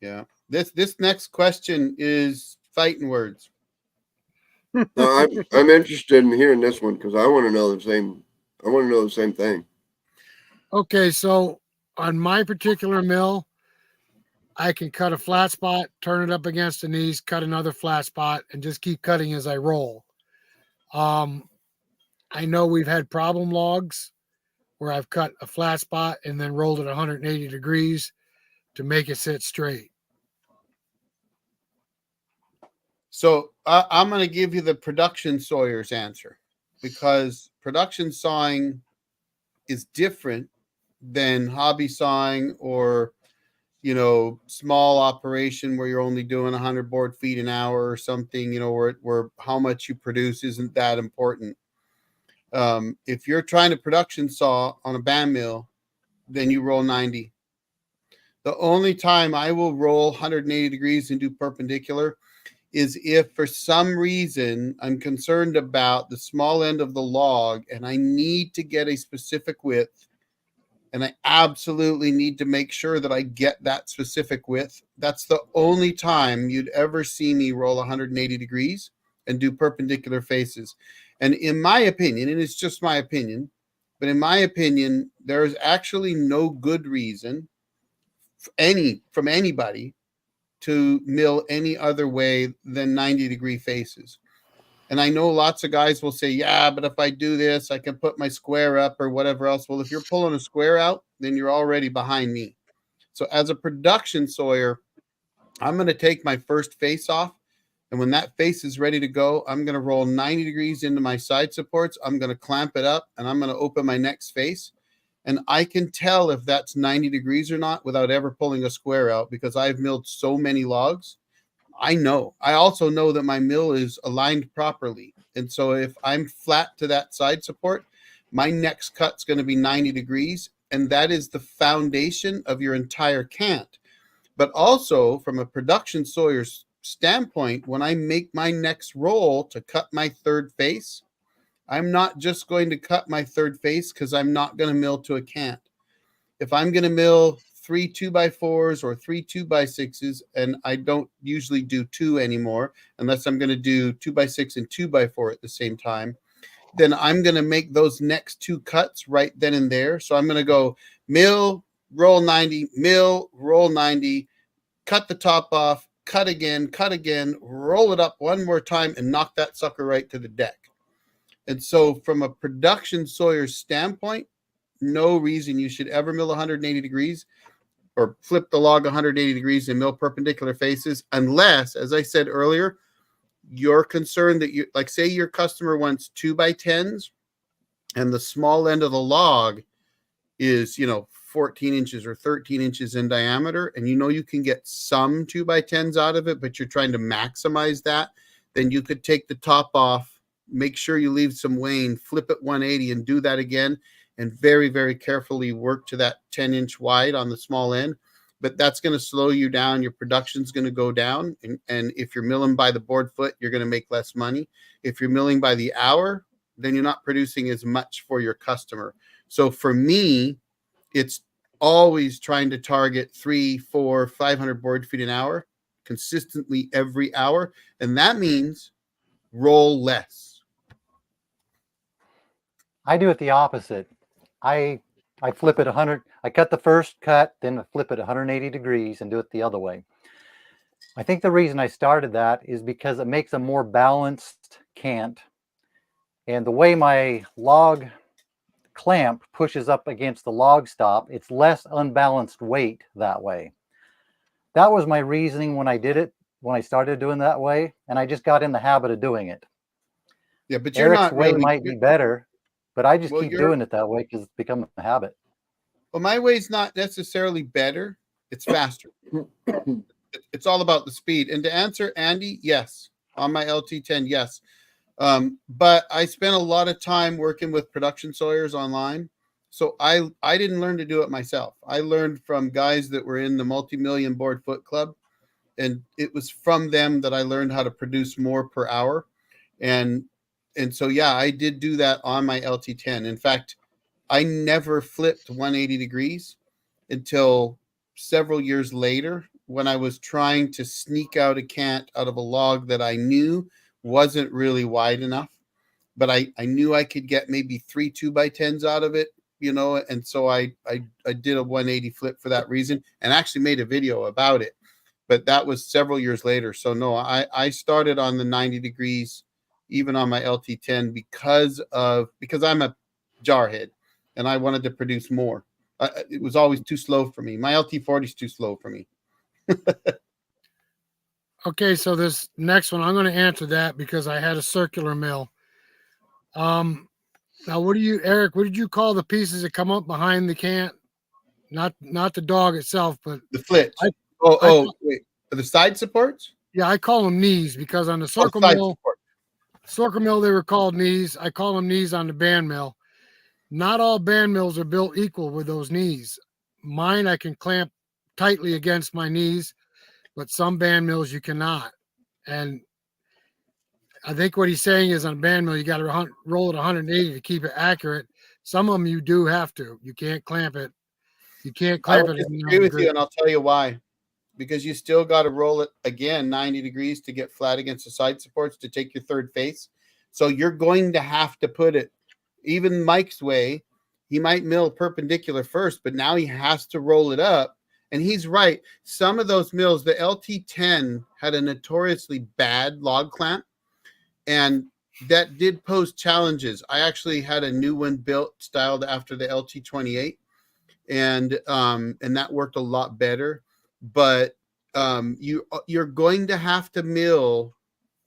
Yeah. This next question is fighting words. No, I'm interested in hearing this one because I want to know the same. I want to know the same thing. Okay, so on my particular mill, I can cut a flat spot, turn it up against the knees, cut another flat spot, and just keep cutting as I roll. I know we've had problem logs where I've cut a flat spot and then rolled it 180 degrees to make it sit straight. So I'm going to give you the production sawyer's answer because production sawing is different than hobby sawing or, small operation where you're only doing 100 board feet an hour or something, where how much you produce isn't that important. If you're trying to production saw on a band mill, then you roll 90. The only time I will roll 180 degrees and do perpendicular is if for some reason I'm concerned about the small end of the log and I need to get a specific width and I absolutely need to make sure that I get that specific width. That's the only time you'd ever see me roll 180 degrees and do perpendicular faces. And in my opinion, and it's just my opinion, but in my opinion, there's actually no good reason from anybody to mill any other way than 90-degree faces. And I know lots of guys will say, yeah, but if I do this, I can put my square up or whatever else. Well, if you're pulling a square out, then you're already behind me. So as a production sawyer, I'm going to take my first face off. And when that face is ready to go, I'm going to roll 90 degrees into my side supports. I'm going to clamp it up and I'm going to open my next face. And I can tell if that's 90 degrees or not without ever pulling a square out because I've milled so many logs. I know. I also know that my mill is aligned properly. And so if I'm flat to that side support, my next cut's going to be 90 degrees. And that is the foundation of your entire cant. But also from a production sawyer's standpoint, when I make my next roll to cut my third face, I'm not just going to cut my third face because I'm not going to mill to a cant. If I'm going to mill 3 2x4s or 3 2x6s, and I don't usually do 2 anymore, unless I'm going to do 2x6 and 2x4 at the same time, then I'm going to make those next 2 cuts right then and there. So I'm going to go mill, roll 90, mill, roll 90, cut the top off, cut again, roll it up one more time, and knock that sucker right to the deck. And so from a production sawyer standpoint, no reason you should ever mill 180 degrees or flip the log 180 degrees and mill perpendicular faces, unless, as I said earlier, you're concerned that you, like, say your customer wants 2x10s and the small end of the log is, 14 inches or 13 inches in diameter, and you can get some 2x10s out of it, but you're trying to maximize that, then you could take the top off, make sure you leave some wane, flip it 180 and do that again, and very, very carefully work to that 10-inch wide on the small end. But that's going to slow you down. Your production's going to go down. And if you're milling by the board foot, you're going to make less money. If you're milling by the hour, then you're not producing as much for your customer. So for me, it's always trying to target 300, 400, 500 board feet an hour consistently every hour. And that means roll less. I do it the opposite. I flip it 100. I cut the first cut, then I flip it 180 degrees and do it the other way. I think the reason I started that is because it makes a more balanced cant. And the way my log clamp pushes up against the log stop, it's less unbalanced weight that way. That was my reasoning when I did it, when I started doing that way, and I just got in the habit of doing it. Yeah, but you're Eric's not way really, might be better, but I just Well, keep you're- doing it that way because it's become a habit. well, my way's not necessarily better. It's faster. It's all about the speed. And to answer Andy, yes. On my LT10, yes. But I spent a lot of time working with production sawyers online. So I didn't learn to do it myself. I learned from guys that were in the multi-million board foot club. And it was from them that I learned how to produce more per hour. And so, yeah, I did do that on my LT10. In fact, I never flipped 180 degrees until several years later when I was trying to sneak out a cant out of a log that I knew wasn't really wide enough, but I knew I could get maybe 3 2x10s out of it, and so I did a 180 flip for that reason and actually made a video about it. But that was several years later. So no, I started on the 90 degrees even on my LT10 because I'm a jarhead and I wanted to produce more. It was always too slow for me. My LT40 is too slow for me. Okay, so this next one, I'm going to answer that because I had a circular mill. Now, Eric, what did you call the pieces that come up behind the cant? Not the dog itself, but The flits. Wait. The side supports? yeah, I call them knees because on the circle Side mill, they were called knees. I call them knees on the band mill. Not all band mills are built equal with those knees. Mine, I can clamp tightly against my knees, but some band mills you cannot. And I think what he's saying is on a band mill, you got to roll it 180 to keep it accurate. Some of them you do have to. You can't clamp it. You can't clamp it. I agree with you, and I'll tell you why. Because you still got to roll it again 90 degrees to get flat against the side supports to take your third face. So you're going to have to put it, even Mike's way, he might mill perpendicular first, but now he has to roll it up. And he's right. Some of those mills, the LT10 had a notoriously bad log clamp, and that did pose challenges. I actually had a new one built styled after the LT28, and that worked a lot better. But you're going to have to mill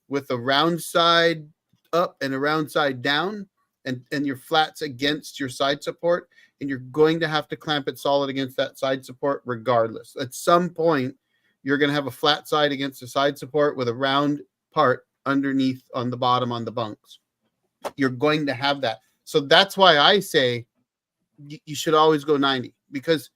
with a round side up and a round side down, and your flats against your side support, and you're going to have to clamp it solid against that side support regardless. At some point, you're going to have a flat side against the side support with a round part underneath on the bottom on the bunks. You're going to have that. So that's why I say you should always go 90, because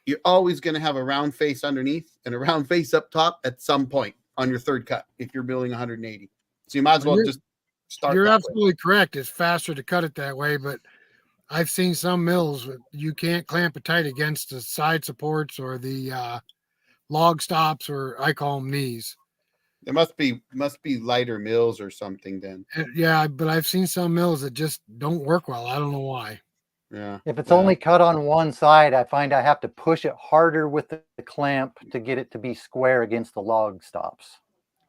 you're always going to have a round face underneath and a round face up top at some point on your third cut if you're building 180. So you might as well just start. You're absolutely correct. It's faster to cut it that way, but I've seen some mills you can't clamp it tight against the side supports or the log stops, or I call them knees. There must be lighter mills or something then. Yeah, but I've seen some mills that just don't work well. I don't know why. Yeah. If it's Yeah. only cut on one side, I find I have to push it harder with the clamp to get it to be square against the log stops.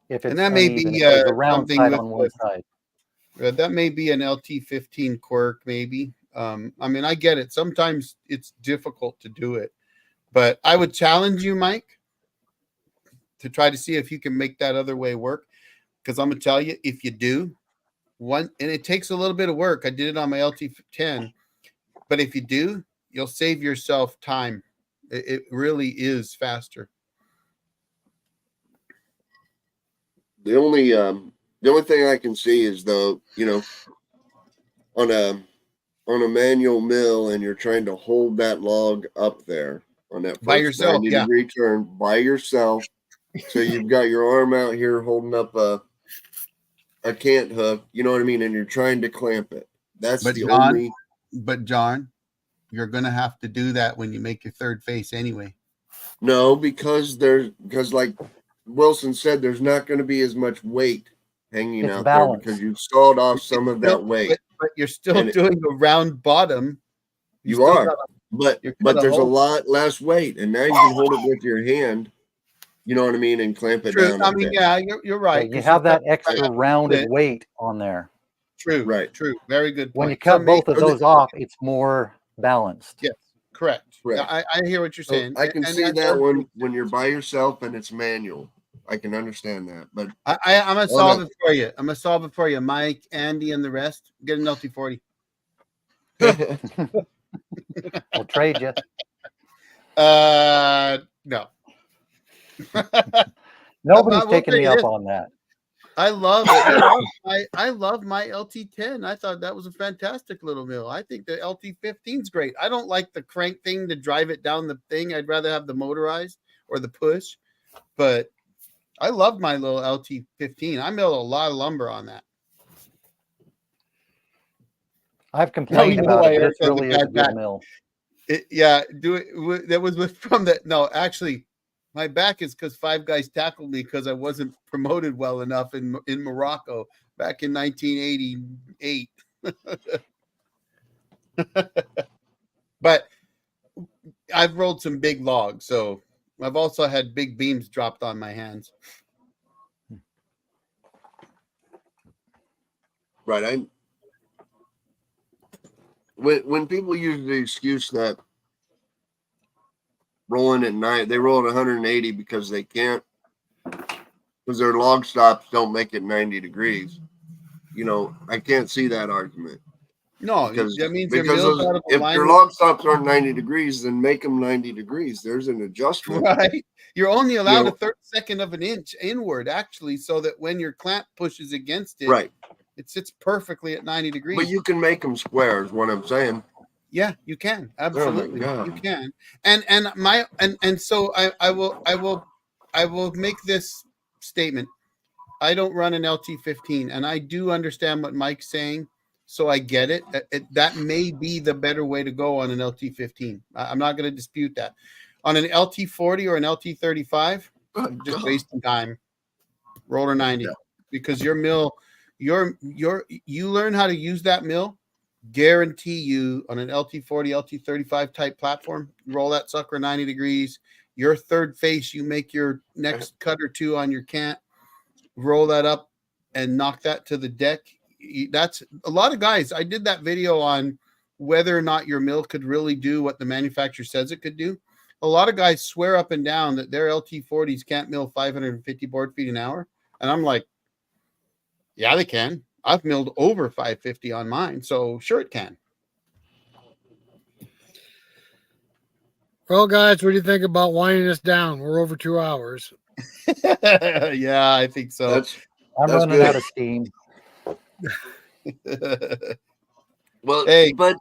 If And it's that may uneven, be if there's a round something side with on one side. that may be an LT15 quirk, maybe. I mean, I get it. Sometimes it's difficult to do it, but I would challenge you, Mike, to try to see if you can make that other way work. Because I'm gonna tell you, if you do one, and it takes a little bit of work. I did it on my LT10, but if you do, you'll save yourself time. It really is faster. The only thing I can see is, though, on a manual mill, and you're trying to hold that log up there on that By first yourself, 90 yeah. degree turn by yourself. So you've got your arm out here holding up a cant hook, you know what I mean, and you're trying to clamp it. That's But the John, only. But John, you're gonna have to do that when you make your third face anyway. No, because like Wilson said, there's not going to be as much weight hanging It's out balance. there because you've sawed off some of that weight. But you're still And doing a round bottom. You still are, gotta- you're but gonna there's a hold- lot less weight, and now you can hold it with your hand. You know what I mean, and clamp it True. down. I a mean, bit. yeah, you're right. You 'cause have you've that got- extra rounded weight on there. True. Right. True. Very good point. When you cut both of those off, it's more balanced. Yes. Correct. Correct. I hear what you're So saying. I can And see that that does one make when you're by yourself and it's manual. I can understand that, but I'm gonna solve it for you. I'm gonna solve it for you, Mike, Andy, and the rest. Get an LT40. We'll trade you. No. Nobody's will taking tell me you up this. on that. I love it. I love my LT10. I thought that was a fantastic little mill. I think the LT15 is great. I don't like the crank thing to drive it down the thing. I'd rather have the motorized or the push. But I love my little LT15. I milled a lot of lumber on that. I've complained about why it, but Eric it has really a is a bad good back. mill. That was from the no. Actually, my back is because Five Guys tackled me because I wasn't promoted well enough in Morocco back in 1988. But I've rolled some big logs, so I've also had big beams dropped on my hands. right. When people use the excuse that rolling at night, they roll at 180 because they can't, because their log stops don't make it 90 degrees. I can't see that argument. No, Because that means they're milled out of if your alignment. log stops aren't 90 degrees, then make them 90 degrees. There's an adjustment. Right. You're only allowed a 32nd of an inch inward, actually, so that when your clamp pushes against it, Right. it sits perfectly at 90 degrees. But you can make them square, is what I'm saying. Yeah, you can. Absolutely. Oh my God. You can. And so I will make this statement. I don't run an LT15, and I do understand what Mike's saying, so I get it. That may be the better way to go on an LT15. I'm not going to dispute that. On an LT40 or an LT35, I'm just wasting time. Roller 90, Yeah. because your mill, you learn how to use that mill. Guarantee you on an LT40, LT35 type platform, roll that sucker 90 degrees. Your third face, you make your next cut or two on your cant, roll that up and knock that to the deck. That's a lot of guys. I did that video on whether or not your mill could really do what the manufacturer says it could do. A lot of guys swear up and down that their LT40s can't mill 550 board feet an hour. And I'm like, yeah, they can. I've milled over 550 on mine, so sure it can. Well, guys, what do you think about winding us down? We're over 2 hours. Yeah, I think so. I'm running out of steam. Well, Hey. but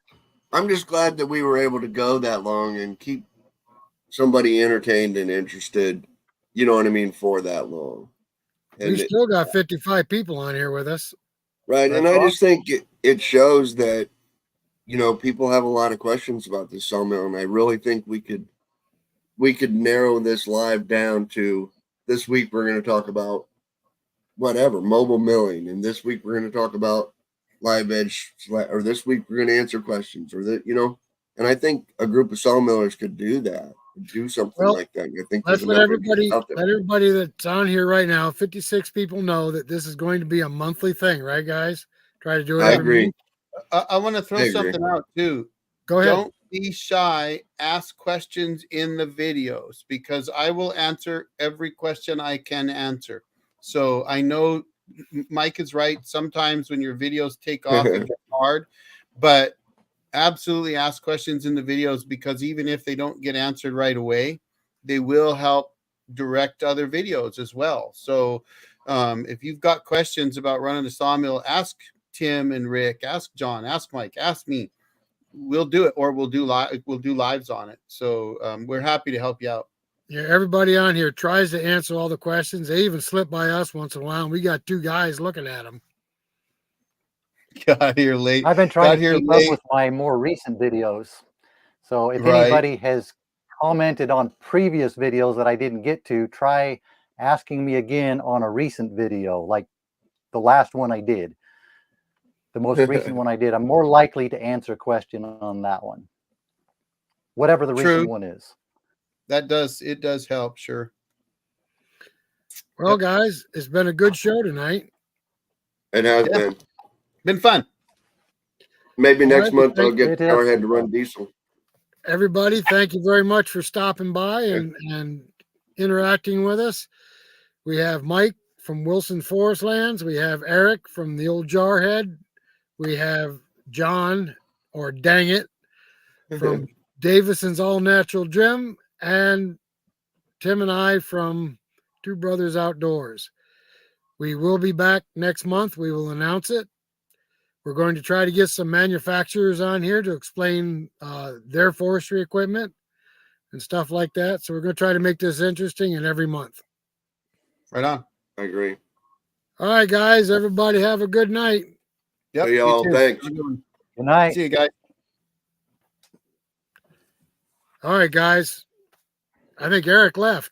I'm just glad that we were able to go that long and keep somebody entertained and interested, you know what I mean, for that long. And We still got 55 people on here with us. right. And That's I just think it shows that, people have a lot of questions about this sawmill, and I really think we could narrow this live down to this week we're going to talk about whatever, mobile milling, and this week we're going to talk about live edge, or this week we're going to answer questions, or that, and I think a group of sawmillers could do that, do something Well, like that. I think let's there's enough interest out let there. everybody that's on here right now, 56 people, know that this is going to be a monthly thing, right, guys? Try to do it I every agree. month. I want to throw I agree. something out too. Go ahead. Don't be shy. Ask questions in the videos because I will answer every question I can answer. So I know Mike is right. Sometimes when your videos take off, it gets hard, but absolutely ask questions in the videos because even if they don't get answered right away, they will help direct other videos as well. So if you've got questions about running a sawmill, ask Tim and Rick, ask John, ask Mike, ask me. We'll do it, or we'll do lives on it. So we're happy to help you out. Yeah, everybody on here tries to answer all the questions. They even slip by us once in a while, and we got 2 guys looking at them. Got here late. I've been trying Got to here keep up late. with my more recent videos. So if Right. anybody has commented on previous videos that I didn't get to, try asking me again on a recent video, like the last one I did. The most recent one I did, I'm more likely to answer a question on that one. Whatever the True. recent one is. It does help, sure. Well, Yep. guys, it's been a good show tonight. It has Yeah. been Fun. Maybe All next right, month I'll thank get you. the powerhead to run diesel. Everybody, thank you very much for stopping by and interacting with us. We have Mike from Wilson Forest Lands. We have Eric from the old Jarhead. We have John, or Dang It, from Davidson's All Natural Gym, and Tim and I from Two Brothers Outdoors. We will be back next month. We will announce it. We're going to try to get some manufacturers on here to explain their forestry equipment and stuff like that. So we're going to try to make this interesting and every month. Right on. I agree. All right, guys. Everybody have a good night. Yep. Hey, y'all, you too. thanks. Good night. See you guys. All right, guys. I think Eric left.